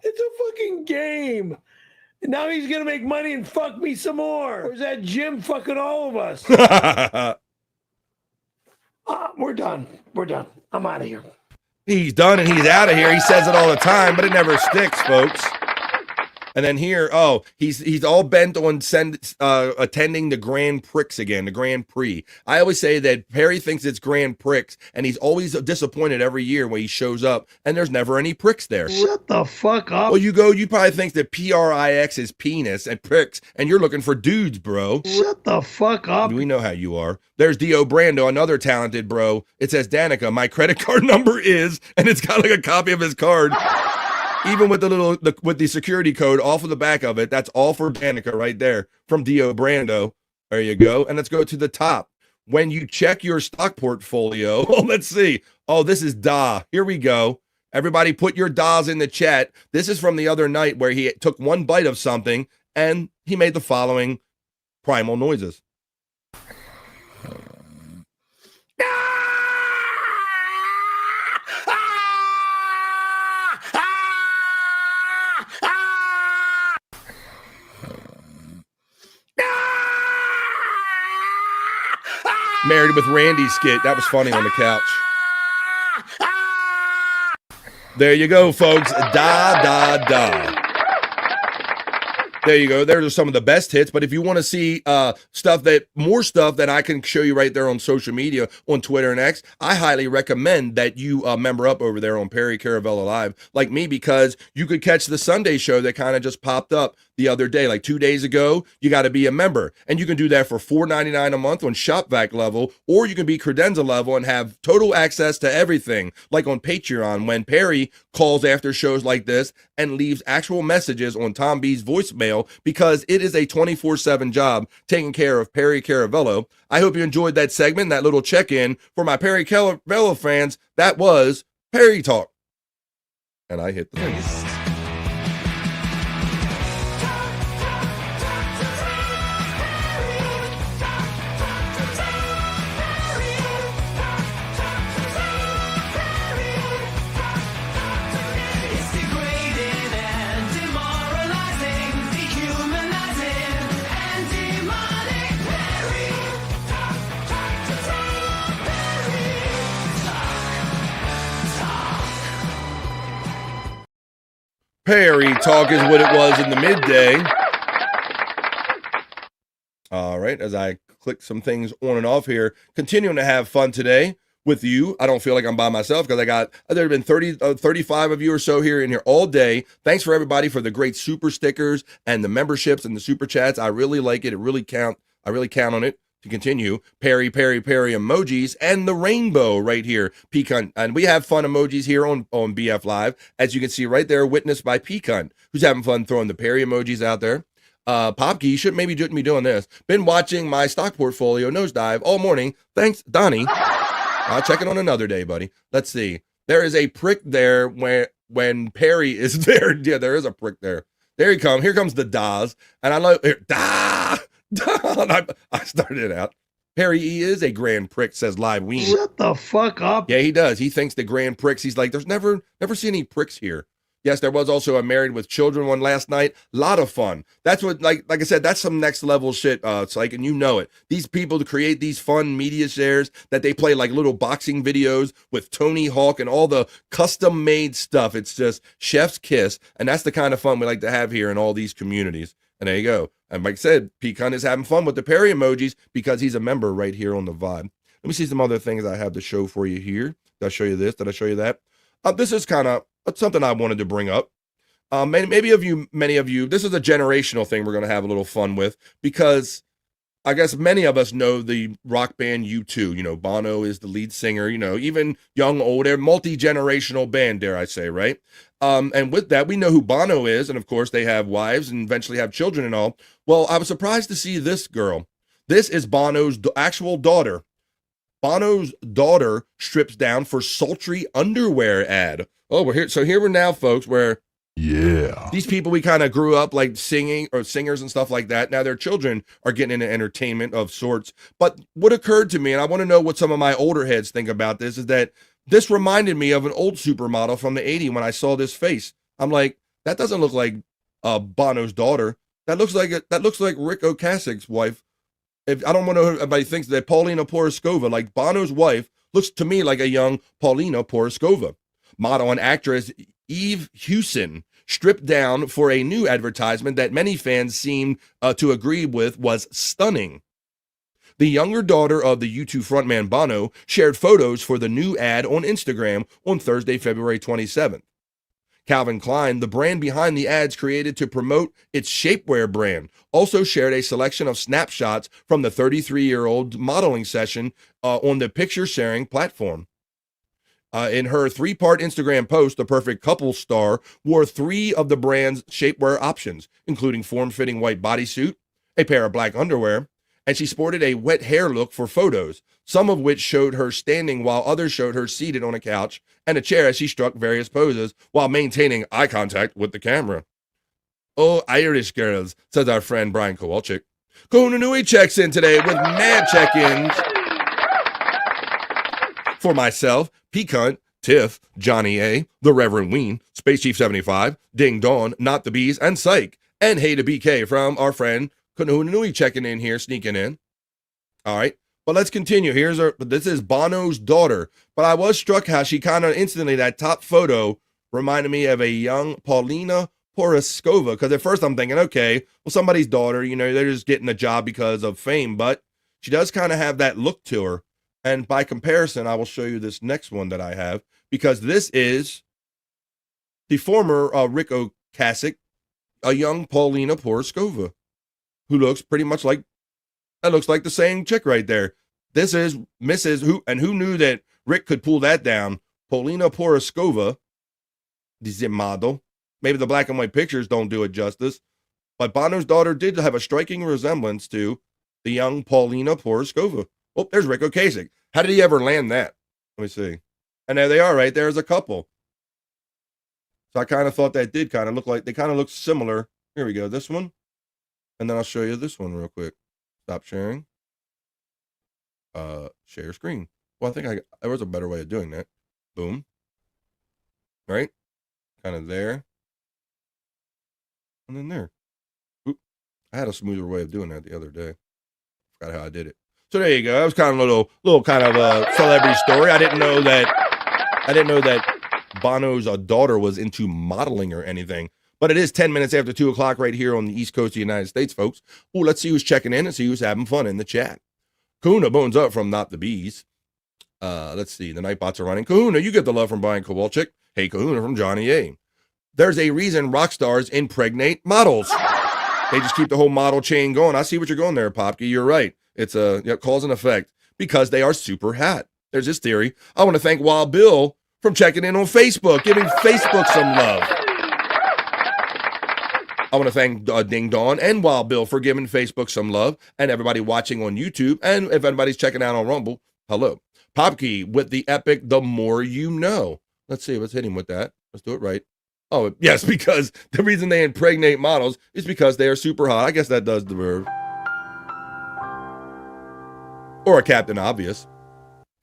It's a fucking game. And now he's going to make money and fuck me some more. Or is that Jim fucking all of us? We're done. We're done. I'm out of here. He's done and he's out of here. He says it all the time, but it never sticks, folks. And then here, he's all bent on attending the Grand Prix again, the Grand Prix. I always say that Perry thinks it's Grand Prix, and he's always disappointed every year when he shows up, and there's never any pricks there. Shut the fuck up. Well, you probably think that PRIX is penis and pricks, and you're looking for dudes, bro. Shut the fuck up. We know how you are. There's Dio Brando, another talented bro. It says, Danica, my credit card number is, and it's got like a copy of his card. Even with with the security code off of the back of it, that's all for Danica right there from Dio Brando. There you go. And let's go to the top. When you check your stock portfolio, let's see. Oh, this is Da. Here we go. Everybody put your DAs in the chat. This is from the other night where he took one bite of something and he made the following primal noises. Married with Randy skit. That was funny on the couch. There you go, folks. Da, da, da. There you go. There are some of the best hits. But if you want to see more stuff that I can show you right there on social media, on Twitter and X, I highly recommend that you member up over there on Perry Caravello Live, like me, because you could catch the Sunday show that kind of just popped up the other day, like 2 days ago. You got to be a member, and you can do that for $4.99 a month on ShopVac level, or you can be credenza level and have total access to everything, like on Patreon, when Perry calls after shows like this and leaves actual messages on Tom B's voicemail, because it is a 24/7 job taking care of Perry Caravello. I hope you enjoyed that segment, that little check-in. For my Perry Caravello fans, that was Perry Talk. And I hit the thing. Perry Talk is what it was in the midday. All right, as I click some things on and off here, continuing to have fun today with you. I don't feel like I'm by myself because there have been 35 of you or so here in here all day. Thanks for everybody for the great super stickers and the memberships and the super chats. I really like it. I really count on it to continue. Perry emojis and the rainbow right here. Pecan. And we have fun emojis here on BF Live. As you can see right there, witnessed by Pecan, who's having fun throwing the Perry emojis out there. Popkey, you shouldn't maybe be doing this. Been watching my stock portfolio nosedive all morning. Thanks, Donnie. I'll check it on another day, buddy. Let's see. There is a prick there when Perry is there. Yeah, there is a prick there. There he comes. Here comes the Daz. And I love here. I started it out. Perry E is a grand prick, says Live Ween. Shut the fuck up. Yeah, he does. He thinks the grand pricks. He's like, there's never seen any pricks here. Yes, there was also a Married with Children one last night. A lot of fun. That's what, like I said, that's some next level shit, Psych, and you know it. These people to create these fun media shares that they play like little boxing videos with Tony Hawk and all the custom made stuff. It's just chef's kiss, and that's the kind of fun we like to have here in all these communities. And there you go. And like I said, Pecan is having fun with the Perry emojis because he's a member right here on the Vibe. Let me see some other things I have to show for you here. Did I show you this? Did I show you that? This is kind of something I wanted to bring up. Many of you, this is a generational thing we're going to have a little fun with because I guess many of us know the rock band U2. You know, Bono is the lead singer, you know, even young, old, they're multi-generational band, dare I say, right? And with that, we know who Bono is. And of course, they have wives and eventually have children and all. Well, I was surprised to see this girl. This is Bono's actual daughter. Bono's daughter strips down for sultry underwear ad. Oh, we're here. So here we're now, folks, where these people we kind of grew up like singing or singers and stuff like that. Now their children are getting into entertainment of sorts. But what occurred to me, and I want to know what some of my older heads think about this, is that this reminded me of an old supermodel from the 80s when I saw this face. I'm like, that doesn't look like Bono's daughter. That looks like Rick Ocasek's wife. If I don't want to know if everybody thinks that Paulina Poroskova, like Bono's wife, looks to me like a young Paulina Poroskova. Model and actress Eve Hewson stripped down for a new advertisement that many fans seem to agree with was stunning. The younger daughter of the U2 frontman Bono shared photos for the new ad on Instagram on Thursday, February 27th. Calvin Klein, the brand behind the ads created to promote its shapewear brand, also shared a selection of snapshots from the 33-year-old modeling session on the picture-sharing platform. In her 3-part Instagram post, the perfect couple star wore 3 of the brand's shapewear options, including form-fitting white bodysuit, a pair of black underwear, and she sported a wet hair look for photos, some of which showed her standing while others showed her seated on a couch and a chair as she struck various poses while maintaining eye contact with the camera. Oh, Irish girls, says our friend Brian Kowalczyk. Kahuna Nui checks in today with mad check-ins. For myself, Pecan, Tiff, Johnny A, the Reverend Ween, Space Chief 75, Ding Dong, Not the Bees, and Psych. And hey to BK from our friend Kahuna Nui checking in here, sneaking in. All right. But let's continue. This is Bono's daughter. But I was struck how she kind of instantly, that top photo reminded me of a young Paulina Poroskova. Because at first I'm thinking, okay, well, somebody's daughter, you know, they're just getting a job because of fame. But she does kind of have that look to her. And by comparison, I will show you this next one that I have. Because this is the former Rick Ocasek, a young Paulina Poroskova, who looks pretty much like, that looks like the same chick right there. This is Mrs. Who knew that Rick could pull that down? Paulina Poroskova, the model. Maybe the black and white pictures don't do it justice, but Bono's daughter did have a striking resemblance to the young Paulina Poroskova. Oh, there's Rick Ocasek. How did he ever land that? Let me see. And there they are, right? There's a couple. So I kind of thought that did kind of look like, they kind of look similar. Here we go, this one. And then I'll show you this one real quick. Stop sharing. Share screen. Well, I think there was a better way of doing that. Boom. Right? Kind of there. And then there. Oop. I had a smoother way of doing that the other day. Forgot how I did it. So there you go. That was kind of a little kind of a celebrity story. I didn't know that Bono's daughter was into modeling or anything. But it is 10 minutes after 2 o'clock right here on the East Coast of the United States, folks. Ooh, let's see who's checking in and see who's having fun in the chat. Kahuna bones up from Not the Bees. Let's see. The Nightbots are running. Kahuna, you get the love from Brian Kowalczyk. Hey, Kahuna from Johnny A. There's a reason rock stars impregnate models. They just keep the whole model chain going. I see what you're going there, Popke. You're right. It's a cause and effect because they are super hot. There's this theory. I want to thank Wild Bill from checking in on Facebook, giving Facebook some love. I want to thank Ding Dong and Wild Bill for giving Facebook some love, and everybody watching on YouTube, and if anybody's checking out on Rumble, hello. Popke with the epic The More You Know. Let's see, let's hit him with that. Let's do it right. Oh, yes, because the reason they impregnate models is because they are super hot. I guess that does the verb. Or a Captain Obvious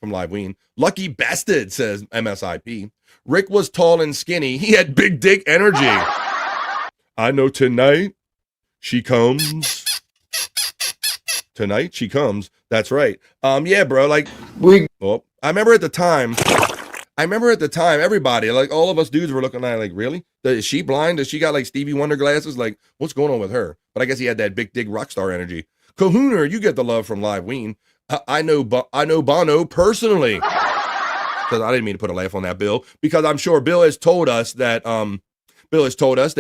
from Live Ween. Lucky bastard, says MSIP. Rick was tall and skinny. He had big dick energy. I know tonight she comes. Tonight she comes. That's right. Yeah, bro. Like I remember at the time, everybody, like all of us dudes were looking at like, really? Is she blind? Does she got like Stevie Wonder glasses? Like, what's going on with her? But I guess he had that big dick rock star energy. Kahuna, you get the love from Live Ween. I know Bono personally. Because I didn't mean to put a laugh on that, Bill. Because I'm sure Bill has told us that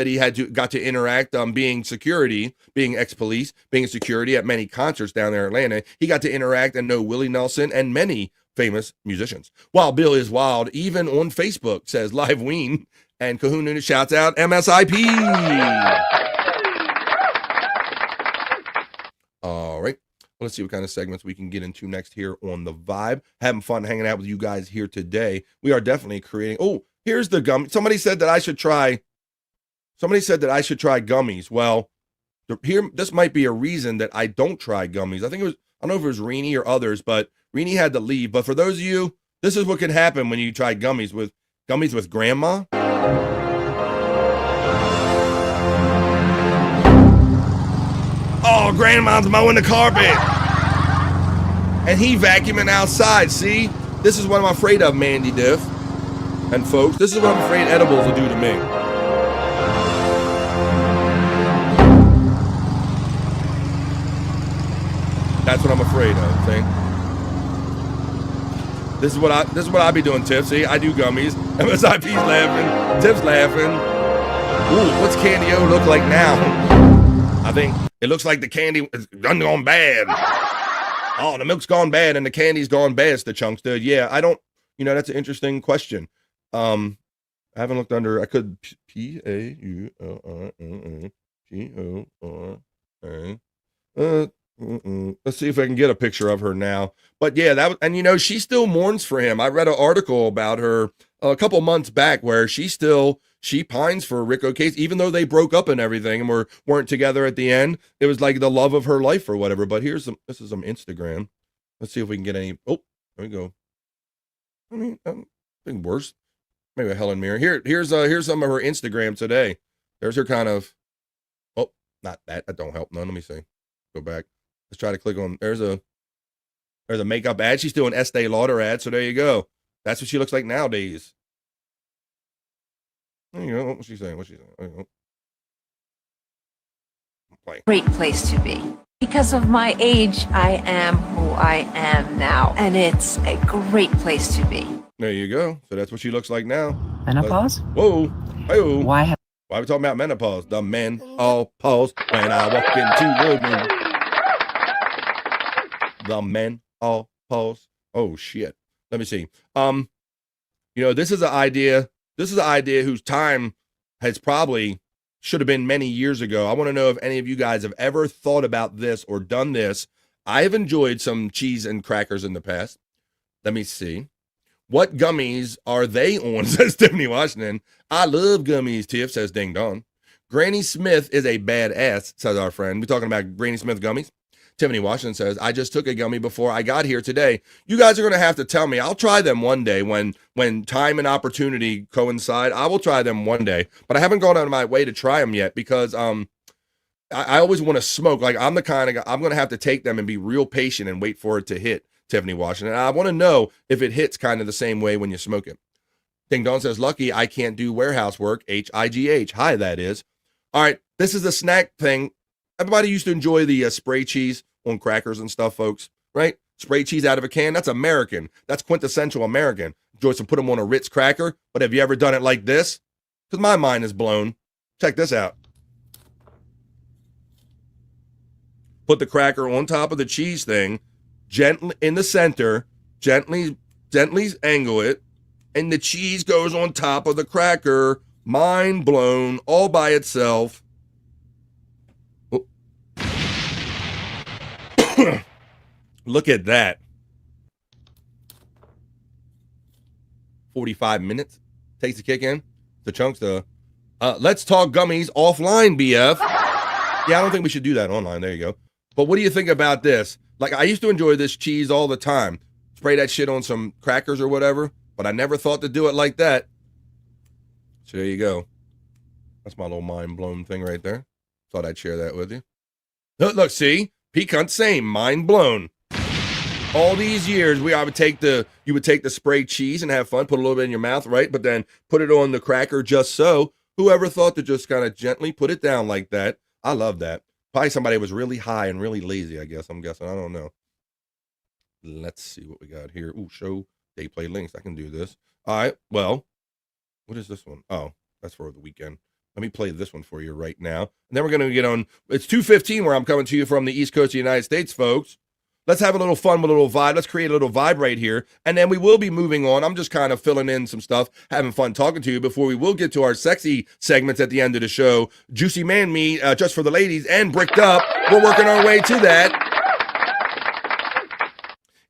he got to interact being security, being ex-police, being security at many concerts down there in Atlanta. He got to interact and know Willie Nelson and many famous musicians. While Bill is wild, even on Facebook, says Live Ween, and Kahuna shouts out MSIP. All right. Let's see what kind of segments we can get into next here on The Vibe. Having fun hanging out with you guys here today. We are definitely creating. Oh, here's the gum. Somebody said that I should try gummies. Well, this might be a reason that I don't try gummies. I don't know if it was Rini or others, but Rini had to leave. But for those of you, this is what can happen when you try gummies with grandma. Oh, grandma's mowing the carpet. And he vacuuming outside. See? This is what I'm afraid of, Mandy Diff. And folks, this is what I'm afraid edibles will do to me. That's what I'm afraid of, see? This is what I be doing, Tiff. See, I do gummies. MSIP's laughing. Tiff's laughing. Ooh, what's Candy O look like now? I think it looks like the candy is gone bad. Oh, the milk's gone bad and the candy's gone bad, the chunks did. Yeah, I don't, that's an interesting question. I haven't looked under, I could PAULRNPORA. Let's see if I can get a picture of her now. But yeah, she still mourns for him. I read an article about her a couple months back where she pines for Rick O'Case, even though they broke up and everything and weren't together at the end. It was like the love of her life or whatever. But this is some Instagram. Let's see if we can get any. Oh, there we go. I mean, I think worse. Maybe a Helen Mirren. Here's some of her Instagram today. There's her kind of. Oh, not that. That don't help none. Let me see. Go back. Let's try to click on. There's a makeup ad. She's doing Estee Lauder ad. So there you go. That's what she looks like nowadays. There you go. What's she saying? Great place to be. Because of my age, I am who I am now. And it's a great place to be. There you go. So that's what she looks like now. Menopause? Whoa. Hey-oh. Why are we talking about menopause? The men all pause when I walk into the room. The men all pause. Oh, shit. Let me see. This is an idea. This is an idea whose time should have been many years ago. I want to know if any of you guys have ever thought about this or done this. I have enjoyed some cheese and crackers in the past. Let me see. What gummies are they on, says Tiffany Washington. I love gummies, Tiff, says Ding Dong. Granny Smith is a badass, says our friend. We're talking about Granny Smith gummies. Tiffany Washington says, I just took a gummy before I got here today. You guys are going to have to tell me. I'll try them one day when time and opportunity coincide. I will try them one day, but I haven't gone out of my way to try them yet because I always want to smoke. Like I'm the kind of guy, I'm going to have to take them and be real patient and wait for it to hit, Tiffany Washington. I want to know if it hits kind of the same way when you smoke it. Ding Dong says, lucky I can't do warehouse work. HIGH. Hi, that is. All right, this is a snack thing. Everybody used to enjoy the spray cheese on crackers and stuff, folks, right? Spray cheese out of a can. That's American. That's quintessential American. Enjoy some, put them on a Ritz cracker. But have you ever done it like this? Because my mind is blown. Check this out. Put the cracker on top of the cheese thing, gently in the center, gently angle it, and the cheese goes on top of the cracker. Mind blown, all by itself. Oh. Look at that. 45 minutes takes to kick in. The chunks, let's talk gummies offline, BF. Yeah, I don't think we should do that online. There you go. But what do you think about this? Like, I used to enjoy this cheese all the time. Spray that shit on some crackers or whatever, but I never thought to do it like that. So there you go. That's my little mind-blown thing right there. Thought I'd share that with you. Look, see? Pecan same, mind blown. All these years, you would take the spray cheese and have fun, put a little bit in your mouth, right? But then put it on the cracker just so. Whoever thought to just kind of gently put it down like that? I love that. Probably somebody was really high and really lazy, I guess. I'm guessing. I don't know. Let's see what we got here. Ooh, show day play links. I can do this. All right. Well, what is this one? Oh, that's for the weekend. Let me play this one for you right now. And then we're going to get on. It's 2:15 where I'm coming to you from the East Coast of the United States, folks. Let's have a little fun with a little vibe. Let's create a little vibe right here. And then we will be moving on. I'm just kind of filling in some stuff, having fun talking to you before we will get to our sexy segments at the end of the show. Juicy Man Meat, just for the ladies, and Bricked Up. We're working our way to that.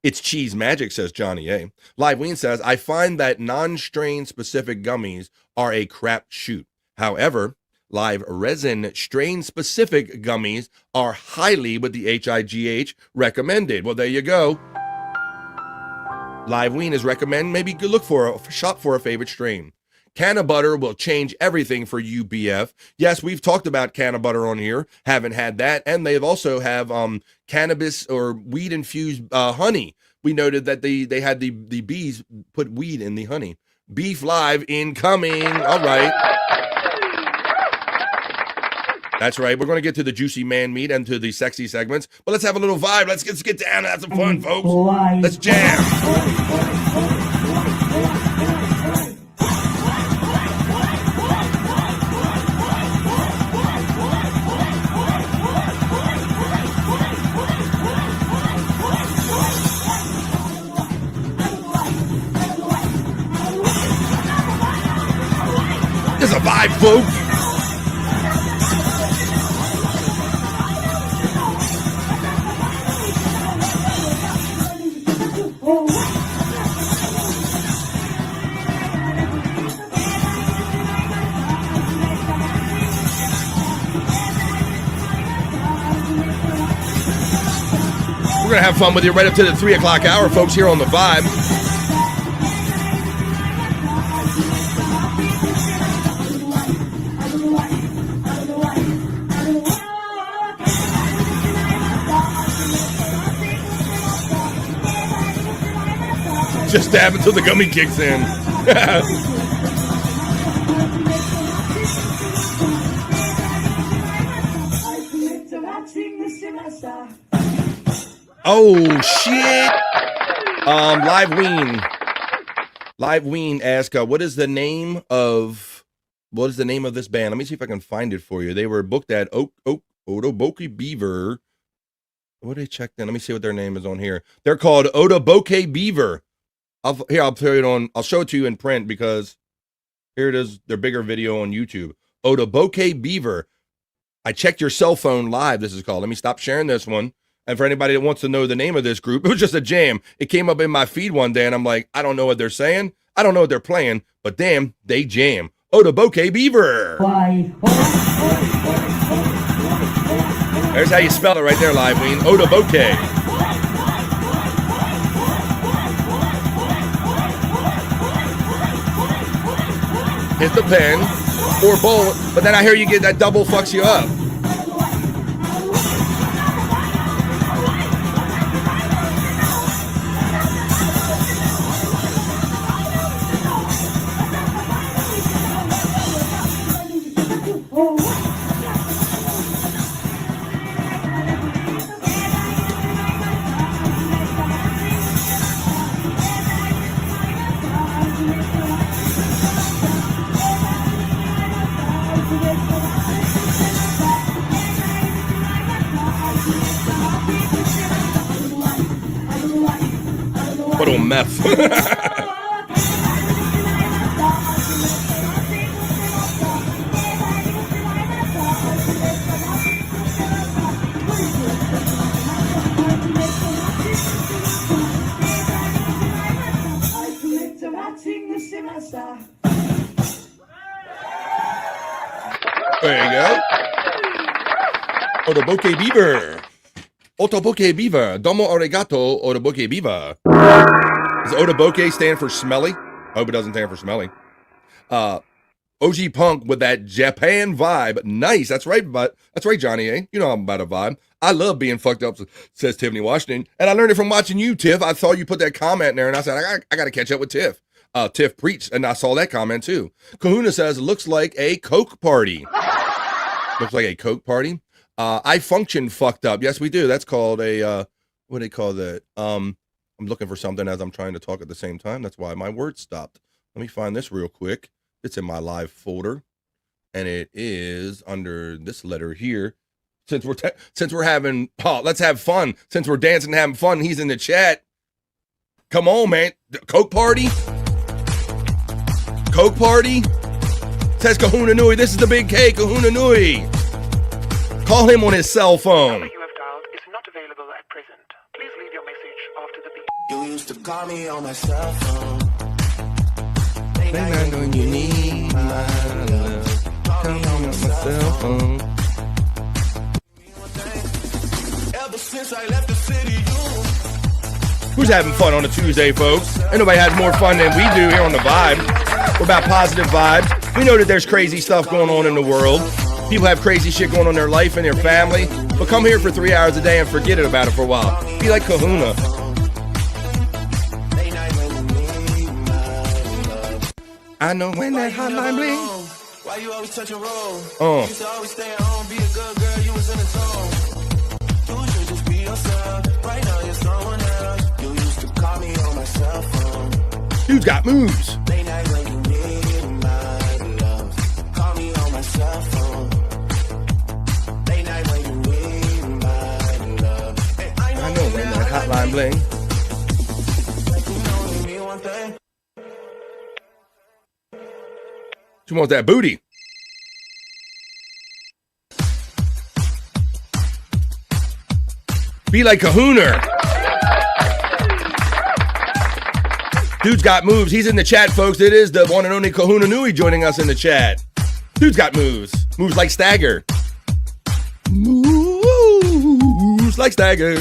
It's cheese magic, says Johnny A. Liveween says, I find that non-strain specific gummies are a crap shoot. However, live resin strain specific gummies are highly with the HIGH recommended. Well, there you go. Liveween is recommend maybe look for shop for a favorite strain. Canna butter will change everything for you, BF. Yes, we've talked about canna butter on here. Haven't had that, and they also have cannabis or weed infused honey. We noted that they had the bees put weed in the honey. Beef live incoming. All right. That's right. We're going to get to the juicy man meat and to the sexy segments, but let's have a little vibe. Let's get down and have some fun, folks. Let's jam. There's a vibe, folks. We're going to have fun with you right up to the 3 o'clock hour, folks, here on The Vibe. Just stab until the gummy kicks in. Oh shit! Liveween ask, what is the name of this band? Let me see if I can find it for you. They were booked at Otoboke Beaver. What did they check in? Let me see what their name is on here. They're called Otoboke Beaver. I'll show it to you in print because here it is, their bigger video on YouTube. Otoboke Beaver. I checked your cell phone live, this is called. Let me stop sharing this one. And for anybody that wants to know the name of this group, it was just a jam. It came up in my feed one day, and I'm like, I don't know what they're saying. I don't know what they're playing, but damn, they jam. Otoboke Beaver. There's how you spell it right there, Liveween. Otoboke. Hit the pen or bowl, but then I hear you get that double fucks you up. What on meth? There you go. Otoboke beaver. Otoboke beaver. Domo arigato, Otoboke beaver. Does Otoboke stand for smelly? I hope it doesn't stand for smelly. OG Punk with that Japan vibe. Nice. That's right, but that's right, Johnny A. You know I'm about a vibe. I love being fucked up, says Tiffany Washington. And I learned it from watching you, Tiff. I saw you put that comment in there, and I said, I got to catch up with Tiff. Tiff preached, and I saw that comment too. Kahuna says, looks like a Coke party. Looks like a Coke party. I function fucked up. Yes, we do. That's called a, what do they call that? I'm looking for something as I'm trying to talk at the same time. That's why my words stopped. Let me find this real quick. It's in my live folder, and it is under this letter here. Since we're having, let's have fun. Since we're dancing and having fun, he's in the chat. Come on, man. Coke party? Coke party? Says Kahuna Nui. This is the big K, Kahuna Nui. Call him on his cell phone. You have dialed is not available at present. Please leave your message after the beep. You used to call me on my cell phone. I know you need my love. Call me on my cell phone. Ever since I left the city, Who's having fun on a Tuesday, folks? Ain't nobody has more fun than we do here on The Vibe. We're about positive vibes. We know that there's crazy stuff going on in the world. People have crazy shit going on in their life and their family. But come here for 3 hours a day and forget about it for a while. Be like Kahuna. I know when that hotline bling. why you always touch a roll? Oh. You used to always stay at home, be a good girl, you was in the zone. You should just be yourself. Right now you're someone else. You used to call me on my cell phone. Dude's got moves. Late night when you need my love. Call me on my cell phone. Late night when you need my love. Hey, I know when that hotline bling. You know me one thing. She wants that booty. Be like Kahuna. Dude's got moves. He's in the chat, folks. It is the one and only Kahuna Nui joining us in the chat. Dude's got moves. Moves like Stagger. Moves like Stagger.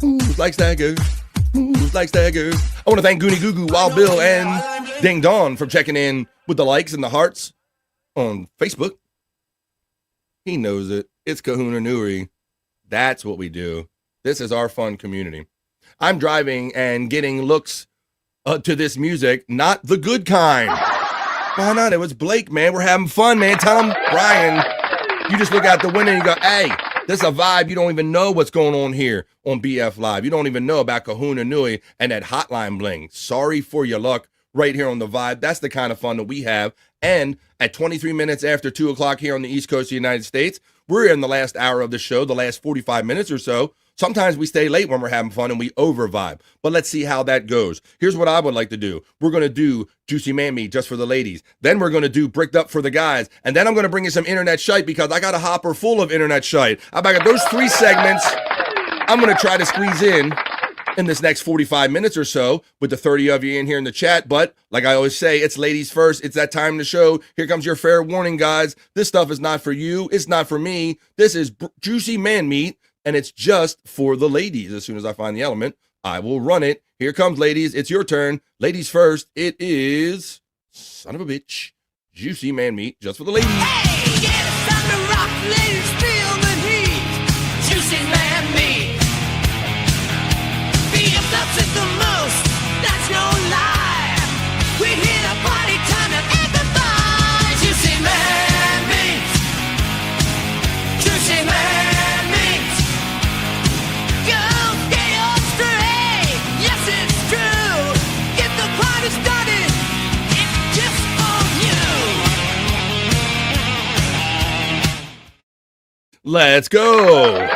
Moves like Stagger. Moves like Stagger. I want to thank Goonie Goo Goo, Wild Bill, and Ding Dong for checking in with the likes and the hearts on Facebook. He knows it. It's Kahuna Nui. That's what we do. This is our fun community. I'm driving and getting looks to this music, not the good kind. Why not? It was Blake, man. We're having fun, man. Tell him, Brian, you just look out the window and you go, hey, this is a vibe. You don't even know what's going on here on BF Live. You don't even know about Kahuna Nui and that hotline bling. Sorry for your luck right here on the Vibe. That's the kind of fun that we have. And at 23 minutes after 2 o'clock here on the East Coast of the United States, we're in the last hour of the show, the last 45 minutes or so. Sometimes we stay late when we're having fun and we over vibe. But let's see how that goes. Here's what I would like to do. We're going to do Juicy Man Meat just for the ladies. Then we're going to do Bricked Up for the guys. And then I'm going to bring you some internet shite because I got a hopper full of internet shite. I got those 3 segments I'm going to try to squeeze in this next 45 minutes or so with the 30 of you in here in the chat. But like I always say, it's ladies first. It's that time in the show. Here comes your fair warning, guys. This stuff is not for you. It's not for me. This is Juicy Man Meat. And it's just for the ladies. As soon as I find the element, I will run it. Here comes, ladies. It's your turn. Ladies first. It is, son of a bitch, Juicy Man Meat, just for the ladies. Hey, yeah, it's time to rock, ladies, feel the heat. Juicy Man Meat. BFF's it the most, that's no lie. We hit a party time and everybody. Juicy Man Meat. Juicy Man. Let's go.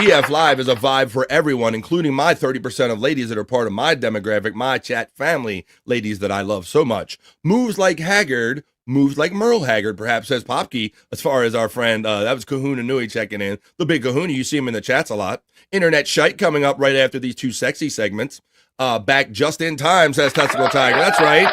BF Live is a vibe for everyone, including my 30% of ladies that are part of my demographic, my chat family, ladies that I love so much. Moves like Haggard, moves like Merle Haggard, perhaps, says Popkey, as far as our friend, that was Kahuna Nui checking in. The big Kahuna, you see him in the chats a lot. Internet Shyt coming up right after these two sexy segments. Back just in time, says Testicle Tiger. That's right.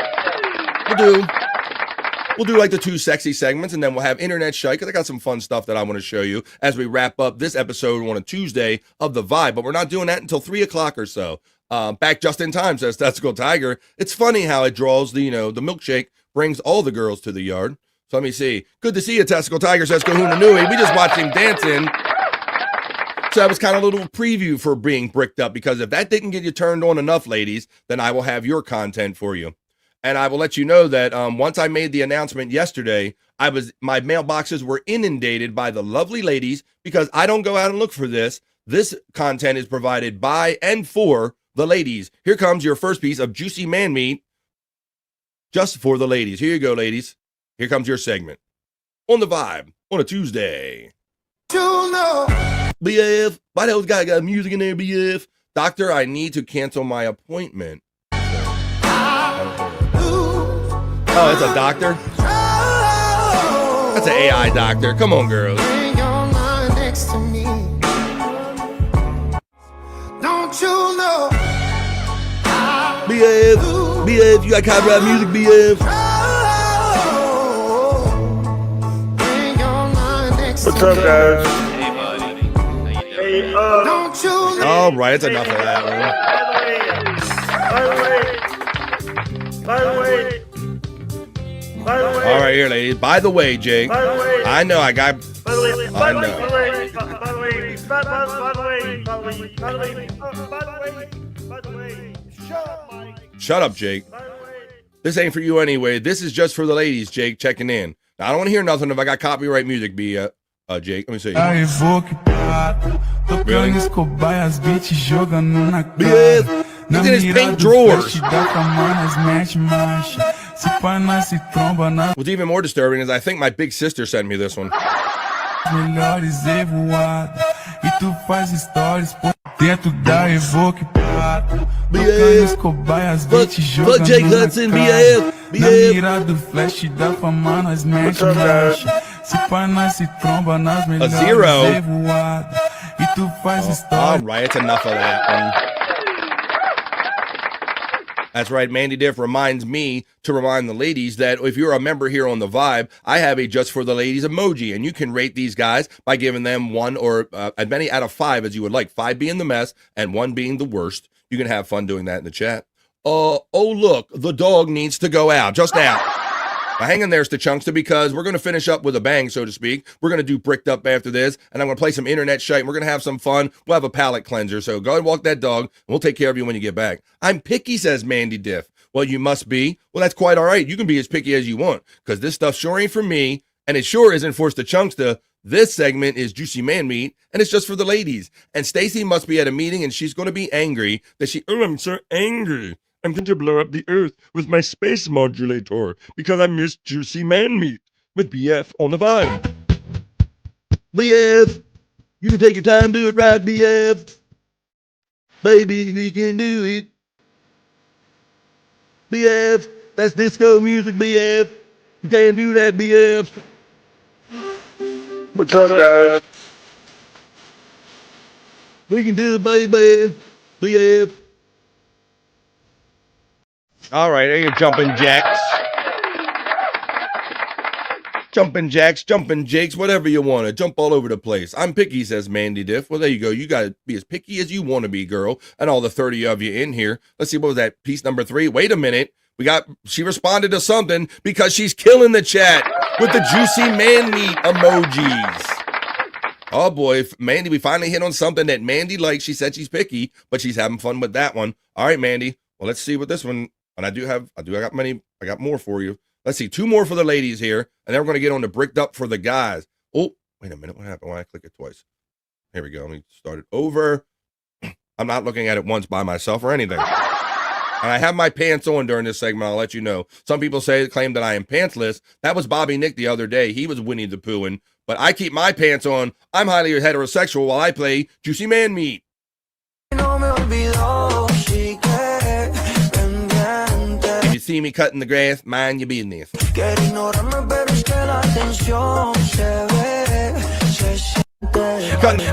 We'll do like the two sexy segments, and then we'll have Internet Shyt, because I got some fun stuff that I want to show you as we wrap up this episode on a Tuesday of The Vibe, but we're not doing that until 3 o'clock or so. Back just in time, says Testicle Tiger. It's funny how it draws the milkshake, brings all the girls to the yard. So let me see. Good to see you, Testicle Tiger, says Kahuna Nui. We just watched him dancing. So that was kind of a little preview for being bricked up, because if that didn't get you turned on enough, ladies, then I will have your content for you. And I will let you know that once I made the announcement yesterday, my mailboxes were inundated by the lovely ladies, because I don't go out and look for this. This content is provided by and for the ladies. Here comes your first piece of juicy man meat, just for the ladies. Here you go, ladies. Here comes your segment on The Vibe on a Tuesday. BF, why those guys got music in there, BF? Doctor, I need to cancel my appointment. Oh, that's a doctor? That's an AI doctor. Come on, girls. Don't you know? BF, you got copyright music, BF. What's up, guys? Hey, buddy. How you doing? Hey, Don't you know? All right, it's enough of that one. By the way. All right, here, ladies. By the way, Jake. I know I got. I know. Shut up, Jake. This ain't for you anyway. This is just for the ladies, Jake, checking in. Now, I don't want to hear nothing if I got copyright music, Jake. Let me see. Look at his pink drawers. What's even more disturbing is I think my big sister sent me this one. Fuck Jake Hudson, BF. A zero. All right, it's enough of that one. That's right, Mandy Diff reminds me to remind the ladies that if you're a member here on The Vibe, I have a Just for the Ladies emoji, and you can rate these guys by giving them 1 or as many out of 5 as you would like, 5 being the mess and 1 being the worst. You can have fun doing that in the chat. Oh, look, the dog needs to go out, just out. Now, hang in there, Stachunkster, because we're going to finish up with a bang, so to speak. We're going to do Bricked Up after this, and I'm going to play some Internet Shyt, and we're going to have some fun. We'll have a palate cleanser, so go and walk that dog, and we'll take care of you when you get back. I'm picky, says Mandy Diff. Well, you must be. Well, that's quite all right. You can be as picky as you want, because this stuff sure ain't for me, and it sure isn't for Stachunkster. This segment is Juicy Man Meat, and it's just for the ladies. And Stacy must be at a meeting, and she's going to be angry that I'm so angry. I'm going to blow up the earth with my space modulator because I missed Juicy Man Meat with BF on The Vibe. BF, you can take your time, do it right, BF. Baby, you can do it. BF, that's disco music, BF. You can't do that, BF. What's up, guys? We can do it, baby. BF. All right, there you jumping jacks. Jumping jacks, jumping jakes, whatever you want to. Jump all over the place. I'm picky, says Mandy Diff. Well, there you go. You got to be as picky as you want to be, girl. And all the 30 of you in here. Let's see, what was that? Piece number 3. Wait a minute. She responded to something because she's killing the chat with the Juicy Man Meat emojis. Oh boy, Mandy, we finally hit on something that Mandy likes. She said she's picky, but she's having fun with that one. All right, Mandy. Well, let's see what this one. And I got more for you. Let's see, 2 more for the ladies here, and then we're going to get on to Bricked Up for the guys. Oh, wait a minute. What happened? Why I click it twice? Here we go. Let me start it over. I'm not looking at it once by myself or anything. And I have my pants on during this segment, I'll let you know. Some people claim that I am pantsless. That was Bobby Nick the other day. He was Winnie the Poohing. But I keep my pants on. I'm highly heterosexual while I play Juicy Man Meat. If you see me cutting the grass, mind your business.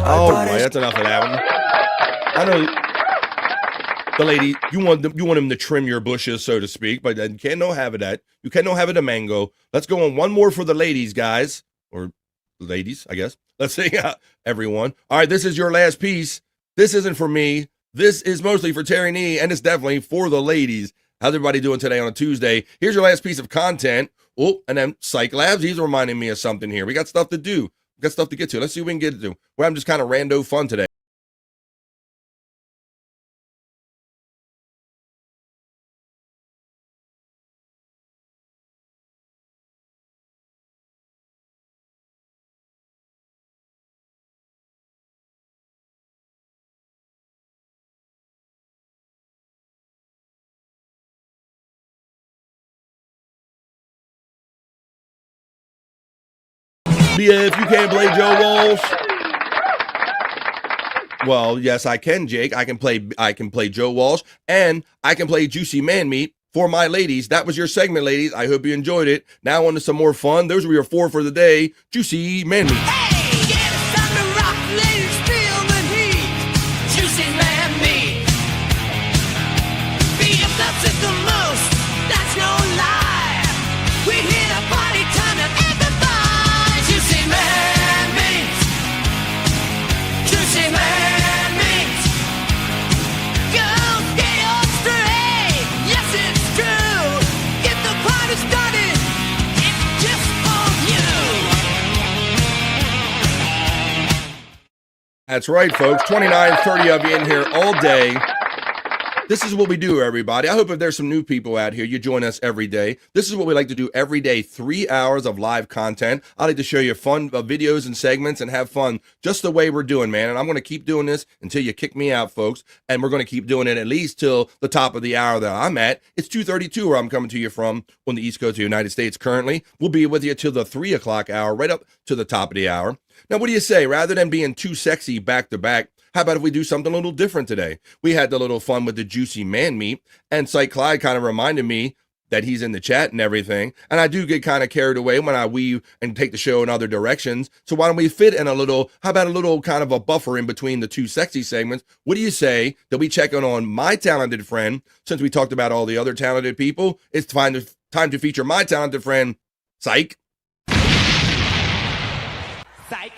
All right, that's enough of that one. I know the lady, you want him to trim your bushes, so to speak, but you can't no have it that. You can't no have it a mango. Let's go on one more for the ladies, guys. Or ladies, I guess. Let's see, everyone. All right, this is your last piece. This isn't for me. This is mostly for Terry Nee, and it's definitely for the ladies. How's everybody doing today on a Tuesday? Here's your last piece of content. Oh, and then Psych Labs, he's reminding me of something here. We got stuff to do. We got stuff to get to. Let's see what we can get to. We're having just kind of rando fun today. Yeah, if you can't play Joe Walsh. Well, yes, I can, Jake. I can play Joe Walsh, and I can play Juicy Man Meat for my ladies. That was your segment, ladies. I hope you enjoyed it. Now on to some more fun. Those were your 4 for the day. Juicy Man Meat. That's right, folks. 29, 30 of you in here all day. This is what we do, everybody. I hope if there's some new people out here, you join us every day. This is what we like to do every day, 3 hours of live content. I like to show you fun videos and segments and have fun just the way we're doing, man. And I'm going to keep doing this until you kick me out, folks. And we're going to keep doing it at least till the top of the hour that I'm at. It's 2:32 where I'm coming to you from on the East Coast of the United States currently. We'll be with you till the 3 o'clock hour, right up to the top of the hour. Now, what do you say? Rather than being too sexy back to back, how about if we do something a little different today? We had a little fun with the Juicy Man Meat, and Psych Clyde kind of reminded me that he's in the chat and everything, and I do get kind of carried away when I weave and take the show in other directions. So why don't we fit in how about a little kind of a buffer in between the two sexy segments? What do you say that we check in on my talented friend? Since we talked about all the other talented people, it's time to feature my talented friend, Psych. Psych.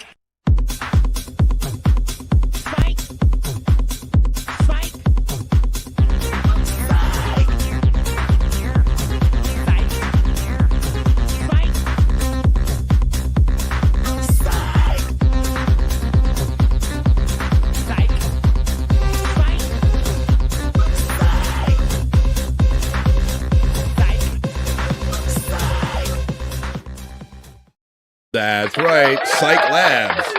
That's right, Psych Labs.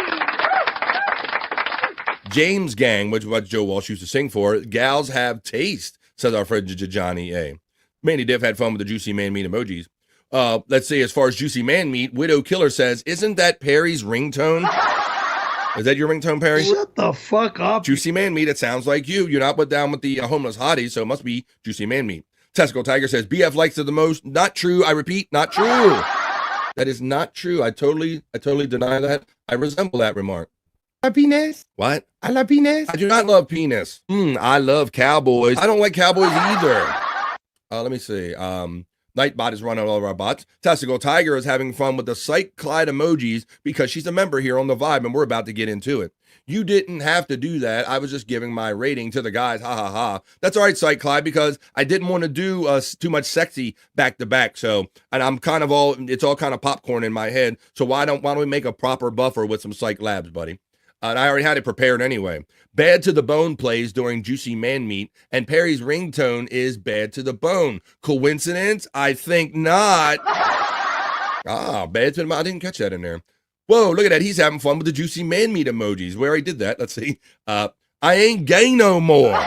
James Gang, which is what Joe Walsh used to sing for. Gals have taste, says our friend Johnny A. Manny Diff had fun with the Juicy Man Meat emojis. Let's see, as far as Juicy Man Meat, Widow Killer says, isn't that Perry's ringtone? Is that your ringtone, Perry? Shut the fuck up. Juicy Man Meat, it sounds like you. You're not put down with the homeless hotties, so it must be Juicy Man Meat. Testicle Tiger says, BF likes it the most. Not true. I repeat, not true. That is not true. I totally deny that. I resemble that remark. A penis? What? I love penis. I do not love penis. I love cowboys. I don't like cowboys either. Let me see. Nightbot is running all of our bots. Testicle Tiger is having fun with the Psych Clyde emojis because she's a member here on the Vibe, and we're about to get into it. You didn't have to do that. I was just giving my rating to the guys. Ha ha ha. That's all right, Psych Clyde, because I didn't want to do too much sexy back to back. So, and I'm kind of it's all kind of popcorn in my head. So why don't we make a proper buffer with some Psych Labs, buddy? And I already had it prepared anyway. Bad to the Bone plays during Juicy Man Meat, and Perry's ringtone is Bad to the Bone. Coincidence? I think not. Bad to the Bone. I didn't catch that in there. Whoa, look at that. He's having fun with the Juicy Man Meat emojis. We already did that. Let's see. I ain't gay no more.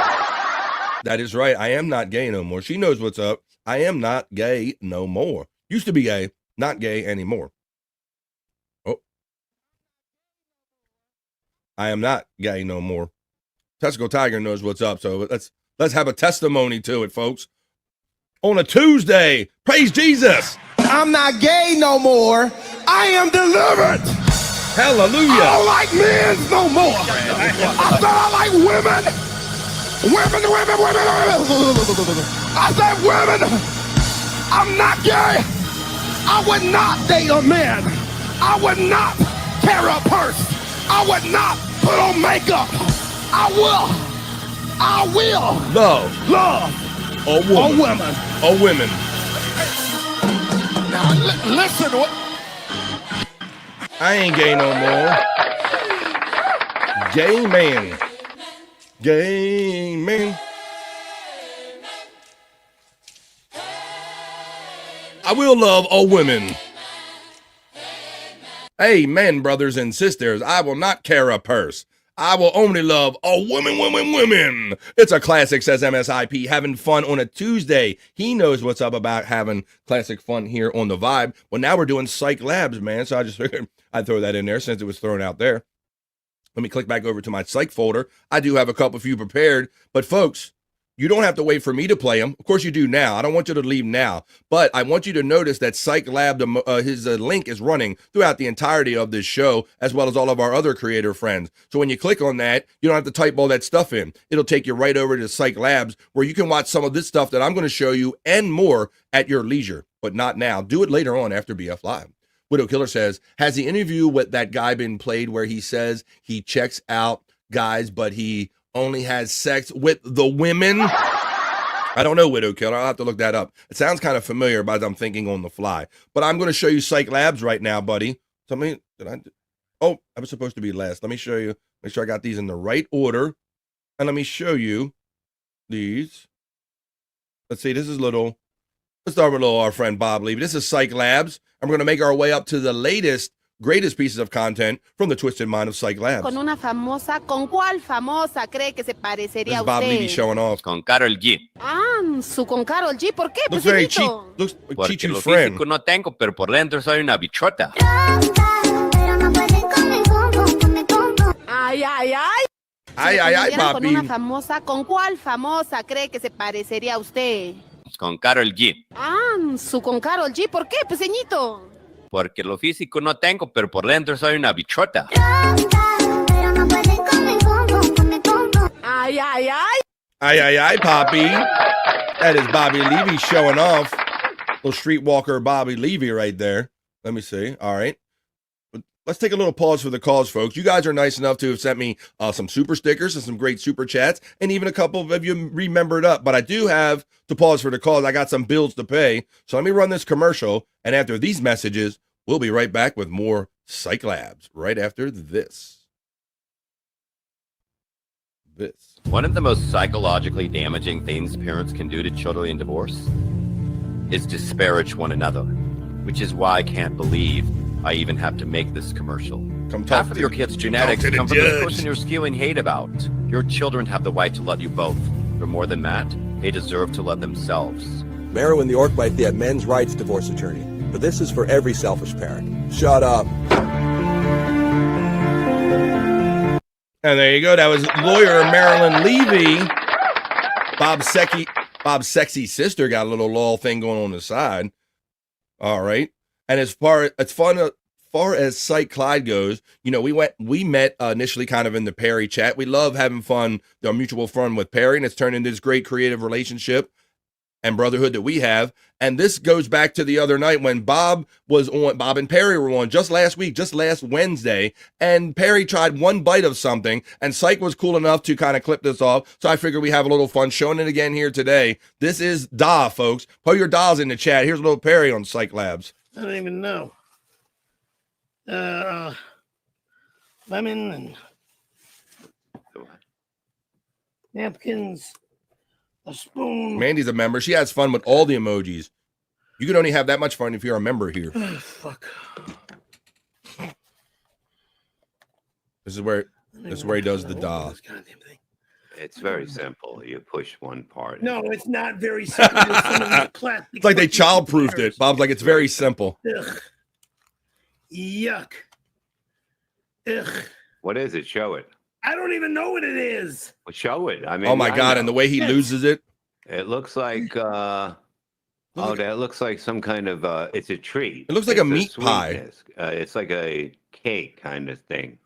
That is right. I am not gay no more. She knows what's up. I am not gay no more. Used to be gay, not gay anymore. Oh. I am not gay no more. Testicle Tiger knows what's up, so let's have a testimony to it, folks. On a Tuesday, praise Jesus. I'm not gay no more. I am delivered. Hallelujah. I don't like men no more. I said I like women. Women. I said women. I'm not gay. I would not date a man. I would not carry a purse. I would not put on makeup. I will love a woman. A women. Now listen. I ain't gay no more. Gay man. Gay man. I will love all women. Amen, brothers and sisters. I will not carry a purse. I will only love all women. It's a classic, says MSIP, having fun on a Tuesday. He knows what's up about having classic fun here on The Vibe. Well, now we're doing Psych Labs, man. So I just figured I'd throw that in there since it was thrown out there. Let me click back over to my Psych folder. I do have a couple few prepared. But folks, you don't have to wait for me to play them. Of course you do now. I don't want you to leave now. But I want you to notice that Psych Lab, his link is running throughout the entirety of this show, as well as all of our other creator friends. So when you click on that, you don't have to type all that stuff in. It'll take you right over to Psych Labs, where you can watch some of this stuff that I'm going to show you and more at your leisure. But not now. Do it later on after BF Live. Widow Killer says, has the interview with that guy been played where he says he checks out guys, but he only has sex with the women? I don't know, Widow Killer. I'll have to look that up. It sounds kind of familiar, but I'm thinking on the fly. But I'm going to show you Psych Labs right now, buddy. Oh, I was supposed to be last. Let me show you. Make sure I got these in the right order. And let me show you these. Let's see. This is little. Let's start with our friend Bob Levy. This is Psych Labs. And we're going to make our way up to the latest, greatest pieces of content from the twisted mind of Psych Labs. Con una famosa, ¿con cuál famosa cree que se parecería This a is Bob Levy usted? showing off. Con Karol G. Con Karol G. ¿Por qué, Looks very pequeñito? looks like Porque Chichu's lo friend. físico no tengo, pero por dentro soy una bichota. Ay, ay, ay. Ay, ay, ay, Con papi. una famosa, ¿con cuál famosa cree que se parecería a usted? Con Karol G. Con Karol G. ¿Por qué, pequeñito? Porque lo físico no tengo, pero por dentro soy una bichota. Ay, ay, ay. Ay, ay, ay, Poppy. That is Bobby Levy showing off. Little streetwalker Bobby Levy right there. Let me see. All right. Let's take a little pause for the cause, folks. You guys are nice enough to have sent me some super stickers and some great super chats, and even a couple of you remembered up. But I do have to pause for the cause. I got some bills to pay. So let me run this commercial, and after these messages, we'll be right back with more Psych Labs right after this. One of the most psychologically damaging things parents can do to children in divorce is disparage one another, which is why I can't believe I even have to make this commercial. Half of your kids' genetics come from the person you're spewing hate about. Your children have the right to love you both. For more than that, they deserve to love themselves. Mero in the York might be a men's rights divorce attorney, but this is for every selfish parent. Shut up. And there you go. That was lawyer Marilyn Levy. Bob's sexy sister got a little law thing going on the side. All right. And as far as Psych Clyde goes, you know, we met initially kind of in the Perry chat. We love having fun, the mutual fun with Perry, and it's turned into this great creative relationship and brotherhood that we have. And this goes back to the other night when Bob and Perry were on just last week, just last Wednesday, and Perry tried one bite of something, and Psych was cool enough to kind of clip this off. So I figured we have a little fun showing it again here today. This is Da, folks. Put your dolls in the chat. Here's a little Perry on Psych Labs. I don't even know. Lemon and napkins, a spoon. Mandy's a member. She has fun with all the emojis. You can only have that much fun if you're a member here. Oh, fuck. This is where he does the Da. It's very simple. You push one part. No, it's not very simple. With some of these plastic It's like they cookies and childproofed pears. it. Bob's like, it's very simple. Ugh. Yuck. Ugh. What is it? Show it. I don't even know what it is. Well, show it. I mean, Oh my I God! know. And the way he loses it. It looks like that looks like some kind of it's a treat. It looks like It's a meat pie. sweetness. It's like a cake kind of thing.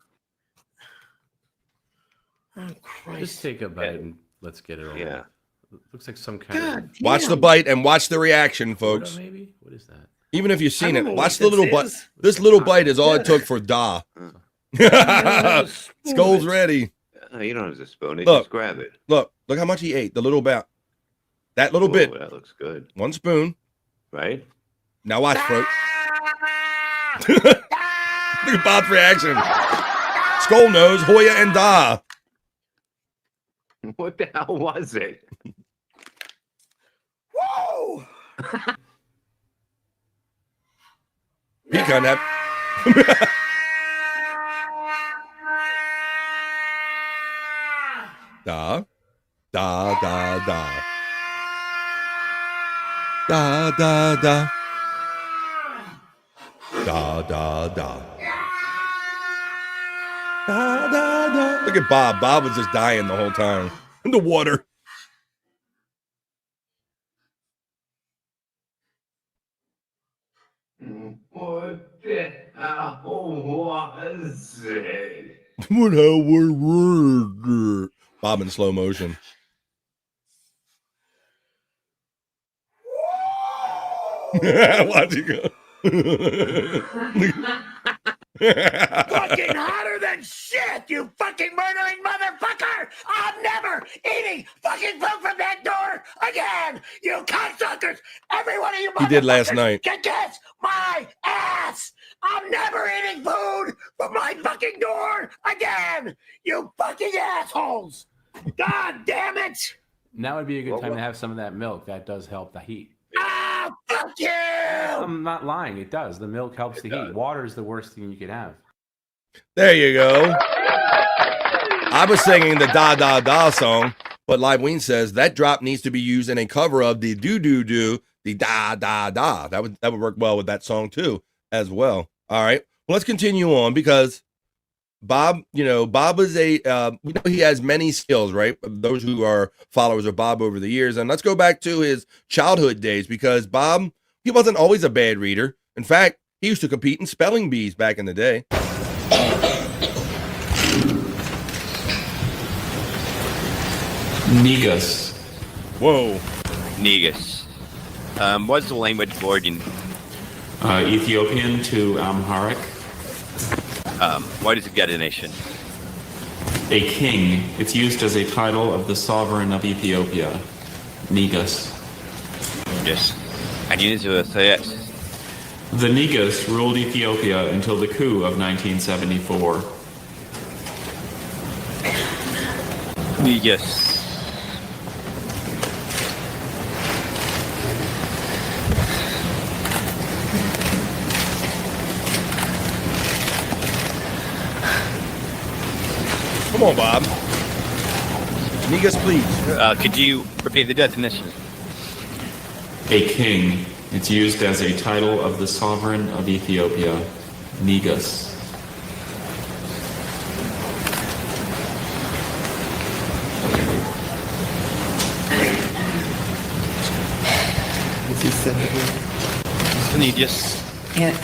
Oh Christ. Just take a bite and let's get it over. Yeah. Looks like some kind God Watch the damn. bite and watch the reaction, folks. maybe? What is that? Even if you've seen I it, don't know watch what the little this bite. is. This little bite is all it took for Da. Skull's ready. You don't have to spoon it. Look. Just grab it. Look how much he ate. The little bit. That little Ooh, bit. That looks good. One spoon. Right? Now watch, folks. Look at Bob's reaction. Skull knows Hoya and Da. What the hell was it? Whoa! Pecan that. Da. Da, da, da. Da, da, da. Da, da, da. Da, da, da. Look at Bob. Bob was just dying the whole time. In the water. What the hell was it? What hell were Bob in slow motion. Watch it go. Fucking hotter than shit, you fucking murdering motherfucker! I'm never eating fucking food from that door again! You cocksuckers! Every one of you He did last motherfuckers night. can kiss my ass! I'm never eating food from my fucking door again! You fucking assholes! God damn it! Now would be a good time to have some of that milk. That does help the heat. Ah, fuck you! I'm not lying. It does. The milk helps the heat. Water is the worst thing you could have. There you go. I was singing the Da Da Da song, but Live Ween says that drop needs to be used in a cover of the Do Do Do, the Da Da Da. That would work well with that song too, as well. All right. Well, let's continue on because Bob, Bob is he has many skills, right? Those who are followers of Bob over the years. And let's go back to his childhood days because Bob, he wasn't always a bad reader. In fact, he used to compete in spelling bees back in the day. Negus. Whoa. Negus. What's the language of origin? Ethiopian to Amharic. What is a nation? A king. It's used as a title of the sovereign of Ethiopia. Negus. Yes. And you need to say it. The Negus ruled Ethiopia until the coup of 1974. Negus. Come on, Bob. Negus, please. Could you repeat the definition? A king. It's used as a title of the sovereign of Ethiopia. Negus. Negus.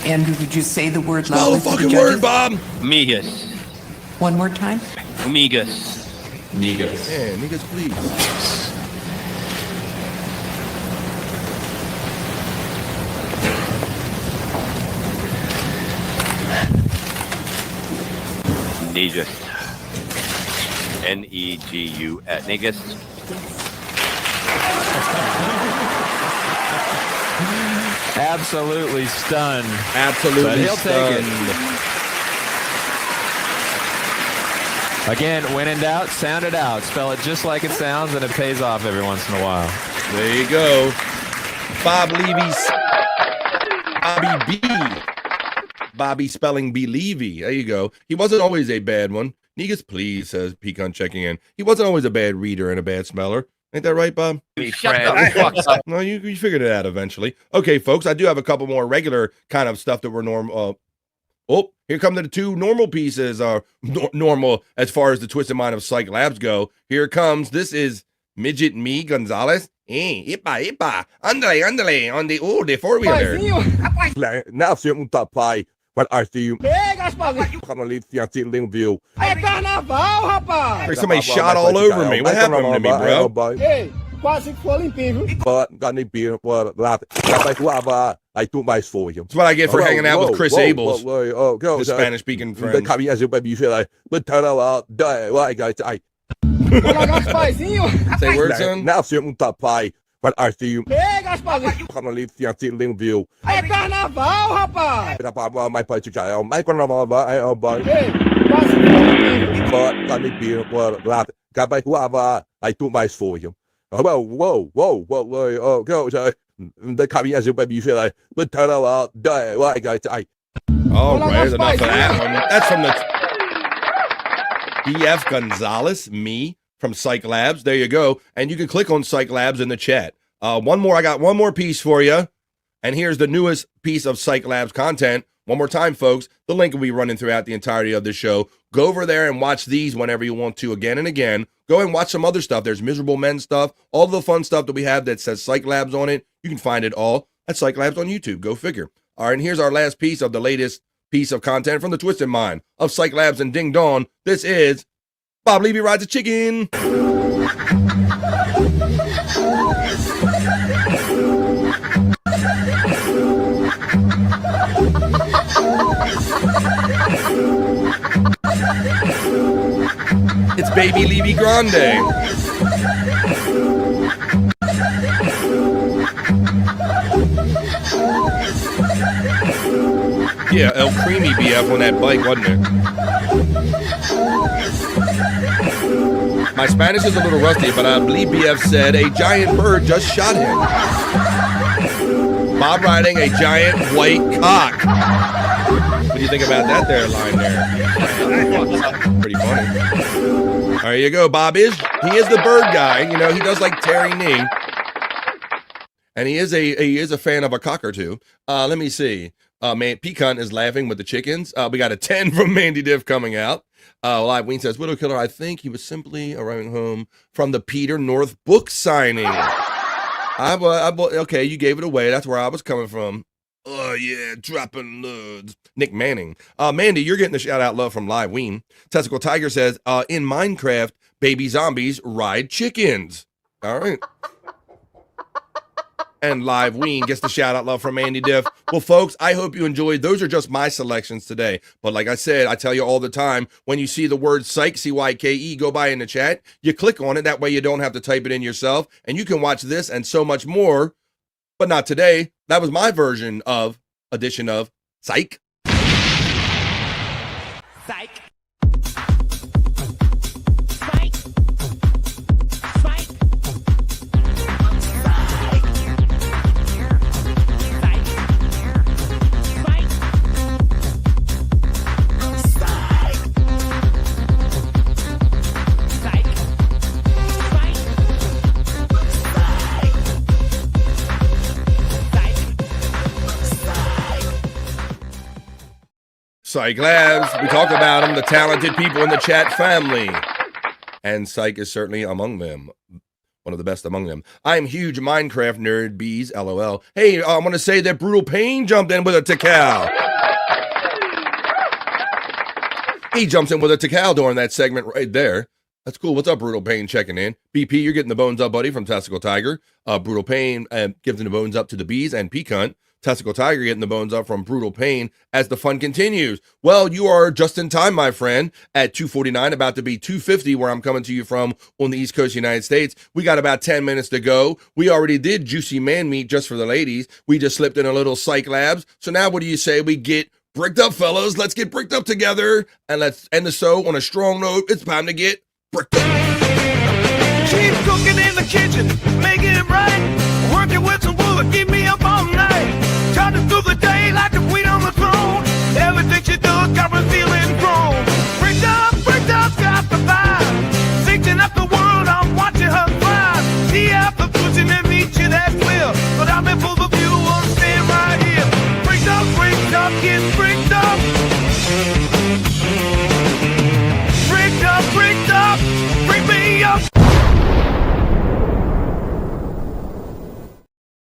Andrew, did you say the word Spell loudly the for fucking judges? word, Bob. Negus. One more time. Negus. Negus. Yeah, Negus, please. Negus. Negus. Negus. Absolutely stunned. Absolutely But he'll stunned. take it. Again, when in doubt, sound it out. Spell it just like it sounds, and it pays off every once in a while. There you go. Bob Levy's Bobby B. Bobby spelling B Levy. There you go. He wasn't always a bad one. Negus, please, says Pecan checking in. He wasn't always a bad reader and a bad smeller. Ain't that right, Bob? Shut the fuck up. No, you figured it out eventually. Okay, folks, I do have a couple more regular kind of stuff that we're normal. Oh, here come the two normal pieces. Normal as far as the twisted mind of Psych Labs go. Here it comes. This is Midget Me Gonzalez. Ipa. Andale, on the four-wheeler. Now se um tapai, mas assim, Ei, Gaspar! ali tinha sido viu. É carnaval, rapaz! Like somebody shot all over me. What happened to me, bro? Ei, quase que ficou limpinho, viu? Aí tu mais foi. That's what I get for hanging out with Chris Abels, the the Spanish-speaking friend. Olha, Gasparzinho! Say words, son? Now se um tapai, mas assim, Ei, Gasparzinho! ali tinha sido viu. É carnaval, rapaz! Mais para ficar, mais quando não vai, Ei, quase que ficou limpinho. Aí tu mais foi. Whoa, go, the caminhas eu bebi lá, but turn out, why guys, Oh, there's enough of that one. That's from the BF Gonzalez, me from Psych Labs. There you go. And you can click on Psych Labs in the chat. I got one more piece for you. And here's the newest piece of Psych Labs content. One more time, folks. The link will be running throughout the entirety of the show. Go over there and watch these whenever you want to again and again. Go and watch some other stuff. There's Miserable Men stuff. All the fun stuff that we have that says Psych Labs on it. You can find it all at Psych Labs on YouTube. Go figure. All right, and here's our last piece of the latest piece of content from the Twisted Mind of Psych Labs and Ding Dong. This is Bob Levy Rides a Chicken. It's Baby Levy Grande. Yeah, El Creamy BF on that bike, wasn't it? My Spanish is a little rusty, but I believe BF said a giant bird just shot him. Bob riding a giant white cock. What do you think about that there line there? Pretty funny. There you go. Bob he is the bird guy. You know, he does like Terry Knee. And he is a fan of a cock or two. Let me see. Man, Pecan is laughing with the chickens. We got a 10 from Mandy Diff coming out. Live Ween says, Widow Killer, I think he was simply arriving home from the Peter North book signing. Okay, you gave it away. That's where I was coming from. Oh, yeah, dropping loads. Nick Manning. Mandy, you're getting the shout-out love from Live Ween. Testicle Tiger says, in Minecraft, baby zombies ride chickens. All right. And Live Ween gets the shout-out love from Mandy Diff. Well, folks, I hope you enjoyed. Those are just my selections today. But like I said, I tell you all the time, when you see the word psych, C-Y-K-E, go by in the chat, you click on it. That way you don't have to type it in yourself. And you can watch this and so much more. But not today. That was my edition of Psych. Psych. Psych Labs, we talk about them, the talented people in the chat family. And Psych is certainly among them. One of the best among them. I'm huge Minecraft nerd, bees, LOL. Hey, I want to say that Brutal Pain jumped in with a Tikal. He jumps in with a Tikal during that segment right there. That's cool. What's up, Brutal Pain checking in? BP, you're getting the bones up, buddy, from Testicle Tiger. Brutal Pain giving the bones up to the bees and Pecan. Testicle Tiger getting the bones up from Brutal Pain as the fun continues. Well, you are just in time, my friend, at 2:49, about to be 2:50, where I'm coming to you from on the East Coast of the United States. We got about 10 minutes to go. We already did Juicy Man Meat just for the ladies. We just slipped in a little Psych Labs. So now what do you say we get bricked up, fellas? Let's get bricked up together, and let's end the show on a strong note. It's time to get bricked up. She's cooking in the kitchen, making it right. Working with some wood, keep me up all night. Charging through the day like the queen on the throne. Everything she does got me feeling grown. Bricked up,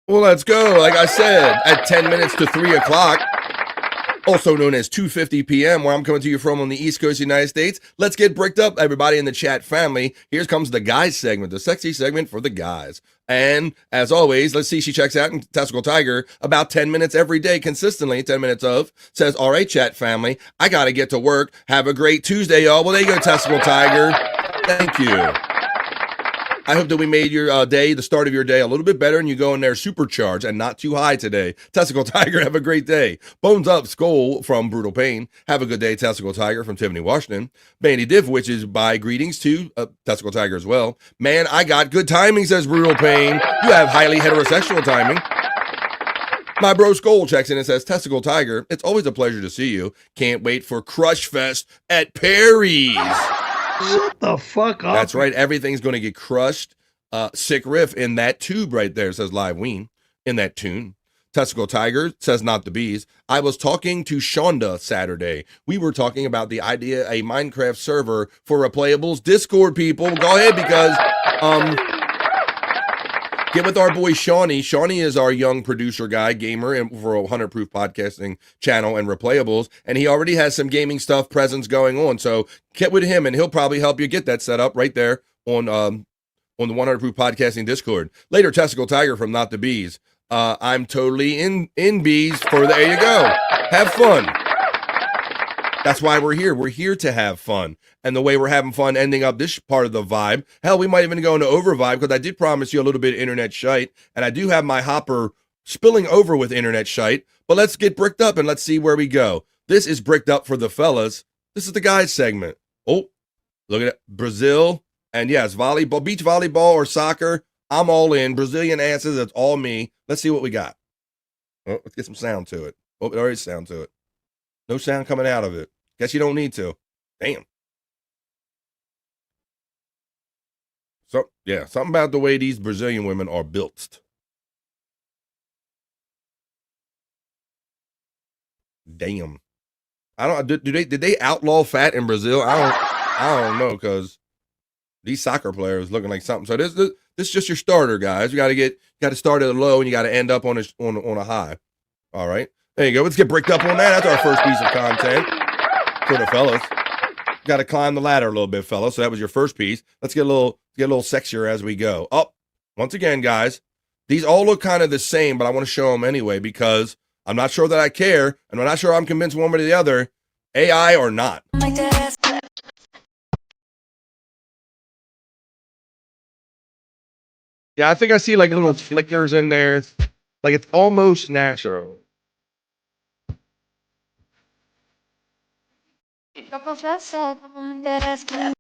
Well, let's go. Like I said, at 10 minutes to 3 o'clock, also known as 2:50 p.m., where I'm coming to you from on the East Coast of the United States. Let's get bricked up, everybody in the chat family. Here comes the guys segment, the sexy segment for the guys. And as always, let's see, she checks out in Testicle Tiger about 10 minutes every day, consistently, 10 minutes of, says, all right, chat family, I got to get to work. Have a great Tuesday, y'all. Well, there you go, Testicle Tiger. Thank you. I hope that we made your day, the start of your day, a little bit better and you go in there supercharged and not too high today. Testicle Tiger, have a great day. Bones Up Skull from Brutal Pain. Have a good day, Testicle Tiger from Tiffany Washington. Bandy Diff, which is by greetings to Testicle Tiger as well. Man, I got good timing, says Brutal Pain. You have highly heterosexual timing. My bro Skull checks in and says, Testicle Tiger, it's always a pleasure to see you. Can't wait for Crush Fest at Perry's. Shut the fuck up. That's right. Everything's going to get crushed. Sick riff in that tube right there, says Live Ween, in that tune. Testicle Tiger says not the bees. I was talking to Shonda Saturday. We were talking about the idea a Minecraft server for Replayables Discord people. Go ahead because get with our boy Shawnee. Shawnee is our young producer guy, gamer, and for a 100 Proof Podcasting channel and Replayables, and he already has some gaming stuff presence going on. So get with him, and he'll probably help you get that set up right there on the 100 Proof Podcasting Discord. Later, Testicle Tiger from Not the Bees. I'm totally in bees. For there you go. Have fun. That's why we're here. We're here to have fun. And the way we're having fun ending up this part of the vibe, hell, we might even go into over vibe because I did promise you a little bit of internet shite, and I do have my hopper spilling over with internet shite, but let's get bricked up and let's see where we go. This is bricked up for the fellas. This is the guys segment. Oh, look at it. Brazil. And yes, volleyball, beach volleyball or soccer. I'm all in. Brazilian answers. That's all me. Let's see what we got. Oh, let's get some sound to it. Oh, there is sound to it. No sound coming out of it. Guess you don't need to. Damn. So, yeah, something about the way these Brazilian women are built. Damn. I don't. Did they outlaw fat in Brazil? I don't know because these soccer players looking like something. So this is just your starter, guys. You got to start at a low and you got to end up on a high. All right, there you go. Let's get bricked up on that. That's our first piece of content for the fellas. Got to climb the ladder a little bit, fellas. So that was your first piece. Let's get a little sexier as we go. Oh, once again, guys, these all look kind of the same, but I want to show them anyway because I'm not sure that I care, and I'm not sure I'm convinced one way or the other, AI or not. Yeah, I think I see like little flickers in there. Like it's almost natural.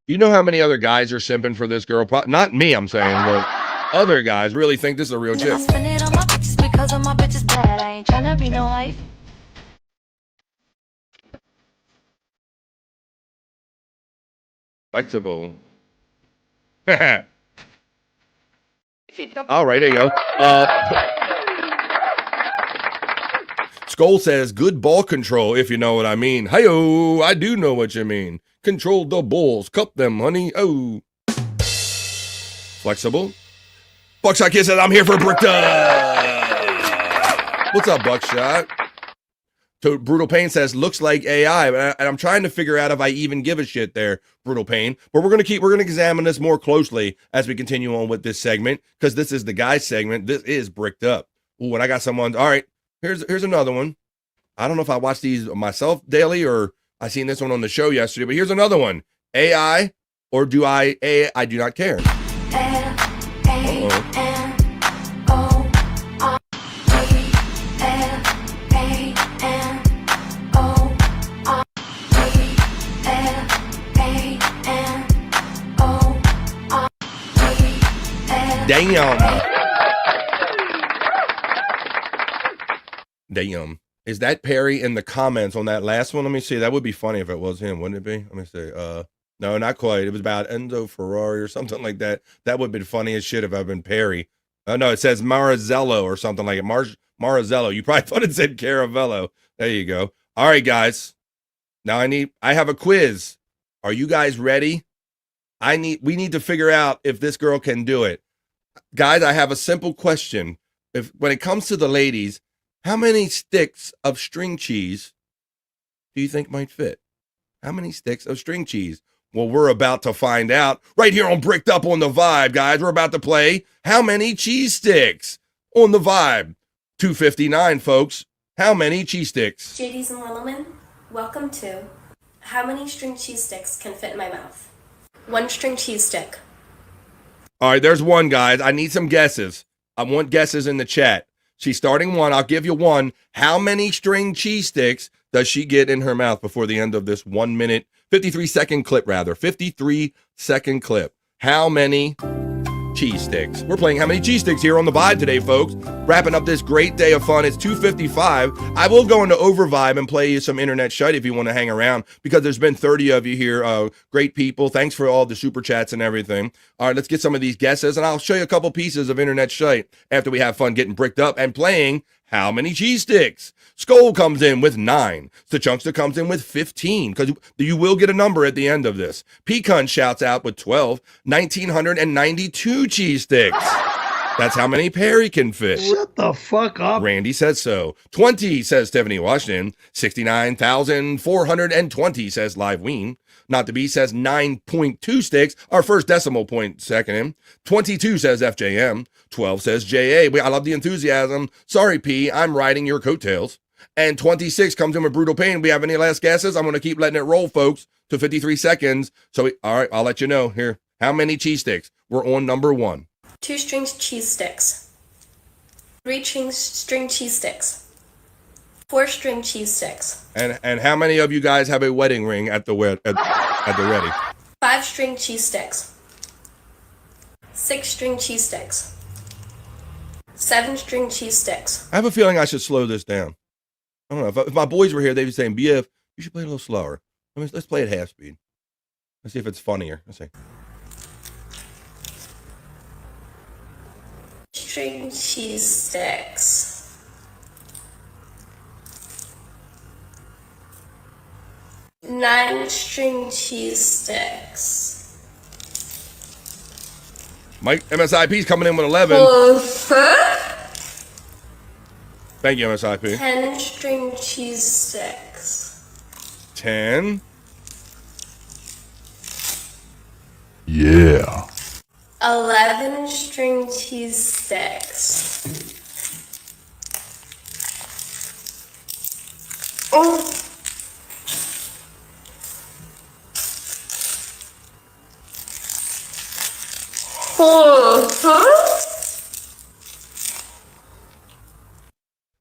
You know how many other guys are simping for this girl? Not me, I'm saying, but other guys really think this is a real chick. Flexible. All right, there you go. Skull says, good ball control, if you know what I mean. Hi-yo, I do know what you mean. Control the balls. Cup them, honey. Oh. Flexible. Buckshot Kid says, I'm here for bricked up. What's up, Buckshot? So Brutal Pain says, looks like AI. And I'm trying to figure out if I even give a shit there, Brutal Pain. But we're going to examine this more closely as we continue on with this segment, because this is the guys segment. This is bricked up. Ooh, and I got someone. All right, here's another one. I don't know if I watch these myself daily or I seen this one on the show yesterday, but here's another one. AI or do I do not care. Damn. Is that Perry in the comments on that last one? Let me see. That would be funny if it was him, wouldn't it be? Let me see. No, not quite. It was about Enzo Ferrari or something like that. That would have been funny as shit if I'd been Perry. No, it says Marazello or something like it. Marazello. You probably thought it said Caravello. There you go. All right, guys. Now I have a quiz. Are you guys ready? We need to figure out if this girl can do it. Guys, I have a simple question. if when it comes to the ladies, how many sticks of string cheese do you think might fit? How many sticks of string cheese? Well, we're about to find out right here on Bricked Up on the Vibe, guys. We're about to play How Many Cheese Sticks on the Vibe. 259, folks. How many cheese sticks? JDs and Littleman, welcome to How Many String Cheese Sticks Can Fit in My Mouth? 1 string cheese stick. All right, there's one, guys. I need some guesses. I want guesses in the chat. She's starting 1. I'll give you 1. How many string cheese sticks does she get in her mouth before the end of this 1 minute, 53-second clip, rather? 53-second clip. How many cheese sticks? We're playing How Many Cheese Sticks here on the Vibe today, folks. Wrapping up this great day of fun. It's 2:55. I will go into Over Vibe and play you some internet shite if you want to hang around, because there's been 30 of you here. Great people. Thanks for all the super chats and everything. All right, let's get some of these guesses, and I'll show you a couple pieces of internet shite after we have fun getting bricked up and playing How Many Cheese Sticks. Skull comes in with 9. Stachunkster comes in with 15, because you will get a number at the end of this. Pecan shouts out with 12. 1,992 cheese sticks. That's how many Perry can fit. Shut the fuck up. Randy says so. 20, says Stephanie Washington. 69,420, says Live Ween. Not to be says 9.2 sticks. Our first decimal point second him. 22 says FJM. 12 says JA. I love the enthusiasm. Sorry, P. I'm riding your coattails. And 26 comes in with Brutal Pain. We have any last guesses? I'm going to keep letting it roll, folks, to 53 seconds. So, all right, I'll let you know here. How many cheese sticks? We're on number 1. 2 string cheese sticks. 3 string cheese sticks. 4 string cheese sticks. And how many of you guys have a wedding ring at the ready? 5 string cheese sticks. 6 string cheese sticks. 7 string cheese sticks. I have a feeling I should slow this down. I don't know. If my boys were here, they'd be saying, BF, you should play a little slower. Let's play at half speed. Let's see if it's funnier. Let's see. String cheese sticks. 9 string cheese sticks. Mike, MSIP's coming in with 11. Thank you, MSIP. 10 string cheese sticks. 10. Yeah. 11 string cheese sticks. Oh.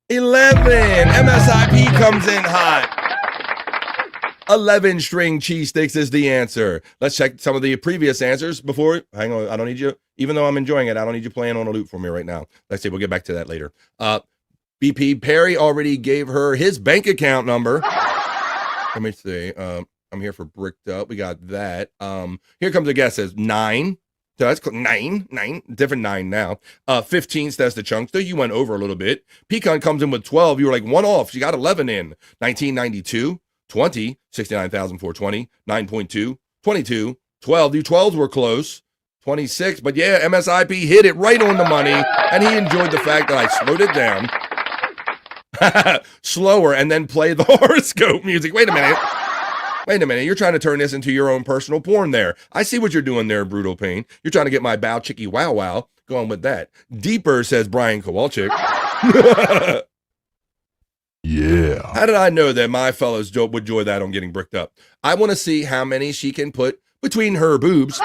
11. MSIP comes in hot. 11 string cheese sticks is the answer. Let's check some of the previous answers before. Hang on. I don't need you. Even though I'm enjoying it, I don't need you playing on a loop for me right now. Let's see. We'll get back to that later. BP Perry already gave her his bank account number. Let me see. I'm here for Bricked Up. We got that. Here comes the guesses. 9. So that's 9, different 9 now. 15 says the Chunkster. You went over a little bit. Pecan comes in with 12. You were like 1 off. She got 11 in. 1992, 20, 69,420, 9.2, 22, 12. You 12s were close. 26. But yeah, MSIP hit it right on the money, and he enjoyed the fact that I slowed it down. Slower, and then play the horoscope music. Wait a minute. You're trying to turn this into your own personal porn there. I see what you're doing there, Brutal Pain. You're trying to get my bow chicky wow wow going with that. Deeper, says Brian Kowalczyk. Yeah. How did I know that my fellows would enjoy that on Getting Bricked Up? I want to see how many she can put between her boobs.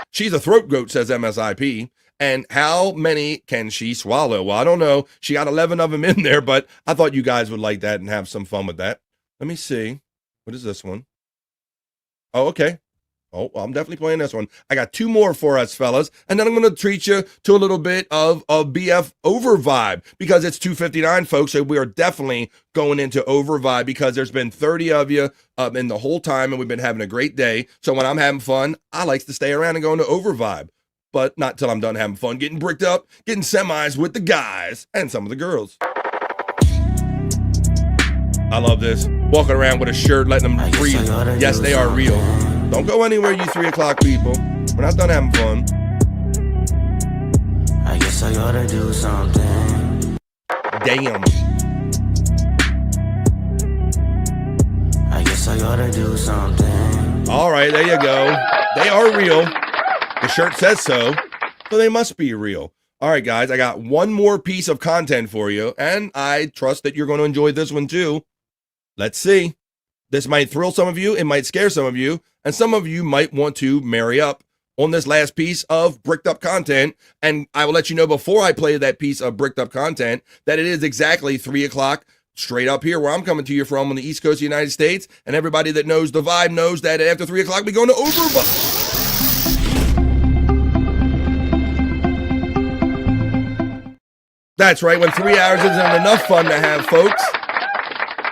She's a throat goat, says MSIP. And how many can she swallow? Well, I don't know. She got 11 of them in there, but I thought you guys would like that and have some fun with that. Let me see. What is this one? Oh, okay. Oh, well, I'm definitely playing this one. I got 2 more for us, fellas. And then I'm going to treat you to a little bit of BF Over Vibe, because it's 2:59, folks. So we are definitely going into Over Vibe, because there's been 30 of you in the whole time, and we've been having a great day. So when I'm having fun, I like to stay around and go into Over Vibe. But not till I'm done having fun, getting bricked up, getting semis with the guys and some of the girls. I love this. Walking around with a shirt, letting them breathe. Yes, they are real. Don't go anywhere, you 3 o'clock people. We're not done having fun. I guess I gotta do something. Damn. I guess I gotta do something. All right, there you go. They are real. The shirt says so they must be real. All right, guys, I got one more piece of content for you, and I trust that you're going to enjoy this one too. Let's see. This might thrill some of you, it might scare some of you, and some of you might want to marry up on this last piece of bricked up content. And I will let you know before I play that piece of bricked up content that it is exactly 3 o'clock straight up here where I'm coming to you from on the East Coast of the United States. And everybody that knows the vibe knows that after 3 o'clock, we're going to overvibe. That's right. When 3 hours isn't enough fun to have, folks,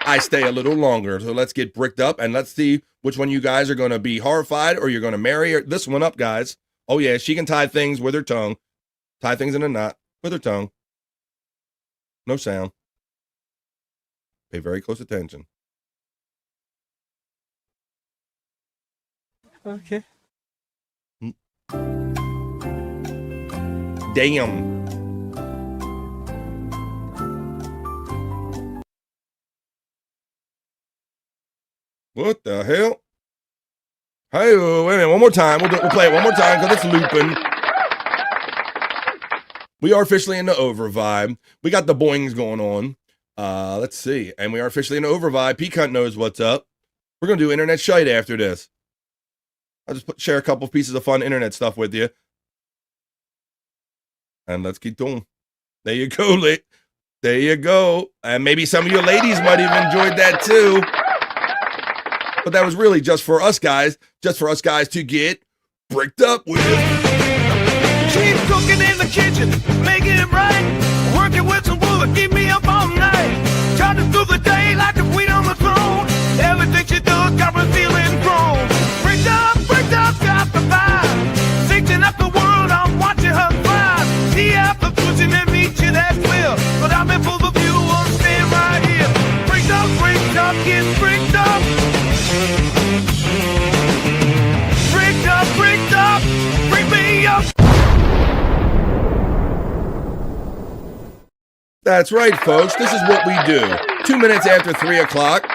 I stay a little longer. So let's get bricked up and let's see which one you guys are going to be horrified or you're going to marry this one up, guys. Oh, yeah, she can tie things with her tongue. Tie things in a knot with her tongue. No sound. Pay very close attention. Okay. Damn. What the hell? Hey, wait a minute, one more time. We'll play it one more time because it's looping. We are officially in the over vibe. We got the boings going on. Let's see. And we are officially in the over vibe. P-Cunt knows what's up. We're going to do internet shite after this. I'll just share a couple pieces of fun internet stuff with you. And let's keep going. There you go, there you go. And maybe some of you ladies might have enjoyed that too. But that was really just for us guys to get bricked up with. She's cooking in the kitchen, making it right. Working with some wood, keep me up all night. Charging through the day like a queen on the throne. Everything she does got me feeling grown. Bricked up, got the vibe. Thinking up the world, I'm watching her thrive. The apple pushing and meeting as well. But I'm in full of view, I'm staying right here. Bricked up, get bricked up. Bricked up, bring me up. That's right, folks. This is what we do. 2 minutes after 3 o'clock.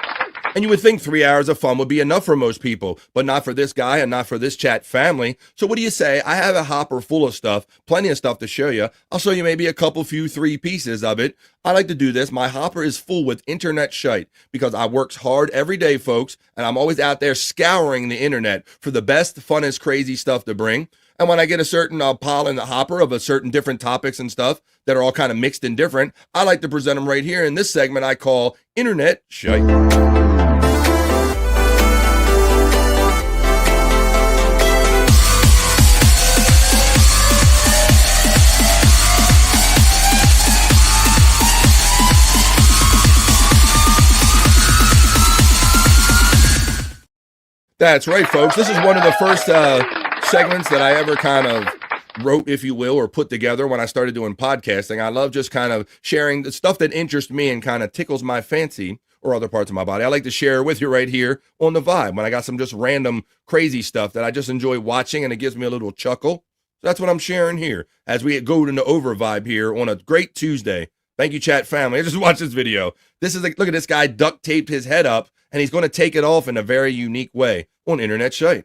And you would think 3 hours of fun would be enough for most people, but not for this guy and not for this chat family. So what do you say? I have a hopper full of stuff, plenty of stuff to show you. I'll show you maybe a couple, few, 3 pieces of it. I like to do this. My hopper is full with internet shite because I works hard every day, folks, and I'm always out there scouring the internet for the best, funnest, crazy stuff to bring. And when I get a certain pile in the hopper of a certain different topics and stuff that are all kind of mixed and different, I like to present them right here in this segment I call Internet Shite. That's right, folks. This is one of the first segments that I ever kind of wrote, if you will, or put together when I started doing podcasting. I love just kind of sharing the stuff that interests me and kind of tickles my fancy or other parts of my body. I like to share with you right here on the vibe when I got some just random crazy stuff that I just enjoy watching and it gives me a little chuckle. So that's what I'm sharing here as we go into over vibe here on a great Tuesday. Thank you, chat family. I just watched this video. This is like, look at this guy duct taped his head up and he's going to take it off in a very unique way on Internet Shite.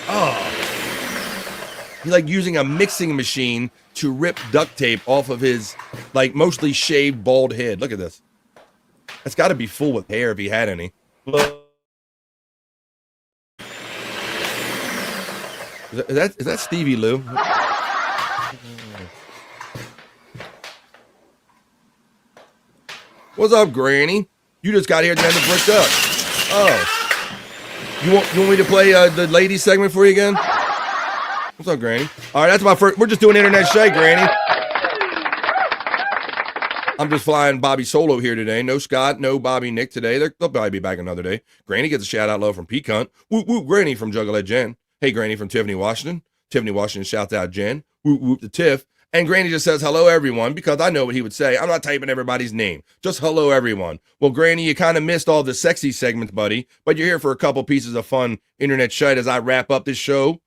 Oh. He's like using a mixing machine to rip duct tape off of his like mostly shaved bald head. Look at this. That's got to be full with hair if he had any. Is that Stevie Lou? What's up, Granny? You just got here and then bricked up. Oh. You want me to play the ladies segment for you again? What's up, Granny? All right, that's my first. We're just doing Internet Shite, Granny. I'm just flying Bobby solo here today. No Scott, no Bobby Nick today. They'll probably be back another day. Granny gets a shout out low from P-Cunt. Whoop, whoop, Granny from Juggalette Jen. Hey, Granny from Tiffany, Washington. Tiffany, Washington shouts out Jen. Whoop, whoop to Tiff. And Granny just says, hello, everyone, because I know what he would say. I'm not typing everybody's name. Just hello, everyone. Well, Granny, you kind of missed all the sexy segments, buddy, but you're here for a couple pieces of fun internet shite as I wrap up this show.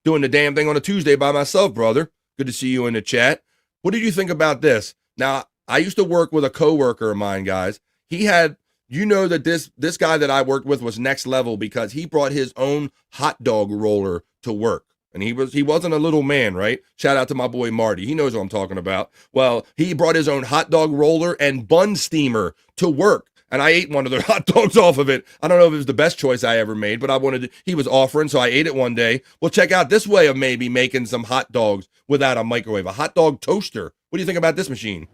doing the damn thing on a Tuesday by myself, brother. Good to see you in the chat. What did you think about this? Now, I used to work with a coworker of mine, guys. He had, you know, that this guy that I worked with was next level because he brought his own hot dog roller to work. And he wasn't a little man, right? Shout out to my boy Marty. He knows what I'm talking about. Well, he brought his own hot dog roller and bun steamer to work. And I ate one of their hot dogs off of it. I don't know if it was the best choice I ever made, but he was offering, so I ate it one day. Well, check out this way of maybe making some hot dogs without a microwave. A hot dog toaster. What do you think about this machine?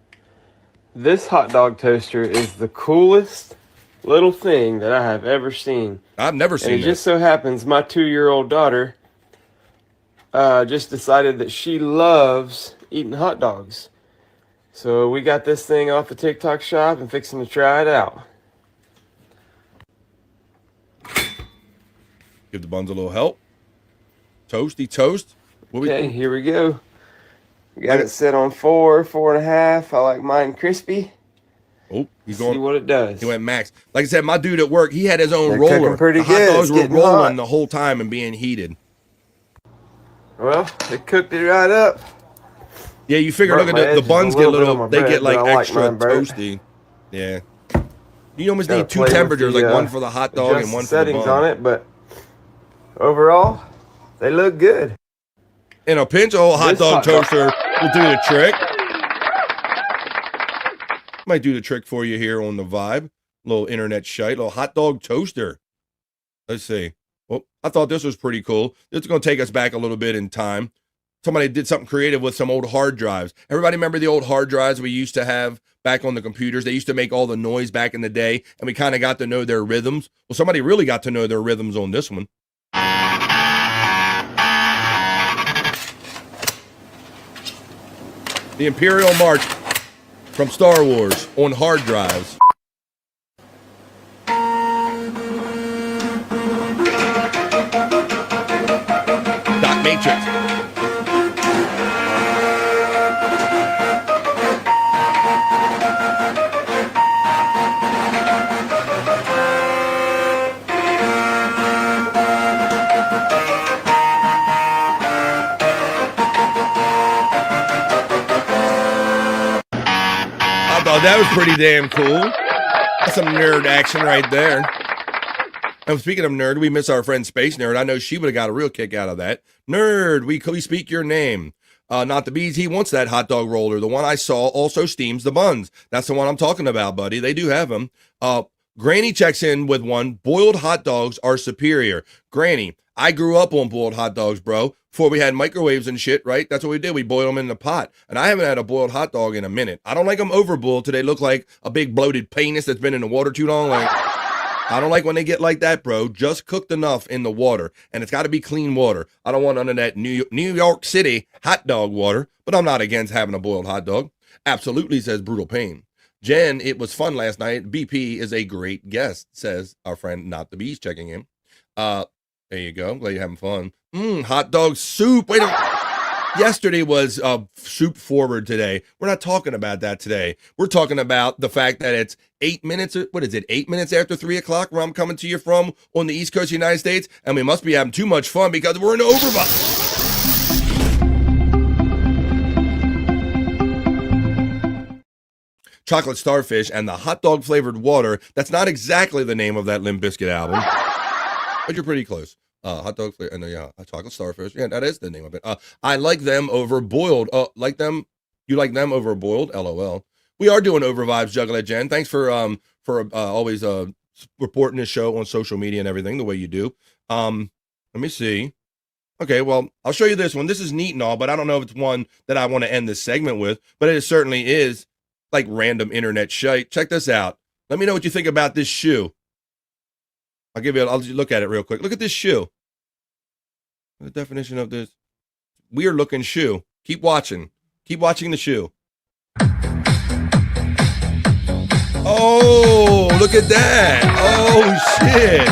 This hot dog toaster is the coolest little thing that I have ever seen. I've never seen it. And it just so happens my 2-year-old daughter just decided that she loves eating hot dogs. So we got this thing off the TikTok shop and fixing to try it out. Give the buns a little help. Toasty toast. Okay, here we go. We got it set on 4.5. I like mine crispy. Oh, he's See going. what it does. He went max. Like I said, my dude at work, he had his own They're roller. cooking pretty the hot good. dogs It's were getting rolling hot. the whole time and being heated. Well, they cooked it right up. Yeah, you figure, Burnt look my at the edges buns a get a little bit on little, my they bread, get like but I like extra mine burnt. toasty. Yeah. You almost Gotta need two play with temperatures, the, like one for the hot dog adjust and one the for the settings bun. on it, but overall, they look good. In a pinch, a whole hot This dog hot dog- toaster will do the trick. Might do the trick for you here on the Vibe. Little internet shite, little hot dog toaster. Let's see. Well, I thought this was pretty cool. This is going to take us back a little bit in time. Somebody did something creative with some old hard drives. Everybody remember the old hard drives we used to have back on the computers? They used to make all the noise back in the day, and we kind of got to know their rhythms. Well, somebody really got to know their rhythms on this one. The Imperial March from Star Wars on hard drives. Dot Matrix. I thought that was pretty damn cool. That's some nerd action right there. And speaking of nerd, we miss our friend Space Nerd. I know she would have got a real kick out of that. Nerd, we speak your name. Not the bees. He wants that hot dog roller. The one I saw also steams the buns. That's the one I'm talking about, buddy. They do have them. Granny checks in with one. Boiled hot dogs are superior. Granny, I grew up on boiled hot dogs, bro. Before we had microwaves and shit, right? That's what we did. We boiled them in the pot. And I haven't had a boiled hot dog in a minute. I don't like them overboiled till they look like a big bloated penis that's been in the water too long. Like, I don't like when they get like that, bro. Just cooked enough in the water. And it's got to be clean water. I don't want none of that New York City hot dog water. But I'm not against having a boiled hot dog. Absolutely, says Brutal Pain. Jen, it was fun last night. BP is a great guest, says our friend Not the Bees checking in. There you go. Glad you're having fun. Hot dog soup. Wait a minute. Yesterday was soup forward today. We're not talking about that today. We're talking about the fact that it's 8 minutes. What is it? 8 minutes after 3 o'clock where I'm coming to you from on the East Coast of the United States. And we must be having too much fun because we're in the overbus. Chocolate Starfish and the hot dog flavored water. That's not exactly the name of that Limp Bizkit album, but you're pretty close. Hot dog flavor, and yeah, Chocolate Starfish. Yeah, that is the name of it. I like them over boiled. Like them? You like them over boiled? LOL. We are doing over vibes, Juggler Jen. Thanks for always reporting this show on social media and everything the way you do. Let me see. Okay, well, I'll show you this one. This is neat and all, but I don't know if it's one that I want to end this segment with, but it certainly is like random internet shite. Check this out. Let me know what you think about this shoe. I'll just look at it real quick. Look at this shoe. The definition of this weird looking shoe. Keep watching. Keep watching the shoe. Oh, look at that. Oh, shit.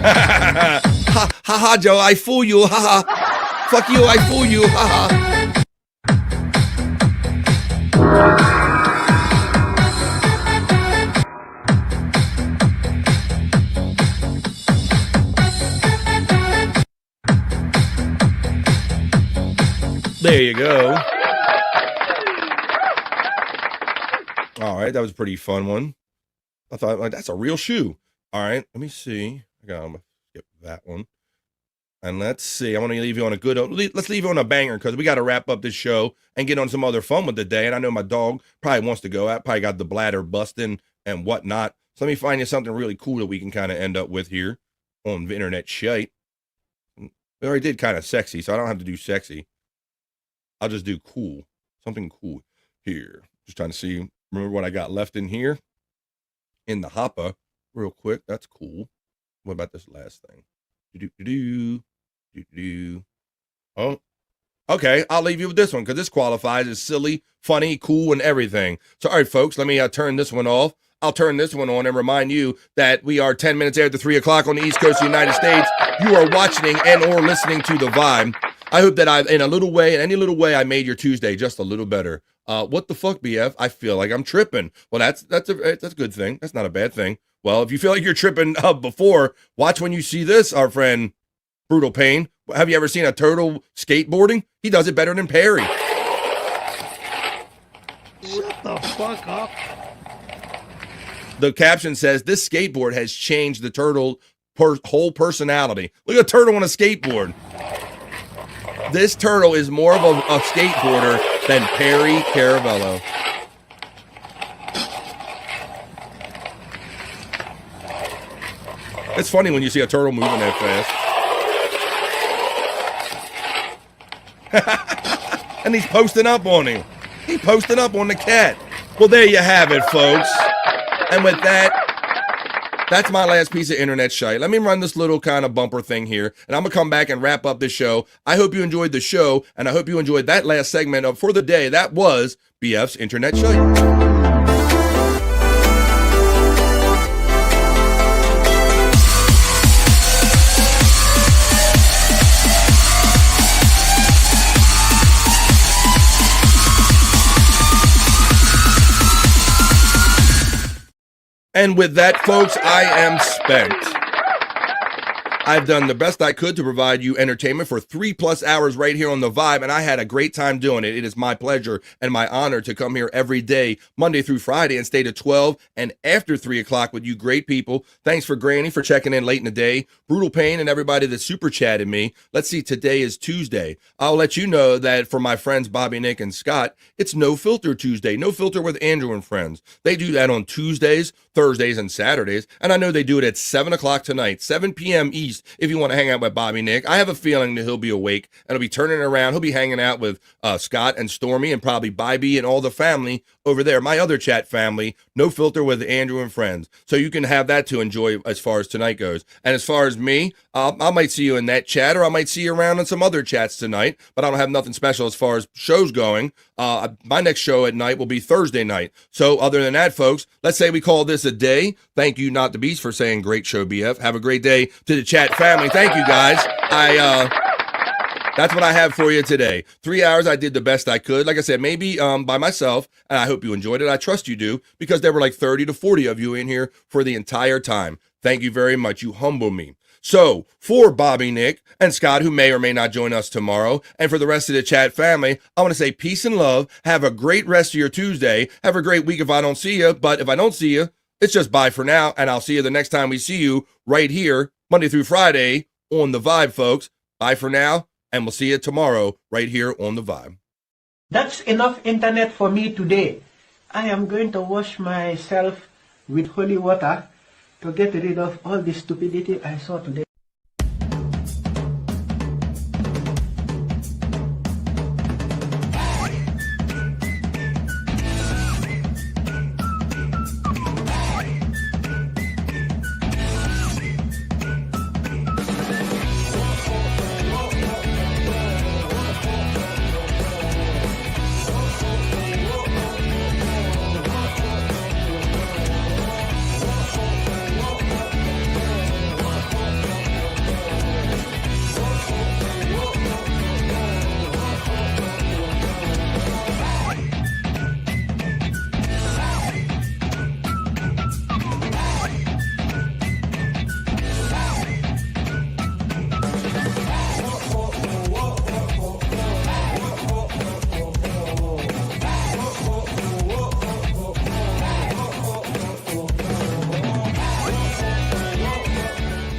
Ha ha, Joe. I fool you. Ha ha. Fuck you. I fool you. Ha ha. There you go. All right, that was a pretty fun one. I thought, like, that's a real shoe. All right, let me see. I'm gonna skip that one. And let's see. I want to leave you on a good. Let's leave you on a banger because we got to wrap up this show and get on some other fun with the day. And I know my dog probably wants to go out. Probably got the bladder busting and whatnot. So let me find you something really cool that we can kind of end up with here on the internet shite. We already did kind of sexy, so I don't have to do sexy. I'll just do cool. Something cool here. Just trying to see. Remember what I got left in here? In the hopper. Real quick. That's cool. What about this last thing? Oh, okay. I'll leave you with this one because this qualifies as silly, funny, cool, and everything. So, all right, folks, let me turn this one off. I'll turn this one on and remind you that we are 10 minutes after 3 o'clock on the East Coast of the United States. You are watching and or listening to The Vibe. I hope that in any little way, I made your Tuesday just a little better. What the fuck, BF? I feel like I'm tripping. Well, that's a good thing. That's not a bad thing. Well, if you feel like you're tripping before, watch when you see this, our friend Brutal Pain. Have you ever seen a turtle skateboarding? He does it better than Perry. Shut the fuck up. The caption says, this skateboard has changed the turtle whole personality. Look at a turtle on a skateboard. This turtle is more of a skateboarder than Perry Caravello. It's funny when you see a turtle moving that fast. And he's posting up on him. He's posting up on the cat. Well, there you have it, folks. And with that, that's my last piece of internet shite. Let me run this little kind of bumper thing here, and I'm going to come back and wrap up the show. I hope you enjoyed the show, and I hope you enjoyed that last segment of For the Day. That was BF's Internet Shite. And with that, folks, I am spent. I've done the best I could to provide you entertainment for 3+ hours right here on The Vibe, and I had a great time doing it. It is my pleasure and my honor to come here every day, Monday through Friday, and stay to 12 and after 3 o'clock with you great people. Thanks for Granny for checking in late in the day. Brutal Pain and everybody that super chatted me. Let's see, today is Tuesday. I'll let you know that for my friends Bobby, Nick, and Scott, it's No Filter Tuesday. No Filter with Andrew and friends. They do that on Tuesdays, Thursdays, and Saturdays, and I know they do it at 7 o'clock tonight, 7 p.m. East, if you want to hang out with Bobby Nick. I have a feeling that he'll be awake, and he'll be turning around. He'll be hanging out with Scott and Stormy and probably Bobby and all the family over there, my other chat family, No Filter with Andrew and friends. So you can have that to enjoy as far as tonight goes. And as far as me, I might see you in that chat, or I might see you around in some other chats tonight, but I don't have nothing special as far as shows going. My next show at night will be Thursday night. So other than that, folks, let's say we call this a day. Thank you, Not the Beast, for saying great show, BF. Have a great day to the chat family. Thank you, guys. That's what I have for you today. 3 hours, I did the best I could. Like I said, maybe by myself, and I hope you enjoyed it. I trust you do, because there were like 30 to 40 of you in here for the entire time. Thank you very much. You humble me. So, for Bobby, Nick, and Scott, who may or may not join us tomorrow, and for the rest of the chat family, I want to say peace and love. Have a great rest of your Tuesday. Have a great week if I don't see you. But if I don't see you, it's just bye for now, and I'll see you the next time we see you right here, Monday through Friday, on The Vibe, folks. Bye for now, and we'll see you tomorrow right here on The Vibe. That's enough internet for me today. I am going to wash myself with holy water to get rid of all the stupidity I saw today.